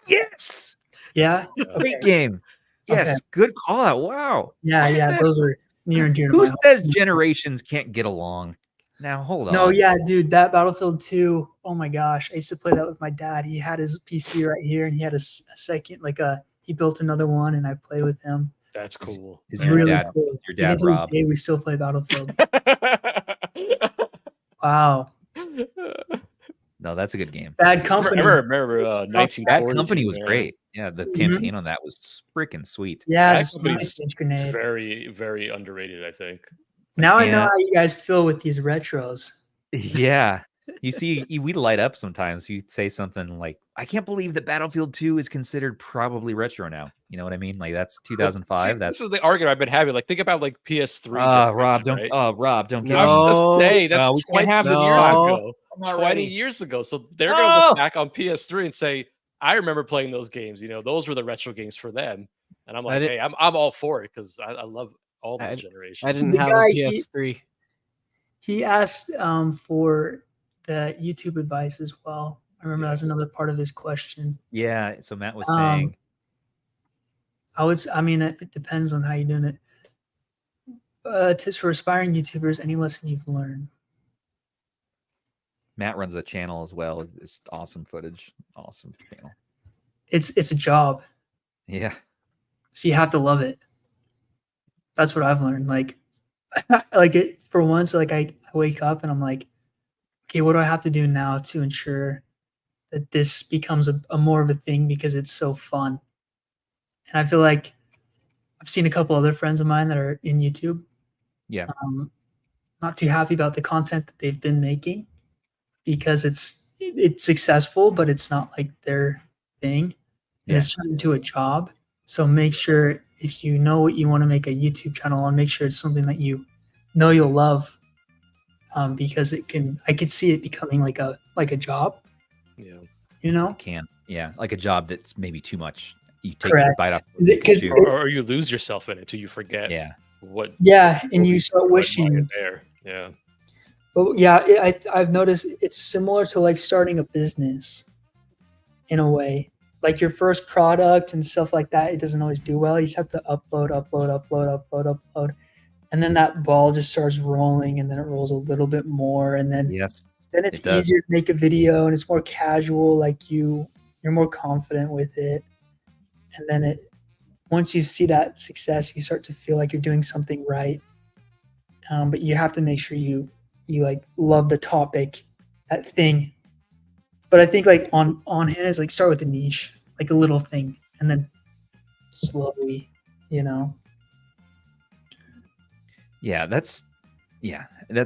Yes. Yeah. Great game. Yes. Okay. Good call out. Wow. Yeah. Those are near and dear to Who my heart. says generations can't get along? Now hold on. No, yeah, dude, that Battlefield 2. Oh my gosh, I used to play that with my dad. He had his PC right here, and he had a second, he built another one, and I play with him. That's cool. Is It's your really dad? cool. Your dad, Even to this Rob? day, we still play Battlefield. Wow. No, that's a good game. Bad Company. I remember 1942. Bad Company was man. great. Yeah, the campaign on that was freaking sweet. Yeah, Bad the Company's Smash grenade. very, very underrated, I think. Now I know how you guys feel with these retros. Yeah. You see, we light up sometimes. You say something like, I can't believe that Battlefield 2 is considered probably retro now. You know what I mean? Like, that's 2005. See, This is the argument I've been having. Like, think about like PS3. Rob, don't. Right? Rob, don't get. I'm just saying that's we can't 20 have this years talk. ago. 20 years ago. So they're gonna look back on PS3 and say, I remember playing those games. You know, those were the retro games for them. And I'm like, hey, I'm all for it because I love all these I generations. didn't The have guy, a PS3. he asked for the YouTube advice as well. I remember that's another part of his question. Yeah. So Matt was Um, saying, I mean, it depends on how you're doing it. Tips for aspiring YouTubers, any lesson you've learned? Matt runs a channel as well. It's awesome footage. Awesome channel. It's a job. Yeah. So you have to love it. That's what I've learned. Like, like it for once, like I wake up and I'm like, okay, what do I have to do now to ensure that this becomes a more of a thing because it's so fun? And I feel like I've seen a couple other friends of mine that are in YouTube. Yeah. Not too happy about the content that they've been making because it's successful, but it's not like their thing. And it's turned into a job. So make sure if you know what you want to make a YouTube channel on, make sure it's something that you know you'll love. Because I could see it becoming like a job. Yeah. You know? It can. Yeah. Like a job that's maybe too much. You take Correct. a bite off. Is it because Or you lose yourself in it till you forget. Yeah. What? Yeah, and you what start you're wishing. there. Yeah. But yeah, I've noticed it's similar to like starting a business in a way. Like your first product and stuff like that, it doesn't always do well. You just have to upload. And then that ball just starts rolling and then it rolls a little bit more. And then, then it's easier to make a video and it's more casual. Like you're more confident with it. And then once you see that success, you start to feel like you're doing something right. But you have to make sure you like love the topic, that thing. But I think like on hand is like start with a niche, like a little thing, and then slowly, you know. Yeah, that's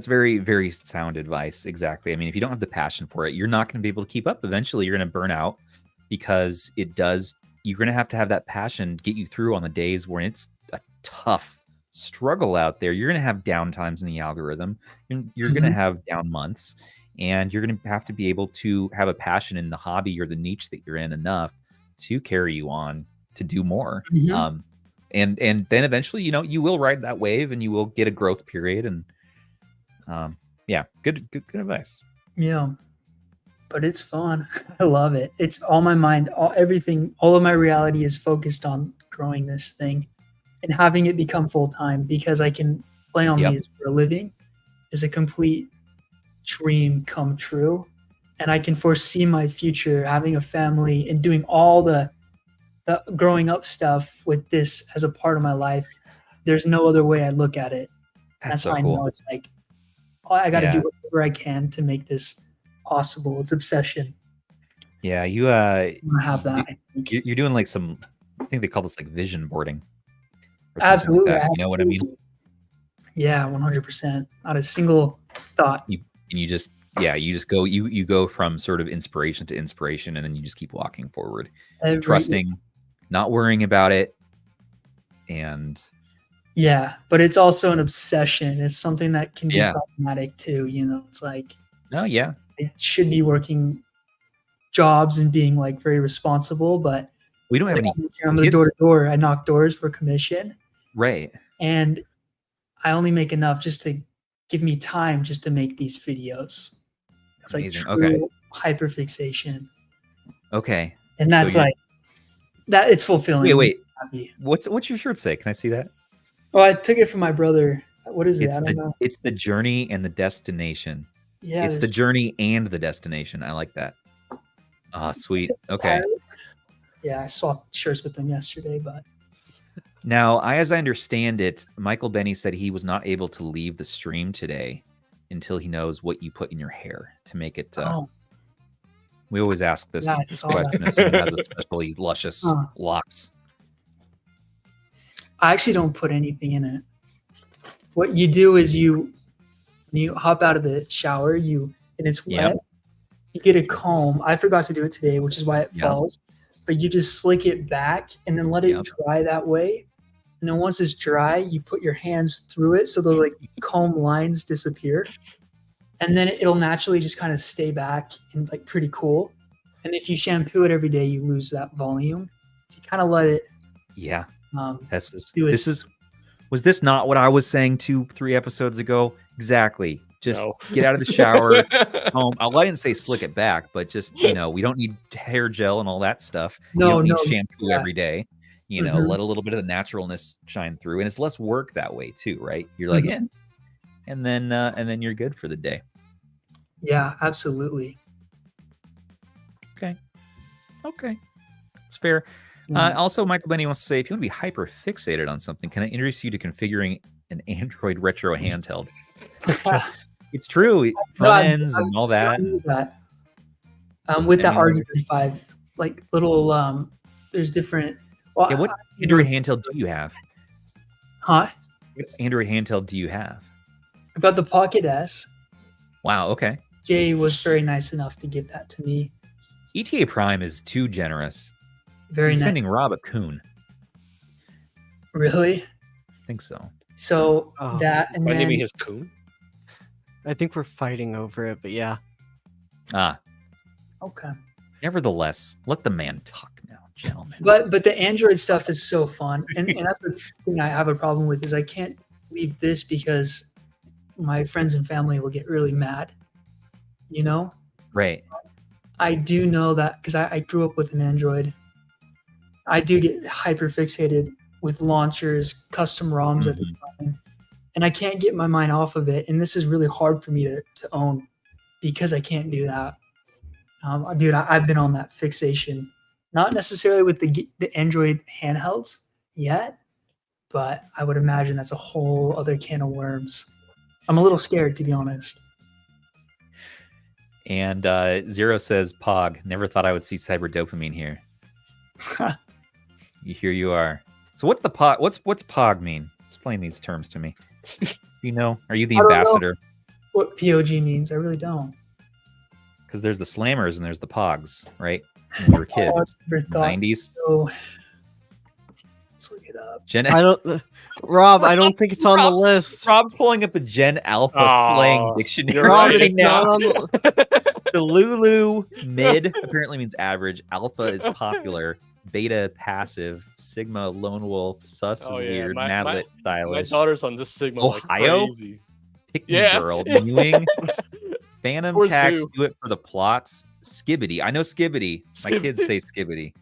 very, very sound advice. Exactly. I mean, if you don't have the passion for it, you're not going to be able to keep up. Eventually, you're going to burn out because you're going to have that passion get you through on the days when it's a tough struggle out there. You're going to have down times in the algorithm. You're going to have down months, and you're going to have to be able to have a passion in the hobby or the niche that you're in enough to carry you on to do more. And then eventually, you will ride that wave and you will get a growth period. And yeah, good advice. Yeah, but it's fun. I love it. It's all my mind, everything, all of my reality is focused on growing this thing and having it become full time because I can play on these for a living is a complete dream come true. And I can foresee my future having a family and doing all the growing up stuff with this as a part of my life. There's no other way I look at it. That's so how cool. I know it's like, I got to do whatever I can to make this possible. It's obsession. Yeah, you I have that. I think. You're doing like some, I think they call this like vision boarding. Or Absolutely. like that. You know what I mean? Yeah, 100%. Not a single thought. You just go, you go from sort of inspiration to inspiration, and then you just keep walking forward, trusting, not worrying about it. And yeah, but it's also an obsession. It's something that can be problematic too. It's like, I should be working jobs and being like very responsible, but we don't have any. I'm the door to door. I knock doors for commission. Right. And I only make enough just to give me time just to make these videos. It's amazing. Like true hyperfixation. Okay. And that's like that. It's fulfilling. Wait. What's your shirt say? Can I see that? Oh, I took it from my brother. What is it? I don't know. It's the journey and the destination. Yeah. It's the journey and the destination. I like that. Ah, sweet. Okay. Yeah, I swapped shirts with them yesterday, but now, as I understand it, Michael Benny said he was not able to leave the stream today until he knows what you put in your hair to make it. We always ask this question if someone has especially luscious locks. I actually don't put anything in it. What you do is when you hop out of the shower, and it's wet, you get a comb. I forgot to do it today, which is why it falls. But you just slick it back and then let it dry that way. And then once it's dry, you put your hands through it so those like comb lines disappear. And then it'll naturally just kind of stay back and like pretty cool. And if you shampoo it every day, you lose that volume. So you kind of let it. Yeah. This is Was this not what I was saying 2-3 episodes ago? Exactly. Just No. get out of the shower. I didn't say slick it back, but just, we don't need hair gel and all that stuff. You don't need shampoo every day. Let a little bit of the naturalness shine through, and it's less work that way too, right? You're like, and then you're good for the day. Yeah, absolutely. Okay, it's fair. Also, Michael Benny wants to say, if you want to be hyper fixated on something, can I introduce you to configuring an Android retro handheld? It's true. Front ends and all that. With that RG35, like little, there's different. Well, what Android handheld do you have? Huh? What Android handheld do you have? I've got the Pocket S. Wow. Okay. Jay was very nice enough to give that to me. ETA Prime is too generous. Very He's nice. sending Rob a coon. Really? I think so. So that and By then naming his coon. I think we're fighting over it, but yeah. okay. Nevertheless, let the man talk now, gentlemen. But the Android stuff is so fun, and that's the thing I have a problem with is I can't leave this because my friends and family will get really mad. Right. I do know that because I grew up with an Android. I do get hyper fixated with launchers, custom ROMs at the time, and I can't get my mind off of it. And this is really hard for me to own because I can't do that. Dude, I've been on that fixation, not necessarily with the Android handhelds yet, but I would imagine that's a whole other can of worms. I'm a little scared, to be honest. And Zero says, Pog, never thought I would see Cyber Dopamine here. Here you are. So what's the Pog? What's Pog mean? Explain these terms to me. Are you the ambassador? What POG means? I really don't. Because there's the slammers and there's the Pogs, right? When we were kids, 90s. So, let's look it up. Rob, I don't think it's on the list. Rob's pulling up a Gen Alpha slang dictionary Rob, right it's now. not on The Lulu mid apparently means average. Alpha is popular. Beta passive. Sigma lone wolf. Sus is weird. Madlet stylish. My daughter's on this Sigma. Ohio. Like crazy. Pick me girl. Ewing. Phantom Poor tax. Zoo. Do it for the plot. Skibbity. I know Skibbity. My kids say Skibbity.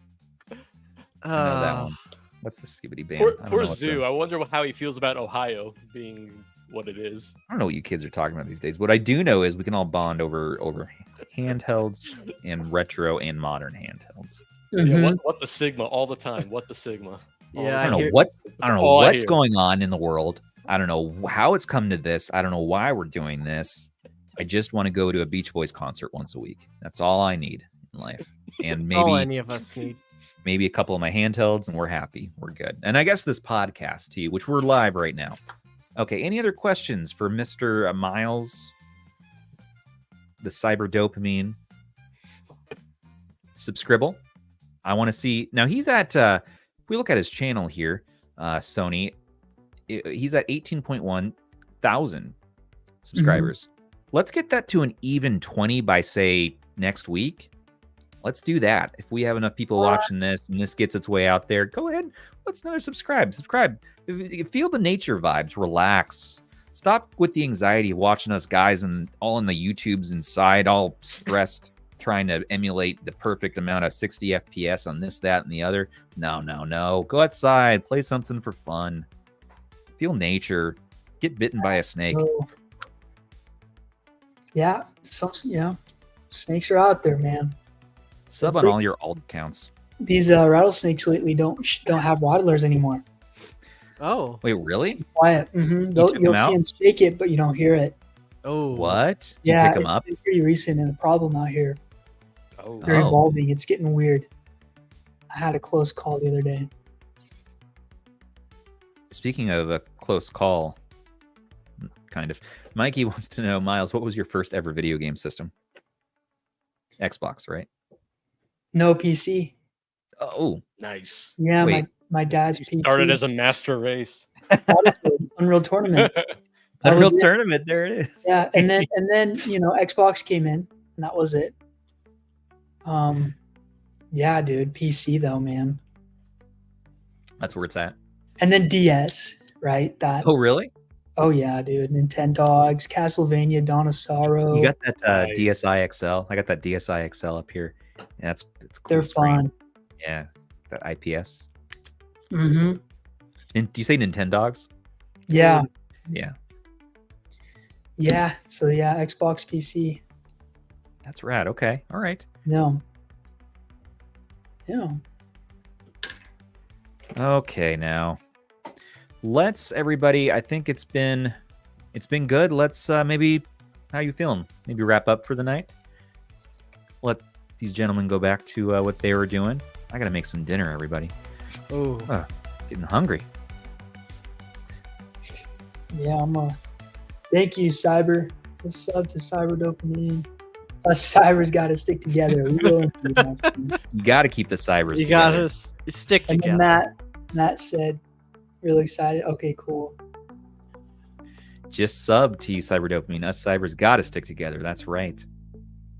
I know that one. What's the Skibbity band? Poor Zoo. I wonder how he feels about Ohio being what it is. I don't know what you kids are talking about these days. What I do know is we can all bond over handhelds and retro and modern handhelds. Yeah, what the Sigma all the time? What the Sigma? Yeah, I don't know what's going on in the world. I don't know how it's come to this. I don't know why we're doing this. I just want to go to a Beach Boys concert once a week. That's all I need in life. And maybe all any of us need. Maybe a couple of my handhelds, and we're happy. We're good. And I guess this podcast too, which we're live right now. Okay, any other questions for Mr. Miles? The Cyber Dopamine. Subscribble. I want to see. Now he's at, if we look at his channel here, Sony, he's at 18.1 thousand subscribers. Let's get that to an even 20 by, say, next week. Let's do that. If we have enough people watching this and this gets its way out there, go ahead. Let's another subscribe. Feel the nature vibes. Relax. Stop with the anxiety of watching us guys and all in the YouTubes inside, all stressed, trying to emulate the perfect amount of 60 FPS on this, that, and the other. No. Go outside. Play something for fun. Feel nature. Get bitten by a snake. Yeah. Snakes are out there, man. Sub on all your alt accounts. These rattlesnakes lately don't have rattlers anymore. Oh. Wait, really? Quiet. You'll see them shake it, but you don't hear it. Oh. What? Did you Yeah, pick them it's up? been pretty recent and a problem out here. Oh. They're evolving. It's getting weird. I had a close call the other day. Speaking of a close call, kind of, Mikey wants to know, Miles, what was your first ever video game system? Xbox, right? No PC. Oh, Nice. Yeah, Wait. my dad's PC. Started as a master race. Unreal Tournament. Unreal Tournament. There it is. Yeah, and then Xbox came in, and that was it. Yeah, dude, PC though, man. That's where it's at. And then DS, right? That. Oh, really? Oh yeah, dude. Nintendogs, Castlevania, Dawn of Sorrow. You got that Nice. DSi XL? I got that DSi XL up here. Yeah, it's cool. They're screen. fun. Yeah, that IPS. Mm-hmm. And do you say Nintendogs? Yeah. Yeah, Yeah. So yeah, Xbox PC. that's rad. Okay, all right. No. Yeah. Okay, now let's everybody. I think it's been good. Let's maybe how you feeling? Maybe wrap up for the night. Let these gentlemen go back to what they were doing. I gotta make some dinner, everybody. Oh, Getting hungry. Yeah, thank you, Cyber. What's up to CyberDopamine? Us Cybers got to stick together. We will. You got to keep the cybers. you together. gotta stick And together. then Matt said, really excited. Okay, cool. Just sub to you, Cyber Dopamine. Us cybers got to stick together. That's right.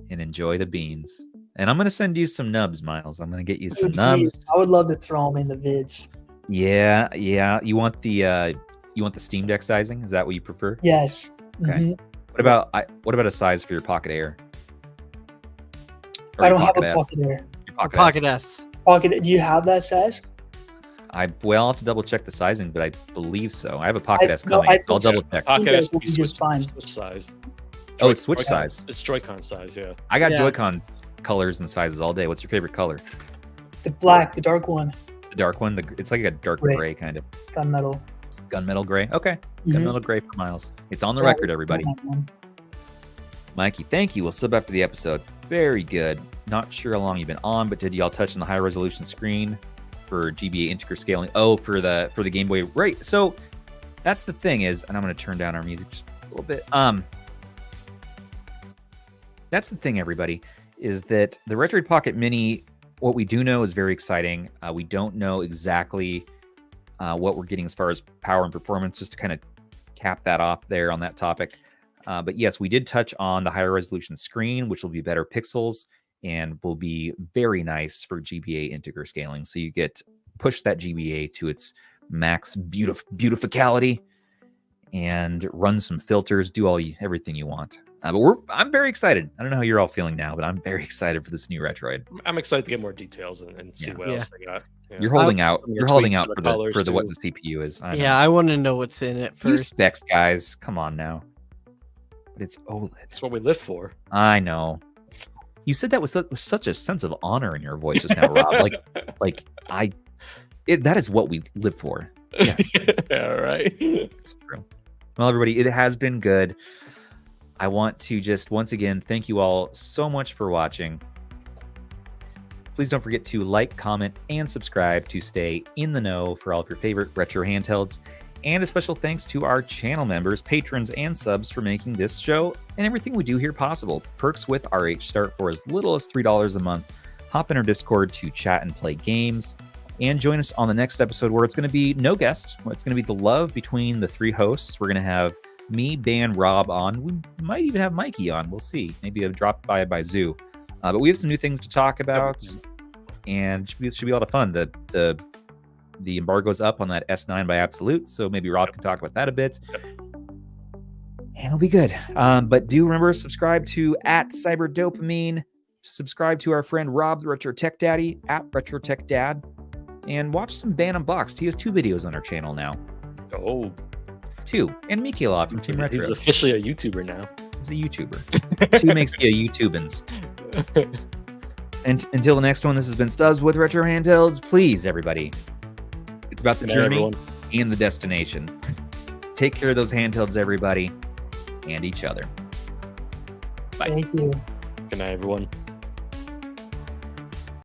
And enjoy the beans. And I'm gonna send you some nubs, Miles. I'm gonna get you some Dude, nubs. please, I would love to throw them in the vids. Yeah. You want the Steam Deck sizing? Is that what you prefer? Yes. Okay. Mhm. What about a size for your Pocket Air? Or I your don't have a F? Pocket Air. Your Pocket, Pocket S. S. Pocket. Do you have that size? I'll have to double check the sizing, but I believe so. I have a Pocket S no, coming. I I'll think double check. Pocket Steam S Deck will be switch, just fine. switch size. Oh, it's Switch Joy-Con- size. It's Joy-Con size, yeah. I got Yeah. Joy-Con colors and sizes all day. What's your favorite color? The black, the dark one, The dark one. It's like a dark Gray. gray kind of gunmetal. gunmetal gray. Okay, Mhm. gunmetal gray for Miles. It's on the Yeah, record, it's everybody. that one. Mikey, thank you. We'll sub after the episode. Very good. Not sure how long you've been on, but did y'all touch on the high resolution screen for GBA integer scaling? Oh, for the Game Boy, right? So that's the thing is, and I'm going to turn down our music just a little bit. That's the thing, everybody, is that the Retroid Pocket Mini. What we do know is very exciting. We don't know exactly what we're getting as far as power and performance. Just to kind of cap that off there on that topic. But yes, we did touch on the higher resolution screen, which will be better pixels and will be very nice for GBA integer scaling. So you push that GBA to its max beautificality and run some filters, do everything you want. But I'm very excited. I don't know how you're all feeling now, but I'm very excited for this new Retroid. I'm excited to get more details and see Yeah. what else they got. Yeah. You're holding out. Some of You're the holding tweaks out to for the colors, what too. the CPU is. I know. Yeah, I want to know what's in it Use first. specs, guys. Come on now. But it's OLED. That's what we live for. I know. You said that with such a sense of honor in your voice just now, Rob. That is what we live for. Yes, All right. it's true. Well, everybody, it has been good. I want to just once again thank you all so much for watching. Please don't forget to like, comment, and subscribe to stay in the know for all of your favorite retro handhelds. And a special thanks to our channel members, patrons, and subs for making this show and everything we do here possible. Perks with RH start for as little as $3 a month. Hop in our Discord to chat and play games. And join us on the next episode where it's going to be no guest. It's going to be the love between the three hosts. We're going to have me, Ban, Rob on. We might even have Mikey on. We'll see. Maybe a drop by Zoo. But we have some new things to talk about. And it should be a lot of fun. The embargo's up on that S9 by Absolute, so maybe Rob can talk about that a bit. And it'll be good. But do remember, subscribe to @CyberDopamine. Subscribe to our friend Rob, the Retro Tech Daddy, @RetroTechDad. And watch some Ban Unboxed. He has 2 videos on our channel now. Oh, 2. And Mikela from Team Retro. he's officially a YouTuber now. He's a YouTuber. 2 makes me a YouTubans. And until the next one, this has been Stubbs with Retro Handhelds. Please, everybody, it's about the Good night, journey everyone. and the destination. Take care of those handhelds, everybody, and each other. Bye. Thank you. Good night, everyone.